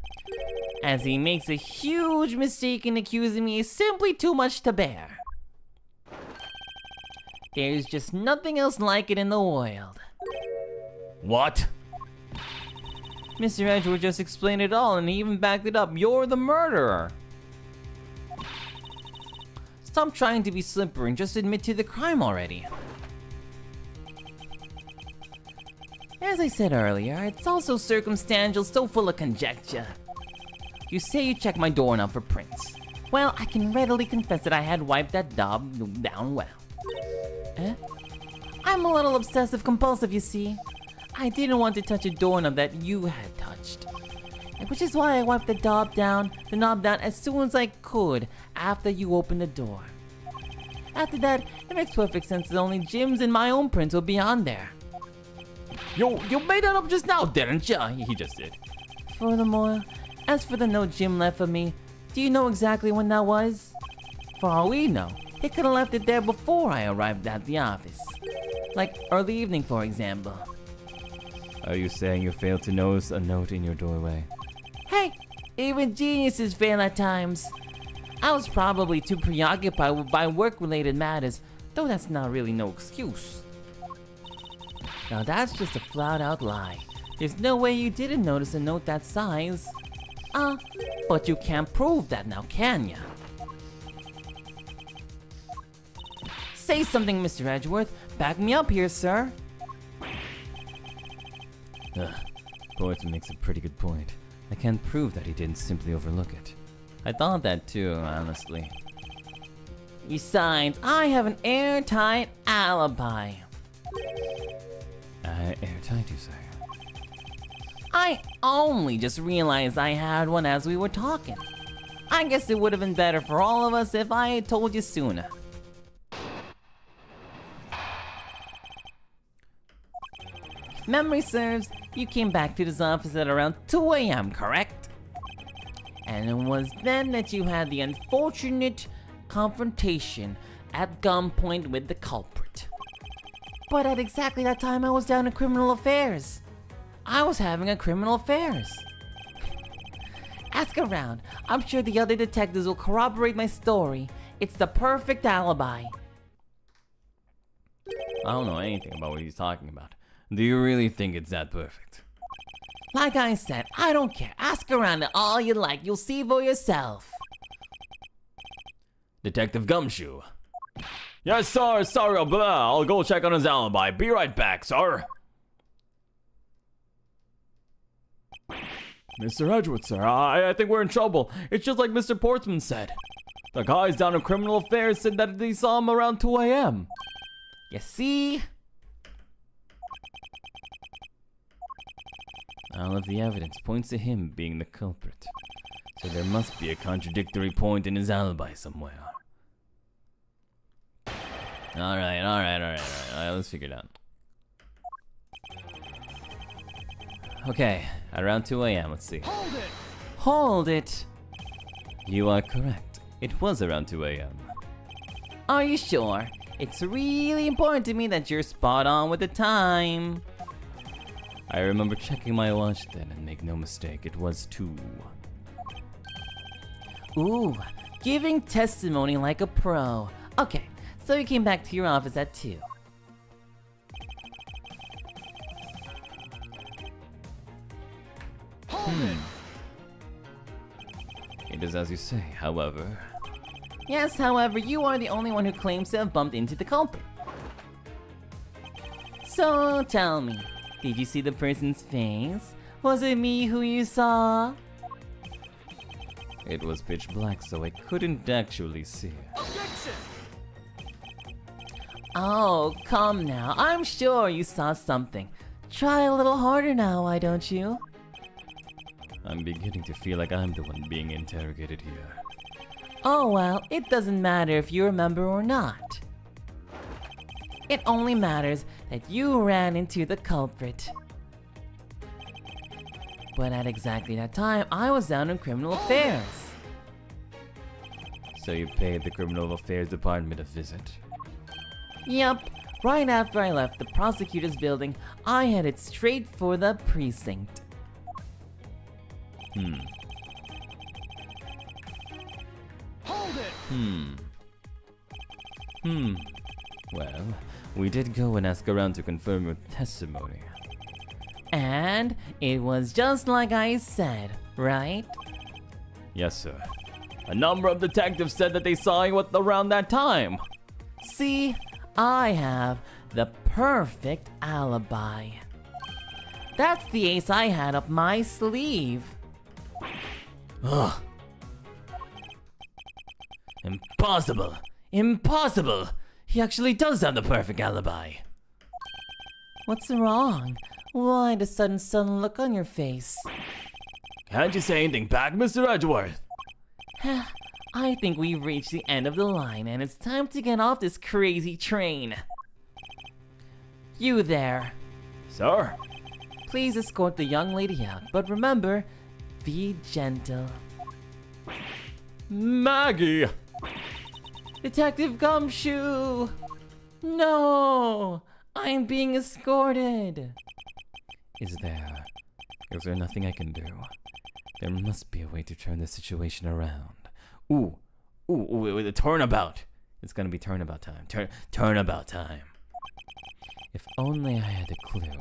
as he makes a huge mistake in accusing me, is simply too much to bear. There's just nothing else like it in the world. What? Mr. Edgeworth just explained it all, and he even backed it up. You're the murderer. Stop trying to be slippery and just admit to the crime already. As I said earlier, it's also circumstantial, so full of conjecture. You say you checked my doorknob for prints. Well, I can readily confess that I had wiped that knob down well. I'm a little obsessive compulsive, you see. I didn't want to touch a doorknob that you had touched. Which is why I wiped the knob down as soon as I could after you opened the door. After that, it makes perfect sense that only Jim's and my own prints will be on there. You made that up just now, didn't ya? He just did. Furthermore, as for the note Jim left for me, do you know exactly when that was? For all we know, he could have left it there before I arrived at the office. Like early evening, for example. Are you saying you failed to notice a note in your doorway? Hey, even geniuses fail at times. I was probably too preoccupied by work-related matters, though that's not really no excuse. Now that's just a flat-out lie. There's no way you didn't notice a note that size. But you can't prove that now, can ya? Say something, Mr. Edgeworth. Back me up here, sir. Portsman makes a pretty good point. I can't prove that he didn't simply overlook it. I thought that too, honestly. Besides, I have an airtight alibi. Airtight, you say? I only just realized I had one as we were talking. I guess it would have been better for all of us if I had told you sooner. Memory serves, you came back to this office at around 2 AM, correct? And it was then that you had the unfortunate confrontation at gunpoint with the culprit. But at exactly that time I was down in criminal affairs. I was having a criminal affairs. Ask around, I'm sure the other detectives will corroborate my story. It's the perfect alibi. I don't know anything about what he's talking about. Do you really think it's that perfect? Like I said, I don't care. Ask around all you like. You'll see for yourself. Detective Gumshoe. Yes, sir, sorry, blah. I'll go check on his alibi. Be right back, sir. Mr. Edgeworth, sir, I think we're in trouble. It's just like Mr. Portsman said. The guys down in criminal affairs said that they saw him around 2 AM. You see? All of the evidence points to him being the culprit. So there must be a contradictory point in his alibi somewhere. Alright, let's figure it out. Okay, at around 2 AM, let's see. Hold it! Hold it. You are correct. It was around 2 AM. Are you sure? It's really important to me that you're spot on with the time. I remember checking my watch then, and make no mistake, it was 2. Ooh, giving testimony like a pro. Okay, so you came back to your office at 2. It is as you say, however. Yes, however, you are the only one who claims to have bumped into the culprit. So tell me, did you see the person's face? Was it me who you saw? It was pitch black, so I couldn't actually see it. Objection! Oh, come now. I'm sure you saw something. Try a little harder now, why don't you? I'm beginning to feel like I'm the one being interrogated here. Oh well, it doesn't matter if you remember or not. It only matters that you ran into the culprit. But at exactly that time, I was down in criminal affairs. So you paid the Criminal Affairs Department a visit? Yup, right after I left the prosecutor's building, I headed straight for the precinct. Hold it! Well, we did go and ask around to confirm your testimony. And it was just like I said, right? Yes, sir. A number of detectives said that they saw you at around that time. See, I have the perfect alibi. That's the ace I had up my sleeve. Ugh. Impossible! Impossible! He actually does have the perfect alibi. What's wrong? Why the sudden look on your face? Can't you say anything back, Mr. Edgeworth? I think we've reached the end of the line and it's time to get off this crazy train. You there. Sir? Please escort the young lady out, but remember, be gentle. Maggie! Detective Gumshoe! No! I'm being escorted! Is there nothing I can do? There must be a way to turn the situation around. Ooh, the turnabout. It's gonna be turnabout time. Turnabout time. If only I had a clue.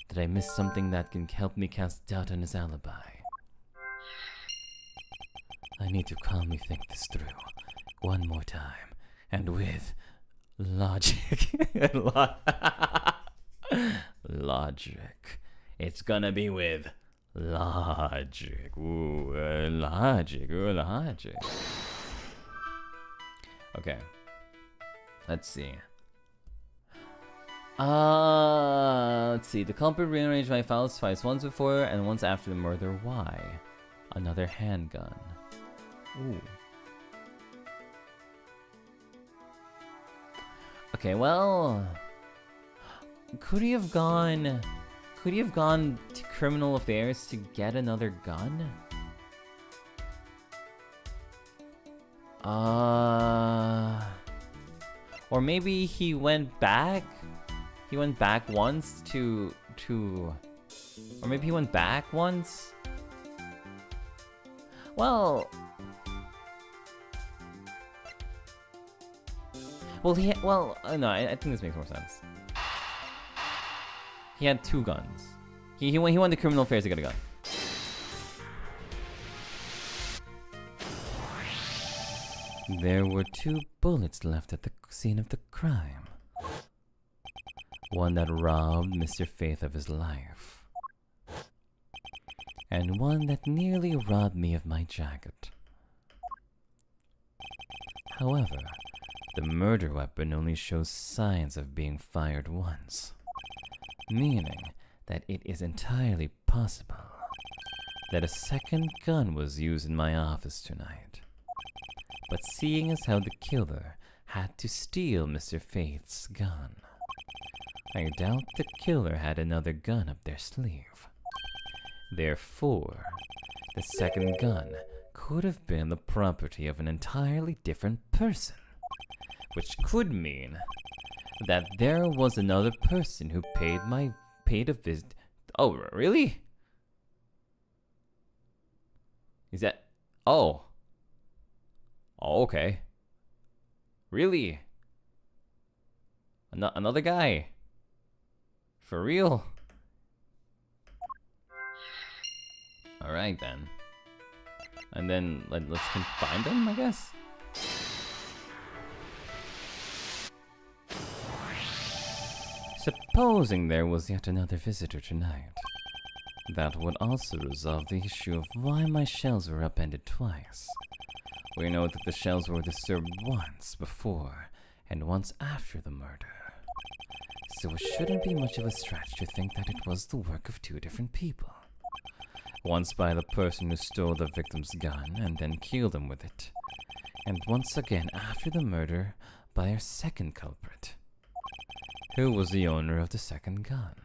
Did I miss something that can help me cast doubt on his alibi? I need to calmly think this through. One more time. And with logic. Logic. It's gonna be with logic. Logic. Okay. Let's see. Let's see. The culprit rearranged my files twice, once before and once after the murder. Why? Another handgun. Ooh. Okay, well, could he have gone to criminal affairs to get another gun? Or maybe he went back. He went back once to or maybe he went back once. Well, no, I think this makes more sense. He had two guns. He went to criminal affairs to get a gun. There were 2 bullets left at the scene of the crime. One that robbed Mr. Faith of his life. And one that nearly robbed me of my jacket. However, the murder weapon only shows signs of being fired once, meaning that it is entirely possible that a second gun was used in my office tonight. But seeing as how the killer had to steal Mr. Faith's gun, I doubt the killer had another gun up their sleeve. Therefore, the second gun could have been the property of an entirely different person, which could mean that there was another person who paid a visit. Oh, really? Is that? Oh, okay. Really? Another guy? For real? Alright then. And then let's find them, I guess? Supposing there was yet another visitor tonight, that would also resolve the issue of why my shells were upended twice. We know that the shells were disturbed once before and once after the murder. So it shouldn't be much of a stretch to think that it was the work of two different people. Once by the person who stole the victim's gun and then killed him with it, and once again after the murder by our second culprit. Who was the owner of the second gun?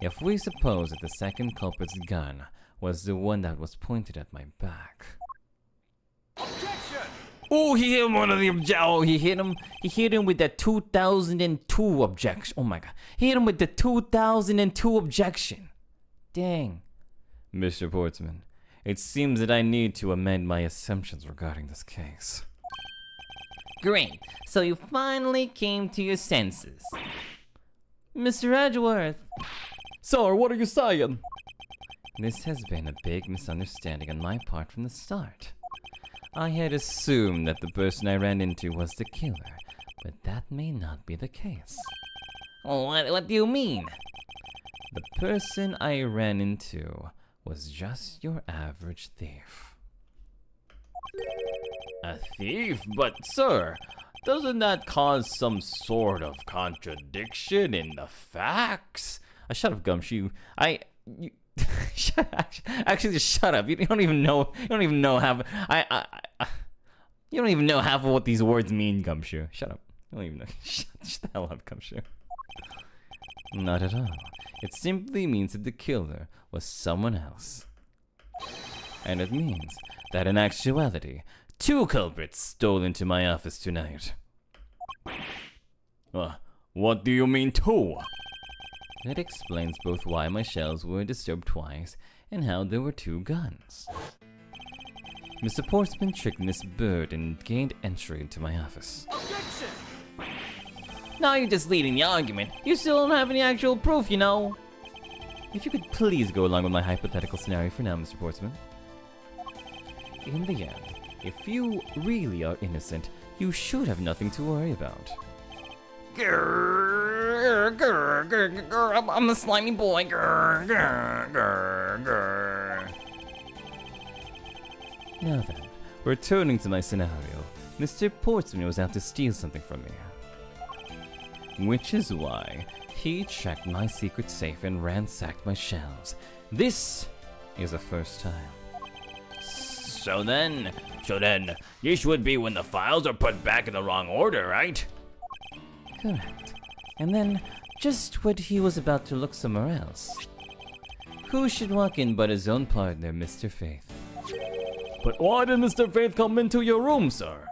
If we suppose that the second culprit's gun was the one that was pointed at my back. Oh, he hit him one of the he hit him with the 2002 objection. Oh my god. He hit him with the 2002 objection. Dang. Mr. Portsman, it seems that I need to amend my assumptions regarding this case. Great. So you finally came to your senses. Mr. Edgeworth! Sir, what are you saying? This has been a big misunderstanding on my part from the start. I had assumed that the person I ran into was the killer, but that may not be the case. What do you mean? The person I ran into was just your average thief. A thief? But sir, doesn't that cause some sort of contradiction in the facts? Shut up, Gumshoe. Actually, just shut up. You don't even know half. You don't even know half of what these words mean, Gumshoe. Shut up. You don't even know. Shut the hell up, Gumshoe. Not at all. It simply means that the killer was someone else. And it means that in actuality, two culprits stole into my office tonight. What do you mean two? That explains both why my shells were disturbed twice and how there were two guns. Mr. Portsman tricked Miss Bird and gained entry into my office. Objection! Now you're just leading the argument. You still don't have any actual proof, you know. If you could please go along with my hypothetical scenario for now, Mr. Portsman. In the end, if you really are innocent, you should have nothing to worry about. I'm a slimy boy. Now then, returning to my scenario, Mr. Portsman was out to steal something from me. Which is why he checked my secret safe and ransacked my shelves. This is the first time. So then, this would be when the files are put back in the wrong order, right? Correct. And then, just when he was about to look somewhere else, who should walk in but his own partner, Mr. Faith? But why did Mr. Faith come into your room, sir?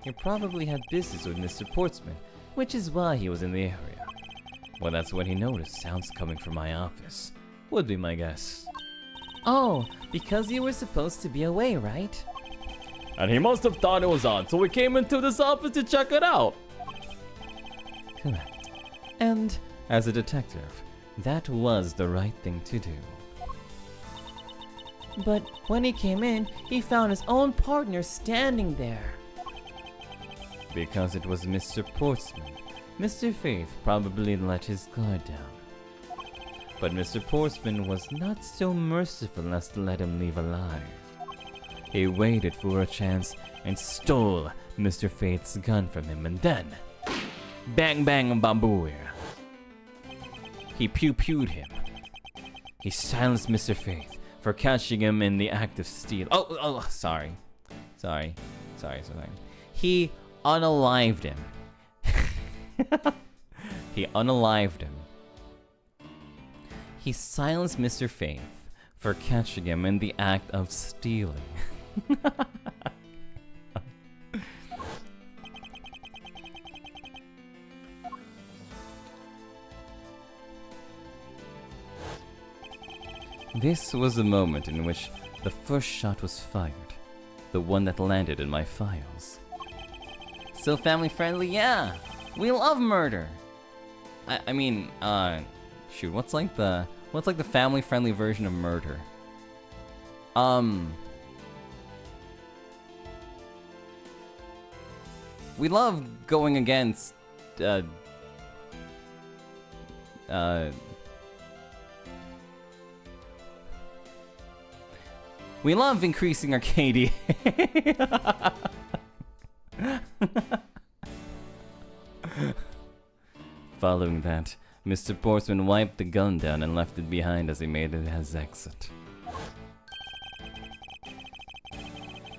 He probably had business with Mr. Portsman, which is why he was in the area. Well, that's when he noticed sounds coming from my office. Would be my guess. Oh, because you were supposed to be away, right? And he must have thought it was odd, so we came into this office to check it out. Correct. And, as a detective, that was the right thing to do. But when he came in, he found his own partner standing there. Because it was Mr. Portsman, Mr. Faith probably let his guard down. But Mr. Portsman was not so merciful as to let him leave alive. He waited for a chance and stole Mr. Faith's gun from him, and then, bang bang bamboo, he pew-pewed him. He silenced Mr. Faith for catching him in the act of steal. Sorry. He unalived him. He unalived him. He silenced Mr. Faith for catching him in the act of stealing. This was the moment in which the first shot was fired, the one that landed in my files. So family friendly, yeah. We love murder. I mean, shoot, what's like the family friendly version of murder? We love going against We love increasing our KD. Following that, Mr. Portsman wiped the gun down and left it behind as he made his exit.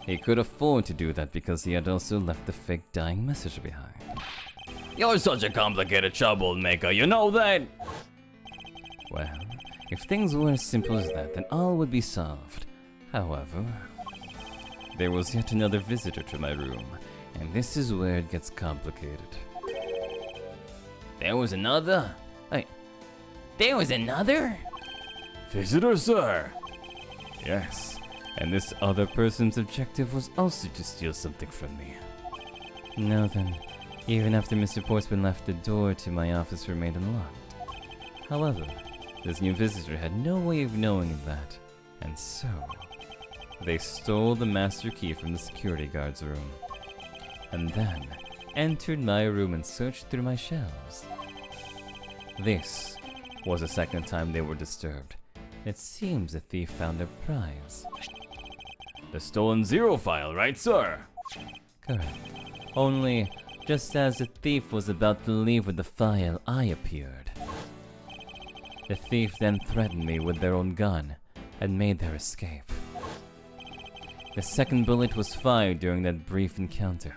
He could afford to do that because he had also left the fake dying message behind. You're such a complicated troublemaker, you know that? Well, if things were as simple as that, then all would be solved. However, there was yet another visitor to my room, and this is where it gets complicated. There was another? Wait, there was another? Visitor, sir? Yes, and this other person's objective was also to steal something from me. Now then, even after Mr. Portsman left, the door to my office remained unlocked. However, this new visitor had no way of knowing that, and so they stole the master key from the security guard's room, and then entered my room and searched through my shelves. This was the second time they were disturbed. It seems the thief found their prize. The stolen zero file, right, sir? Correct. Only, just as the thief was about to leave with the file, I appeared. The thief then threatened me with their own gun and made their escape. The second bullet was fired during that brief encounter.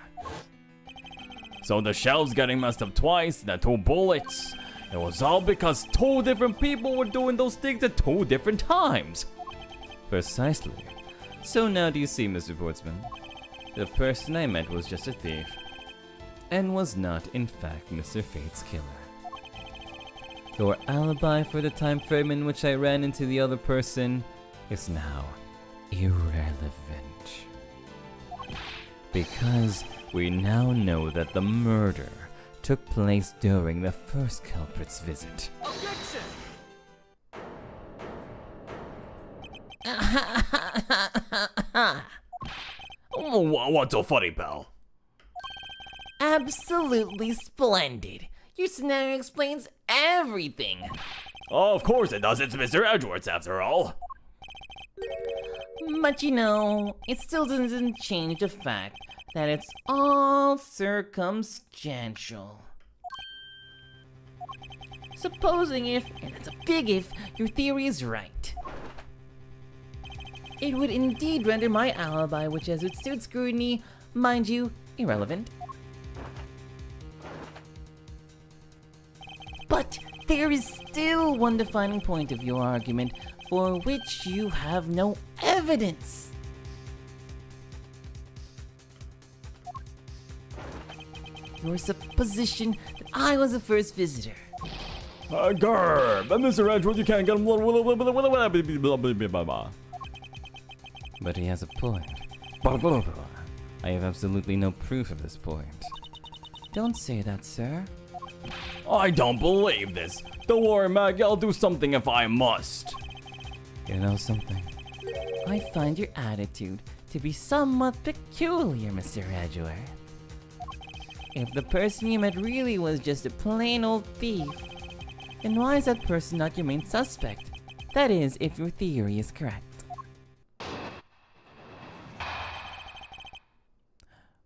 So the shelves getting messed up twice, the 2 bullets. It was all because 2 different people were doing those things at 2 different times. Precisely. So now do you see, Mr. Portsman? The person I met was just a thief, and was not, in fact, Mr. Fate's killer. Your alibi for the time frame in which I ran into the other person is now irrelevant. Because we now know that the murder took place during the first culprit's visit. Objection! What's so funny, pal? Absolutely splendid. Your scenario explains everything. Oh, of course it does. It's Mr. Edgeworth after all. But you know, it still doesn't change the fact that it's all circumstantial. Supposing if, and it's a big if, your theory is right. It would indeed render my alibi, which has withstood scrutiny, mind you, irrelevant. But there is still one defining point of your argument for which you have no evidence. Your supposition that I was the first visitor. Grr, but Mr. Edgeworth, you can't get him. But he has a point. I have absolutely no proof of this point. Don't say that, sir. I don't believe this. Don't worry, Maggie, I'll do something if I must. You know something? I find your attitude to be somewhat peculiar, Mr. Edgeworth. If the person you met really was just a plain old thief, then why is that person not your main suspect? That is, if your theory is correct.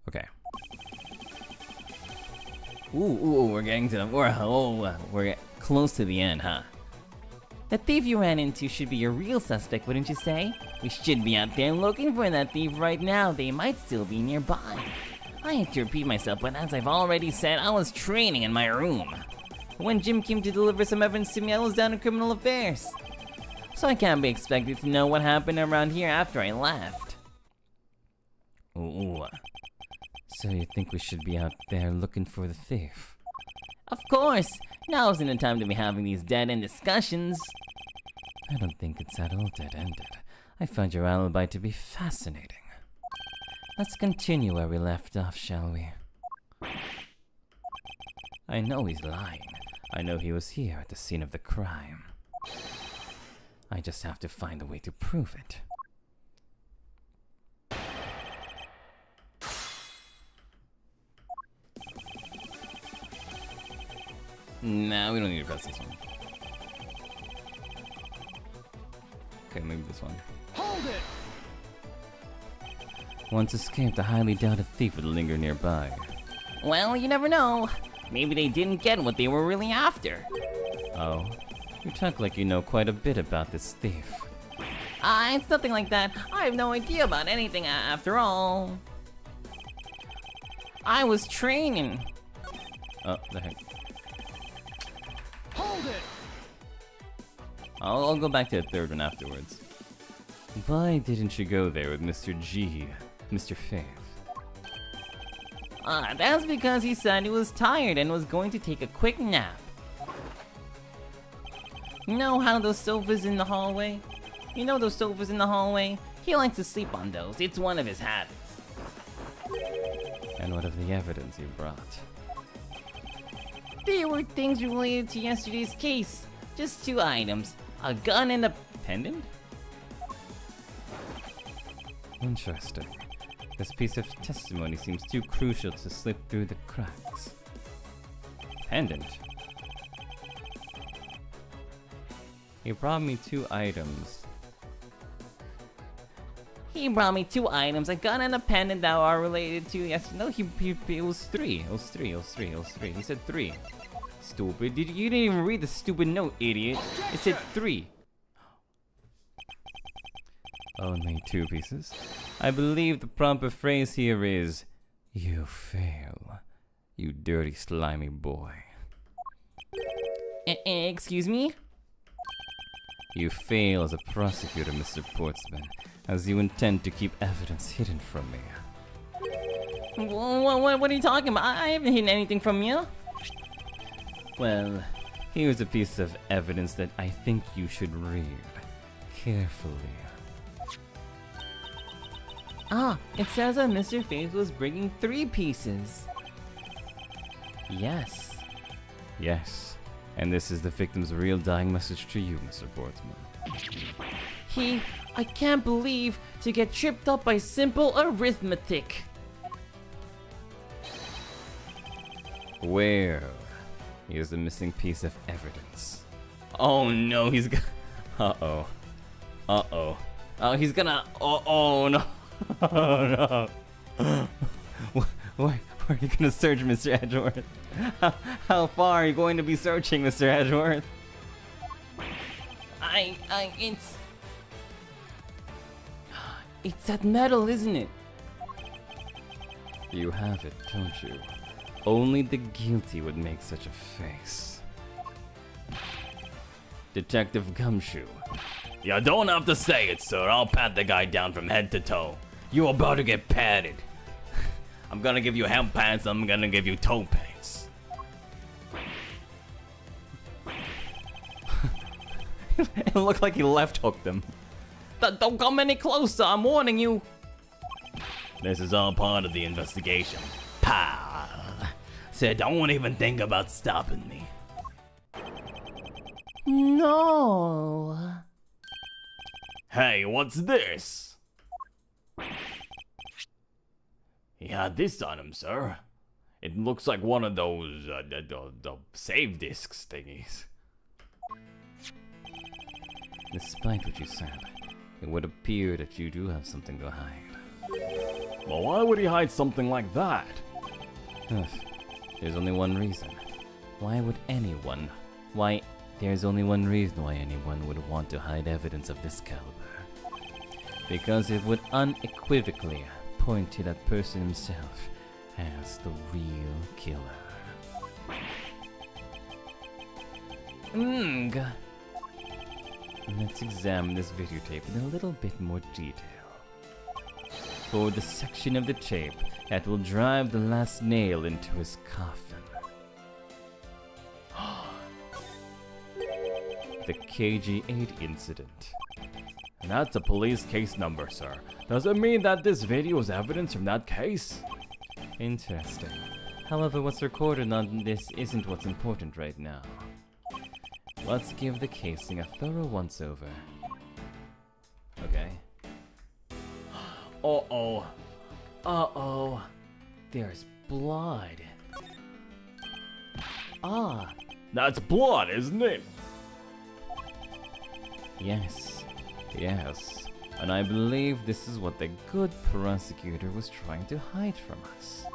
Okay. Ooh, we're getting to the... We're close to the end, huh? The thief you ran into should be your real suspect, wouldn't you say? We should be out there looking for that thief right now. They might still be nearby. I hate to repeat myself, but as I've already said, I was training in my room. When Jim came to deliver some evidence to me, I was down in criminal affairs. So I can't be expected to know what happened around here after I left. Ooh. So you think we should be out there looking for the thief? Of course! Now isn't the time to be having these dead-end discussions. I don't think it's at all dead-ended. I find your alibi to be fascinating. Let's continue where we left off, shall we? I know he's lying. I know he was here at the scene of the crime. I just have to find a way to prove it. Nah, we don't need to press this one. Okay, maybe this one. Hold it! Once escaped, I highly doubt a thief would linger nearby. Well, you never know. Maybe they didn't get what they were really after. Oh, you talk like you know quite a bit about this thief. It's nothing like that. I have no idea about anything after all. I was training. Oh, the heck. Hold it! I'll go back to the third one afterwards. Why didn't you go there with Mr. G, Mr. Faith? That's because he said he was tired and was going to take a quick nap. You know how those sofas in the hallway? You know those sofas in the hallway? He likes to sleep on those. It's one of his habits. And what of the evidence you brought? There were things related to yesterday's case. Just 2 items. A gun and a pendant? Interesting. This piece of testimony seems too crucial to slip through the cracks. Pendant? He brought me 2 items. He brought me 2 items, a gun and a pendant that are related to yesterday. No, it was 3. It was 3. He said 3. Stupid. You didn't even read the stupid note, idiot. It said 3. Only 2 pieces? I believe the proper phrase here is, you fail, you dirty slimy boy. Excuse me? You fail as a prosecutor, Mr. Portsman, as you intend to keep evidence hidden from me. What are you talking about? I haven't hidden anything from you. Well, here's a piece of evidence that I think you should read carefully. It says that Mr. Faith was bringing 3 pieces. Yes. Yes. And this is the victim's real dying message to you, Mr. Portsman. I can't believe to get tripped up by simple arithmetic. Where? Here's the missing piece of evidence. Oh no, he's gonna... Uh-oh. Uh-oh. Oh, he's gonna... Oh no. Oh no. Where are you gonna search, Mr. Edgeworth? How far are you going to be searching, Mr. Edgeworth? It's that metal, isn't it? You have it, don't you? Only the guilty would make such a face. Detective Gumshoe. You don't have to say it, sir. I'll pat the guy down from head to toe. You're about to get patted. I'm gonna give you hemp pants, I'm gonna give you toe pants. It looked like he left hooked them. Don't come any closer, I'm warning you. This is all part of the investigation, pal. So don't even think about stopping me. No. Hey, what's this? He had this on him, sir. It looks like one of those, the save discs thingies. Despite what you said, it would appear that you do have something to hide. Well, why would he hide something like that? There's only one reason. There's only one reason why anyone would want to hide evidence of this caliber. Because it would unequivocally point to that person himself as the real killer. Let's examine this videotape in a little bit more detail. For the section of the tape that will drive the last nail into his coffin. The KG8 incident. That's a police case number, sir. Does it mean that this video is evidence from that case? Interesting. However, what's recorded on this isn't what's important right now. Let's give the casing a thorough once-over. Okay. Uh-oh. Uh-oh. There's blood. That's blood, isn't it? Yes. Yes, and I believe this is what the good prosecutor was trying to hide from us.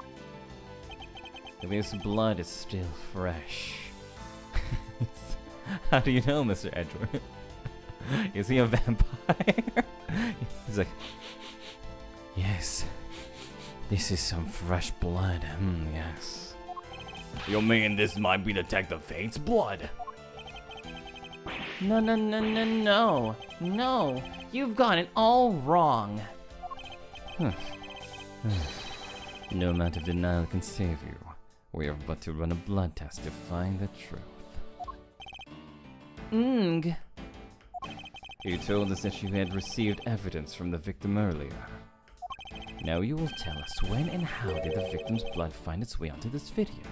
This blood is still fresh. How do you know, Mr. Edgeworth? Is he a vampire? He's like, yes, this is some fresh blood. Yes. You mean this might be Detective Fate's blood? No, no, no, no, no. No, you've got it all wrong. No amount of denial can save you. We have but to run a blood test to find the truth. You told us that you had received evidence from the victim earlier. Now you will tell us when and how did the victim's blood find its way onto this video?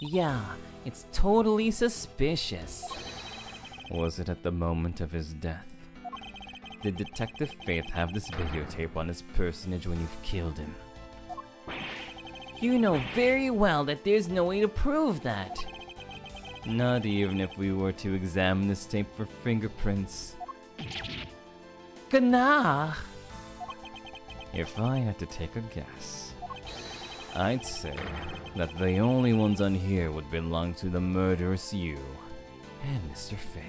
Yeah, it's totally suspicious. Was it at the moment of his death? Did Detective Faith have this videotape on his personage when you've killed him? You know very well that there's no way to prove that. Not even if we were to examine this tape for fingerprints. Gna. If I had to take a guess, I'd say that the only ones on here would belong to the murderous you and Mr. Faith.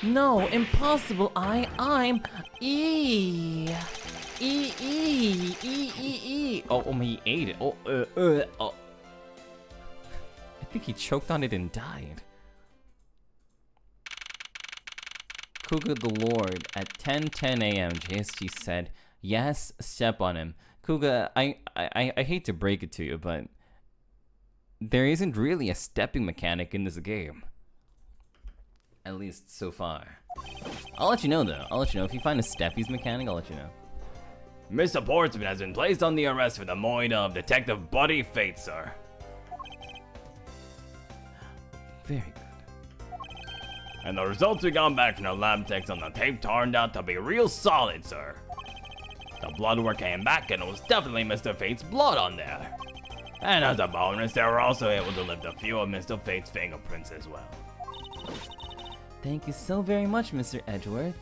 No, impossible. I'm Oh, he ate it. Oh. I think he choked on it and died. Kuga the Lord at 10:10 a.m. JSG said, "Yes, step on him." Kuga, I hate to break it to you, but there isn't really a stepping mechanic in this game. At least so far. I'll let you know though. I'll let you know if you find a steppies mechanic. I'll let you know. Mr. Portsman has been placed on the arrest for the murder of Detective Buddy Fate, sir. Very good. And the results we got back from the lab techs on the tape turned out to be real solid, sir. The blood work came back and it was definitely Mr. Fate's blood on there. And as a bonus, they were also able to lift a few of Mr. Fate's fingerprints as well. Thank you so very much, Mr. Edgeworth.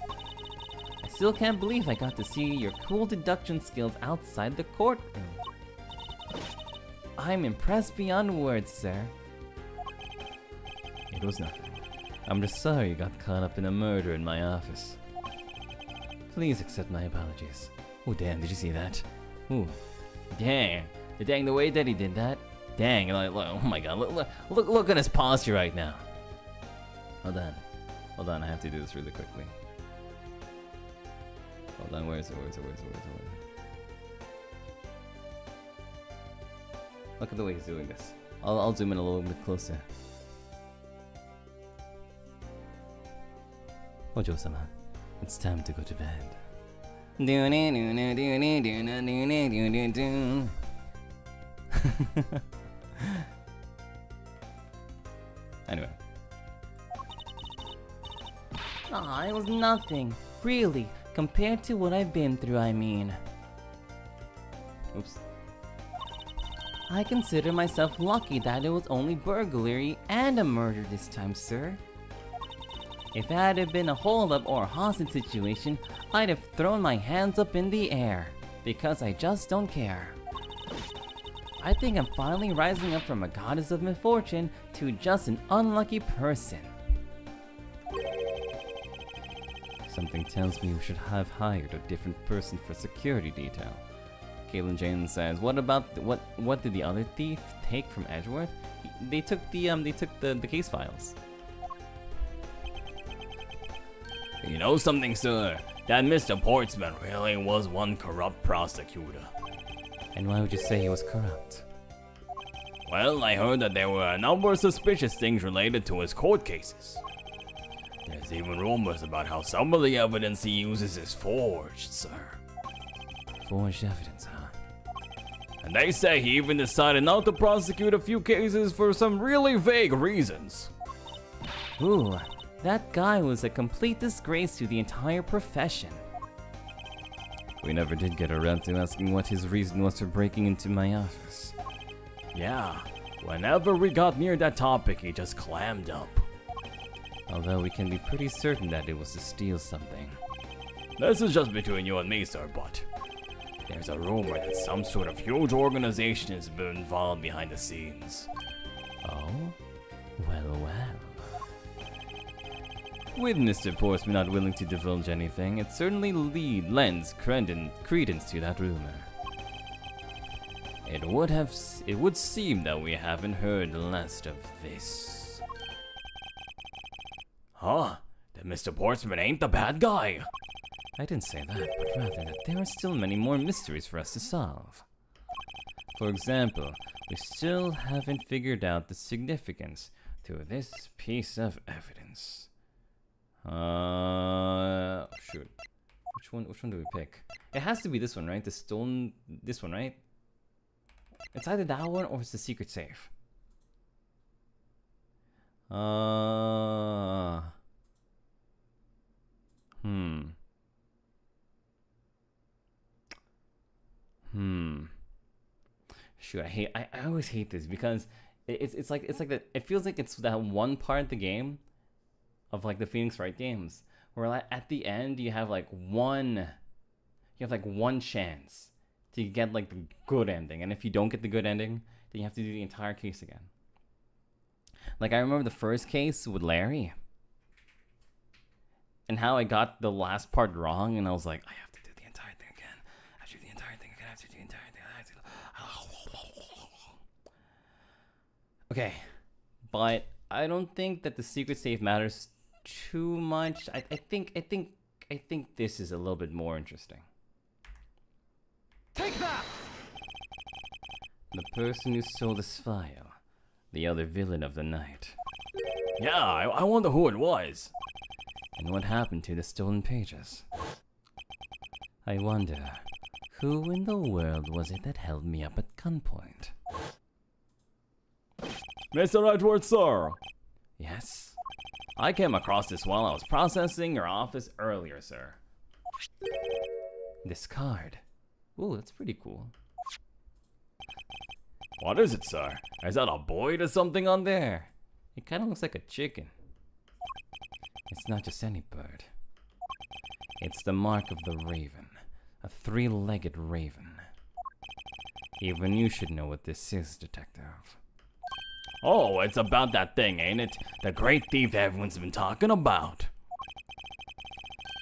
I still can't believe I got to see your cool deduction skills outside the courtroom. I'm impressed beyond words, sir. It was nothing. I'm just sorry you got caught up in a murder in my office. Please accept my apologies. Oh damn, did you see that? Ooh. Dang. Dang, the way that he did that. Dang, like, oh my god, look at his posture right now. Hold on, I have to do this really quickly. Hold on, where is it? Look at the way he's doing this. I'll zoom in a little bit closer. Ojo-sama, it's time to go to bed. Anyway. Aw, it was nothing. Really, compared to what I've been through, I mean. Oops. I consider myself lucky that it was only burglary and a murder this time, sir. If it had been a hold-up or a hostage situation, I'd have thrown my hands up in the air, because I just don't care. I think I'm finally rising up from a goddess of misfortune to just an unlucky person. Something tells me we should have hired a different person for security detail. Caitlin Jane says, "What about what did the other thief take from Edgeworth? They took the case files." You know something, sir? That Mr. Portsman really was one corrupt prosecutor. And why would you say he was corrupt? Well, I heard that there were a number of suspicious things related to his court cases. There's even rumors about how some of the evidence he uses is forged, sir. Forged evidence, huh? And they say he even decided not to prosecute a few cases for some really vague reasons. Ooh, that guy was a complete disgrace to the entire profession. We never did get around to asking what his reason was for breaking into my office. Yeah, whenever we got near that topic, he just clammed up. Although we can be pretty certain that it was to steal something. This is just between you and me, sir, but there's a rumor that some sort of huge organization has been involved behind the scenes. Oh? Well, well. With Mr. Portsman not willing to divulge anything, it certainly lends credence to that rumor. It would seem that we haven't heard the last of this. Huh? That Mr. Portsman ain't the bad guy? I didn't say that, but rather that there are still many more mysteries for us to solve. For example, we still haven't figured out the significance to this piece of evidence. Shoot. Which one do we pick? It has to be this one, right? The stone, this one, right? It's either that one or it's the secret safe. Shoot, I always hate this because it's like that. It feels like it's that one part of the game, of like the Phoenix Wright games, where like at the end you have like one chance to get like the good ending, and if you don't get the good ending, then you have to do the entire case again. Like I remember the first case with Larry, and how I got the last part wrong, and I was like, I have to do the entire thing again. I have to do the entire thing again. I have to do the entire thing. Okay, but I don't think that the secret safe matters too much. I think this is a little bit more interesting. Take that! The person who stole this file, the other villain of the night. Yeah, I wonder who it was. And what happened to the stolen pages? I wonder, who in the world was it that held me up at gunpoint? Mr. Edgeworth, sir. Yes? I came across this while I was processing your office earlier, sir. This card. Ooh, that's pretty cool. What is it, sir? Is that a Boyd or something on there? It kind of looks like a chicken. It's not just any bird. It's the mark of the raven. A three-legged raven. Even you should know what this is, Detective. Oh, it's about that thing, ain't it? The great thief everyone's been talking about.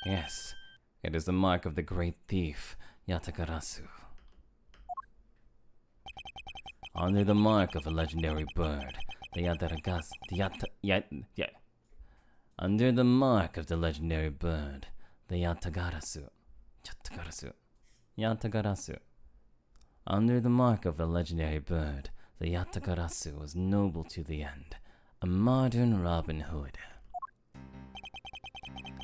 Yes, it is the mark of the great thief, Yatagarasu. Under the mark of a legendary bird, under the mark of the legendary bird, the Yatagarasu. Under the mark of the legendary bird, the Yatagarasu was noble to the end, a modern Robin Hood.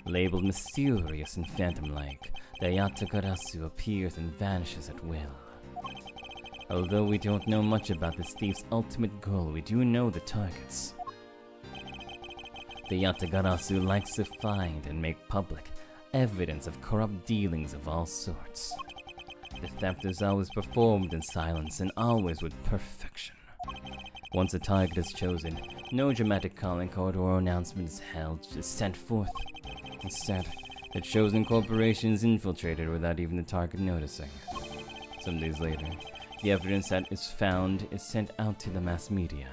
Labeled mysterious and phantom-like, the Yatagarasu appears and vanishes at will. Although we don't know much about this thief's ultimate goal, we do know the targets. The Yatagarasu likes to find and make public evidence of corrupt dealings of all sorts. The theft is always performed in silence and always with perfection. Once a target is chosen, no dramatic calling card or announcement is sent forth. Instead, the chosen corporation is infiltrated without even the target noticing. Some days later, the evidence that is found is sent out to the mass media,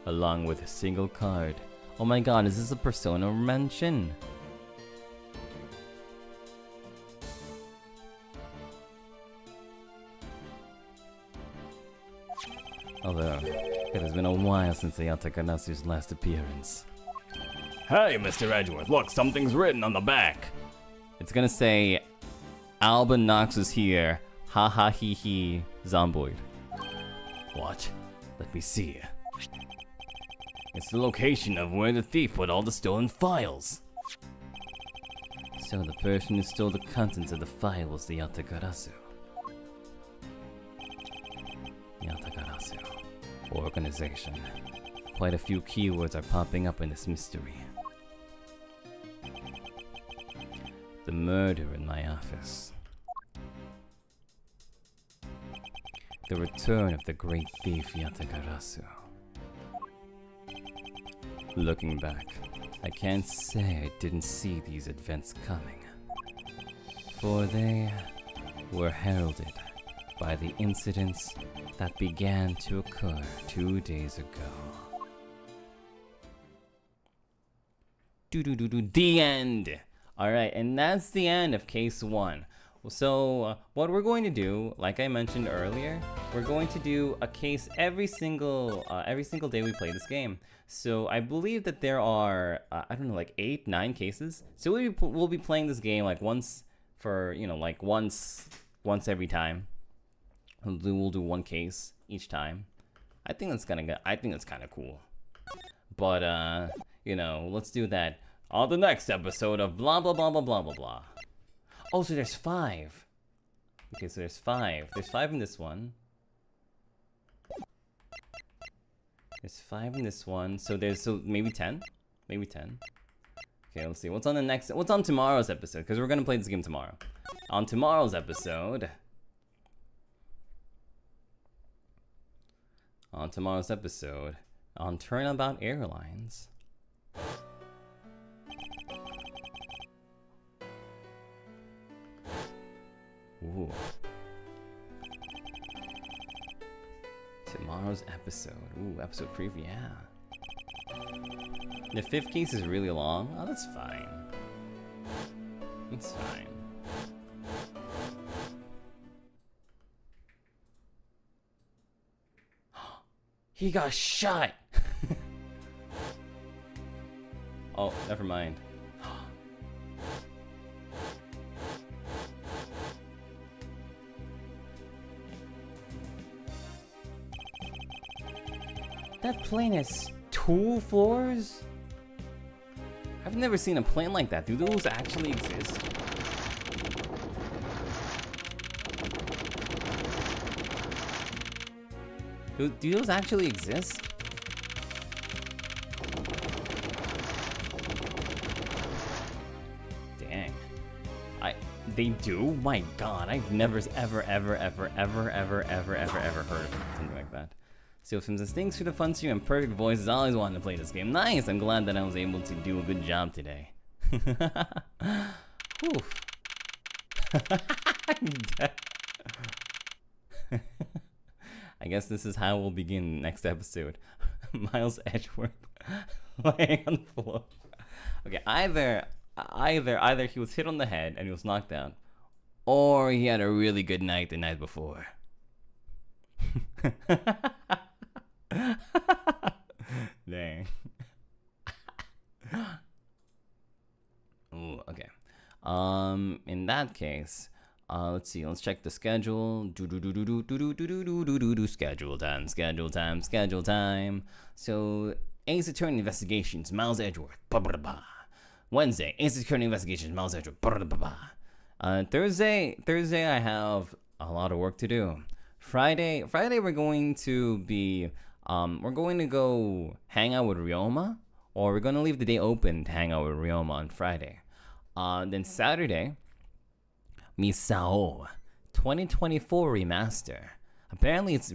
along with a single card. Oh my god, is this a Persona mention? Although, it has been a while since the Yatakarasu's last appearance. Hey, Mr. Edgeworth, look, something's written on the back. It's gonna say, Alba Knox is here, ha ha he he, Zomboid. What? Let me see. It's the location of where the thief put all the stolen files. So the person who stole the contents of the file was the Yatagarasu. Yatagarasu. Organization. Quite a few keywords are popping up in this mystery. The murder in my office. The return of the great thief Yatagarasu. Looking back, I can't say I didn't see these events coming, for they were heralded by the incidents that began to occur 2 days ago. The end! Alright, and that's the end of case 1. So, what we're going to do, like I mentioned earlier, we're going to do a case every single day we play this game. So, I believe that there are, I don't know, like 8, 9 cases. So, we'll be playing this game like once for, you know, like once every time. We'll do 1 case each time. I think that's kind of cool. But, you know, let's do that on the next episode of blah blah blah blah blah blah blah. Oh, so there's 5. Okay, so there's 5. There's 5 in this one. There's 5 in this one. So maybe 10? Maybe 10. Okay, let's see. What's on tomorrow's episode? Because we're gonna play this game tomorrow. On tomorrow's episode. On Turnabout Airlines. Ooh. Tomorrow's episode. Ooh, episode preview, yeah. The 5th case is really long. Oh, that's fine. It's fine. He got shot! Oh, never mind. That plane has 2 floors? I've never seen a plane like that. Do those actually exist? Do those actually exist? Dang. They do? My god, I've never ever heard of something like that. Seal Films says, thanks for the fun stream and perfect voices. I always wanted to play this game. Nice! I'm glad that I was able to do a good job today. Oof. I guess this is how we'll begin next episode. Miles Edgeworth laying on the floor. Okay, either he was hit on the head and he was knocked down, or he had a really good night the night before. Dang. Ooh, okay. In that case, let's see. Let's check the schedule. Schedule time. So, Ace Attorney Investigations, Miles Edgeworth. Wednesday, Ace Attorney Investigations, Miles Edgeworth. Thursday, I have a lot of work to do. Friday, we're going to be, we're going to go hang out with Ryoma, or we're going to leave the day open to hang out with Ryoma on Friday. Then Saturday, Misao 2024 remaster. Apparently it's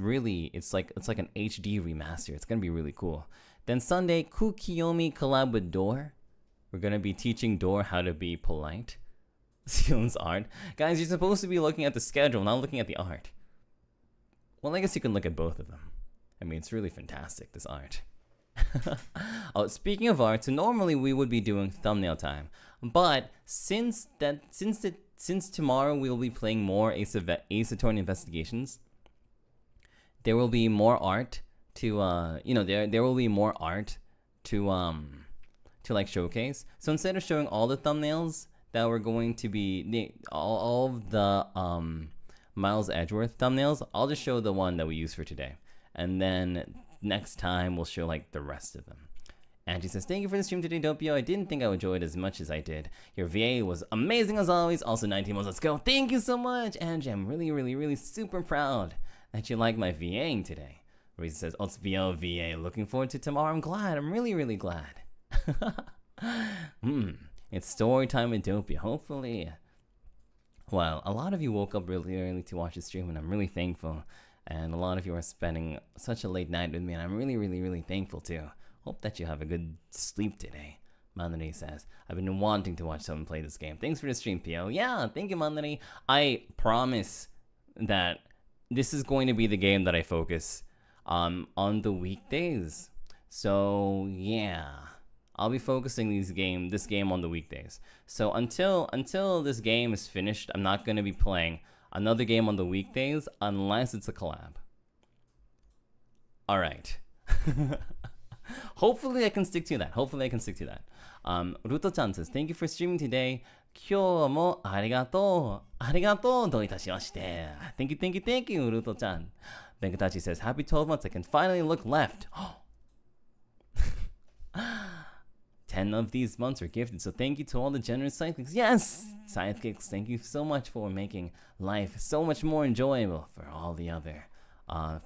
like an HD remaster. It's gonna be really cool. Then Sunday, Kukiyomi collab with Door. We're gonna be teaching Door how to be polite. Sealand's art. Guys, you're supposed to be looking at the schedule, not looking at the art. Well, I guess you can look at both of them. I mean, it's really fantastic, this art. Oh, speaking of art, so normally we would be doing thumbnail time, but since tomorrow we'll be playing more Ace Attorney Investigations, there will be more art to there will be more art to like showcase. So instead of showing all the thumbnails that we're going to be all of the Miles Edgeworth thumbnails, I'll just show the one that we use for today, and then next time we'll show like the rest of them. Angie says, thank you for the stream today, Doppio. I didn't think I would enjoy it as much as I did. Your VA was amazing as always. Also 19 months, let's go. Thank you so much, Angie. I'm really super proud that you like my VAing today. Reese says, Otsbio VA. Looking forward to tomorrow. I'm glad. I'm really glad. It's story time with Doppio. Hopefully. Well, a lot of you woke up really early to watch the stream, and I'm really thankful. And a lot of you are spending such a late night with me, and I'm really thankful too. Hope that you have a good sleep today. Manari says, I've been wanting to watch someone play this game. Thanks for the stream, Pio. Yeah, thank you, Manari. I promise that this is going to be the game that I focus on the weekdays. So yeah, I'll be focusing this game on the weekdays. So until this game is finished, I'm not going to be playing another game on the weekdays unless it's a collab. All right. Hopefully I can stick to that. Ruto-chan says, thank you for streaming today. 今日もありがとう。ありがとう。どういたしまして。Thank you, Ruto-chan. Benkatachi says, happy 12 months. I can finally look left. 10 of these months are gifted, so thank you to all the generous sidekicks. Yes! Sidekicks, thank you so much for making life so much more enjoyable for all the other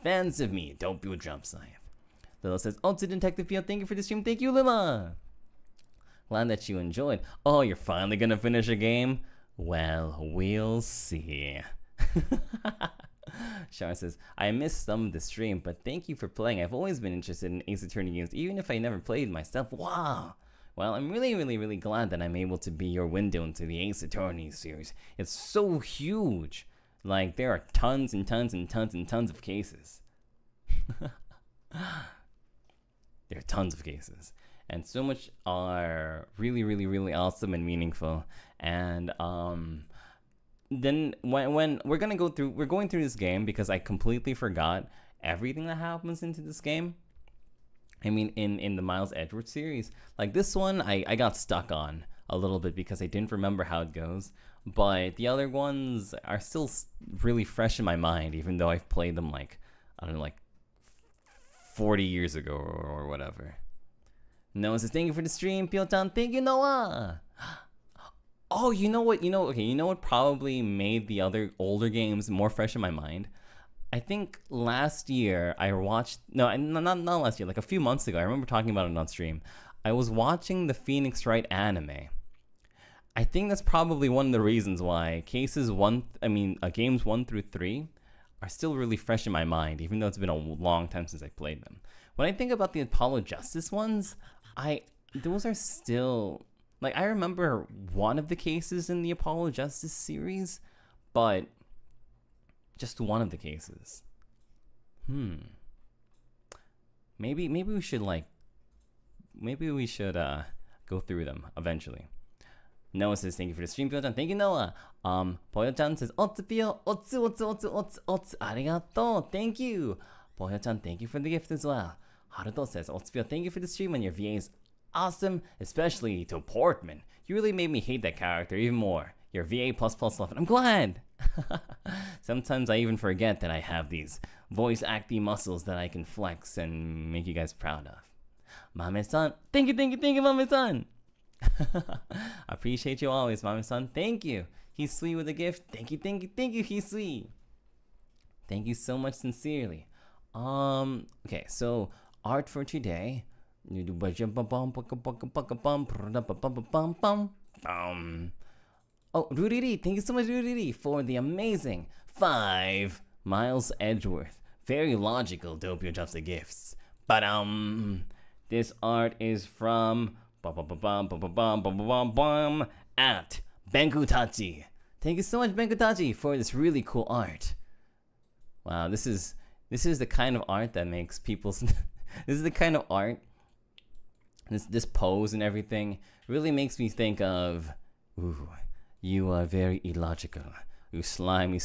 fans of me. Doppio Dropscythe. Lila says, oh, to Detective Pio, thank you for the stream. Thank you, Lila. Glad that you enjoyed. Oh, you're finally gonna finish a game? Well, we'll see. Shar says, I missed some of the stream, but thank you for playing. I've always been interested in Ace Attorney games, even if I never played myself. Wow! Well, I'm really glad that I'm able to be your window into the Ace Attorney series. It's so huge. Like, there are tons and tons of cases. There are tons of cases. And so much are really awesome and meaningful. And, then when we're going through this game because I completely forgot everything that happens into this game. I mean, in the Miles Edgeworth series, like this one, I got stuck on a little bit because I didn't remember how it goes. But the other ones are still really fresh in my mind, even though I've played them like, I don't know, like 40 years ago or whatever. Noah says, thank you for the stream, Pio-chan. Thank you, Noah. Oh, you know what probably made the other older games more fresh in my mind? I think last year I watched, not last year, like a few months ago, I remember talking about it on stream. I was watching the Phoenix Wright anime. I think that's probably one of the reasons why games 1 through 3 are still really fresh in my mind, even though it's been a long time since I played them. When I think about the Apollo Justice ones, those are still, like, I remember one of the cases in the Apollo Justice series, but just one of the cases. Maybe we should go through them eventually. Noah says, thank you for the stream, Pio-chan. Thank you, Noah. Poyo-chan says, otsu Pio, otsu, arigato. Thank you. Poyo-chan, thank you for the gift as well. Haruto says, otsu Pio, thank you for the stream, and your VA is awesome, especially to Portman. You really made me hate that character even more. Your VA++ love, and I'm glad. Sometimes I even forget that I have these voice acting muscles that I can flex and make you guys proud of. Mame-san, thank you, Mame-san. Appreciate you always, Mame-san. Thank you. He's sweet with a gift. Thank you, he's sweet. Thank you so much, sincerely. Okay, so art for today. Oh, Ruriri, thank you so much, Ruriri, for the amazing 5 Miles Edgeworth. Very logical Doppio Dropscythe gifts. But this art is from at Benkutachi. Thank you so much, Benkutachi, for this really cool art. Wow, this is the kind of art that makes people. This is the kind of art. This pose and everything really makes me think of. Ooh, you are very illogical. You slimy,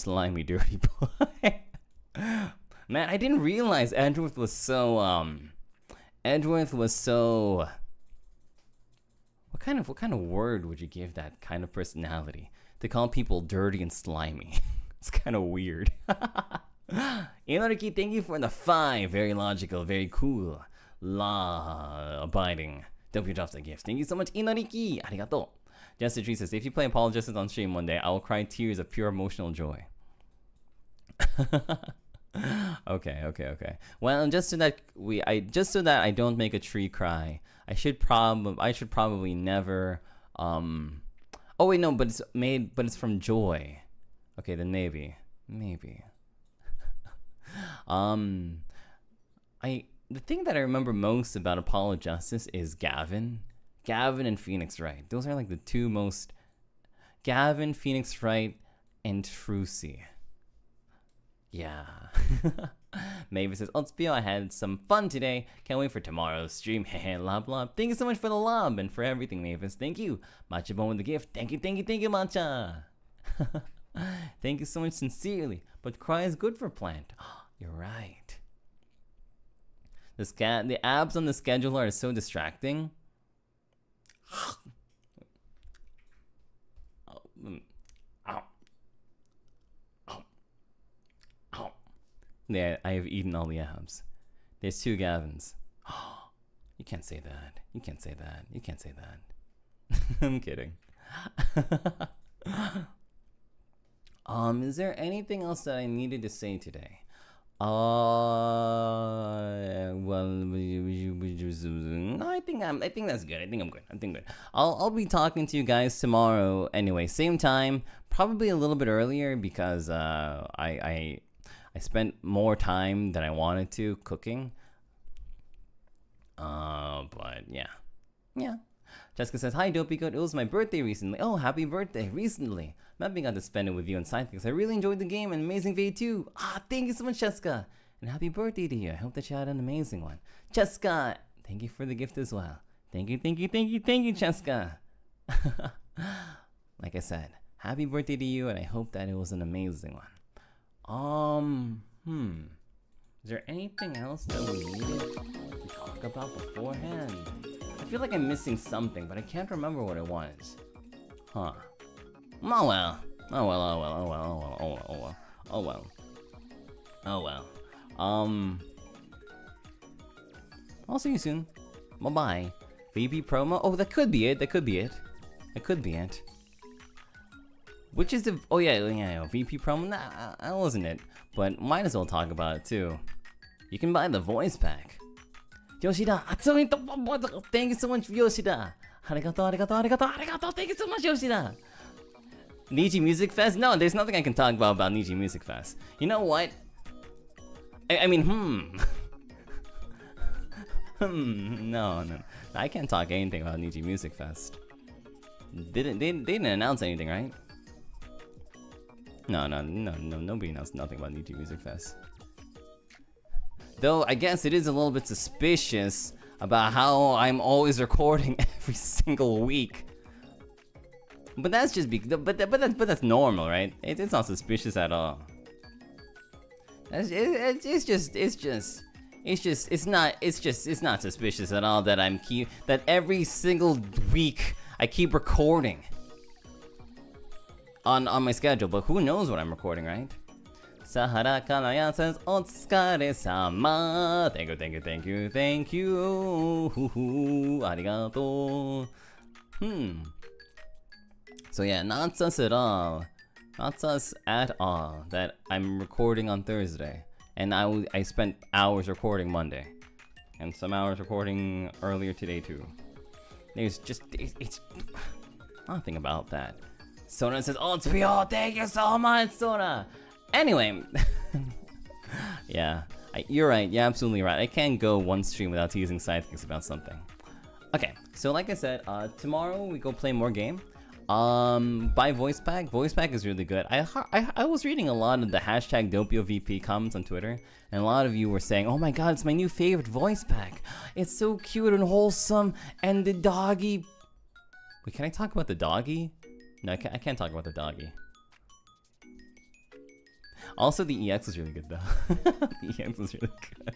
dirty boy. Man, I didn't realize Edgeworth was so. What kind of word would you give that kind of personality? To call people dirty and slimy. It's kind of weird. Inoriki, thank you for the 5 very logical, very cool, law-abiding Doppio Dropscythe gifts. Thank you so much, Inoriki. Arigato. Jester Tree says, if you play Apollo Justice on stream one day, I will cry tears of pure emotional joy. Okay. Well, just so that I don't make a tree cry, I should probably never. Oh wait, no, but it's from joy. Okay, then maybe. the thing that I remember most about Apollo Justice is Gavin. Gavin and Phoenix Wright. Those are like the two most... Gavin, Phoenix Wright, and Trucy. Yeah. Mavis says, Otspio, I had some fun today. Can't wait for tomorrow's stream. Hehe, lob lob. Thank you so much for the lob and for everything, Mavis. Thank you. Matcha Bone with the gift. Thank you, Matcha. Thank you so much sincerely. But cry is good for plant. You're right. The abs on the schedule are so distracting. Yeah, I have eaten all the abs. There's 2 Gavins. You can't say that. You can't say that. You can't say that. I'm kidding. Is there anything else that I needed to say today? Well, I think that's good. I think I'm good. I'll be talking to you guys tomorrow anyway, same time, probably a little bit earlier because I spent more time than I wanted to cooking. But yeah. Jessica says, hi, Dopey Goat. It was my birthday recently. Oh, happy birthday. Recently. I'm happy I got to spend it with you and Sidekicks. I really enjoyed the game and amazing video too. Thank you so much, Jessica. And happy birthday to you. I hope that you had an amazing one. Jessica, thank you for the gift as well. Thank you, Jessica. Like I said, happy birthday to you, and I hope that it was an amazing one. Is there anything else that we needed to talk about beforehand? I feel like I'm missing something, but I can't remember what it was. Oh well. I'll see you soon. Bye-bye. VP promo? Oh, that could be it. Which is the... Oh, yeah, VP promo? Nah, that wasn't it. But might as well talk about it, too. You can buy the voice pack. Yoshida! Thank you so much, Yoshida! Arigato! Thank you so much, Yoshida! Niji Music Fest? No, there's nothing I can talk about Niji Music Fest. You know what? I mean, No. I can't talk anything about Niji Music Fest. They didn't announce anything, right? No, nobody announced nothing about Niji Music Fest. Though, I guess it is a little bit suspicious about how I'm always recording every single week. But that's just but that's normal, right? It's not suspicious at all. It's not suspicious at all that that every single week I keep recording on my schedule. But who knows what I'm recording, right? Sahara Kanaya says, Otsukare-sama. Thank you. Arigato. So yeah, not sus at all. Not sus at all that I'm recording on Thursday. And I spent hours recording Monday. And some hours recording earlier today too. It's nothing about that. Sona says, Otsuyo, thank you so much, Sona. Anyway, yeah, you're right. You're absolutely right. I can't go one stream without teasing Sidekicks about something. Okay, so like I said, tomorrow we go play more game. Buy voice pack. Voice pack is really good. I was reading a lot of the hashtag DoppioVP comments on Twitter, and a lot of you were saying, "Oh my God, it's my new favorite voice pack. It's so cute and wholesome, and the doggy." Wait, can I talk about the doggy? No, I can't talk about the doggy. Also, the EX is really good though. The EX is really good.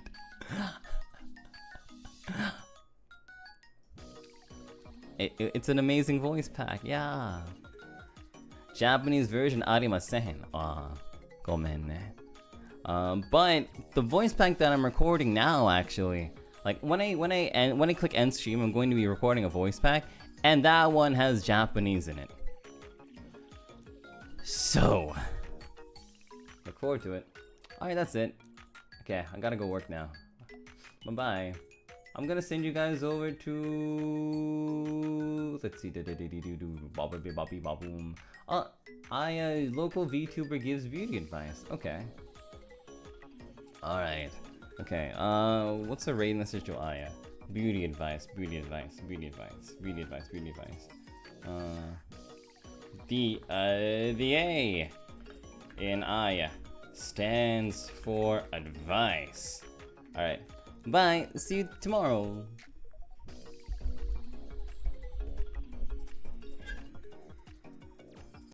It's an amazing voice pack, yeah. Japanese version arimasen. Gomen ne. But the voice pack that I'm recording now, actually, like when I click end stream, I'm going to be recording a voice pack, and that one has Japanese in it. So, look forward to it. Alright, that's it. Okay, I gotta go work now. Bye-bye. I'm gonna send you guys over to... Let's see. Local VTuber gives beauty advice. Okay. Alright. Okay, what's a raid message to Aya? Beauty advice, beauty advice, beauty advice, beauty advice, beauty advice. The A in Aya stands for advice. Alright, bye, see you tomorrow.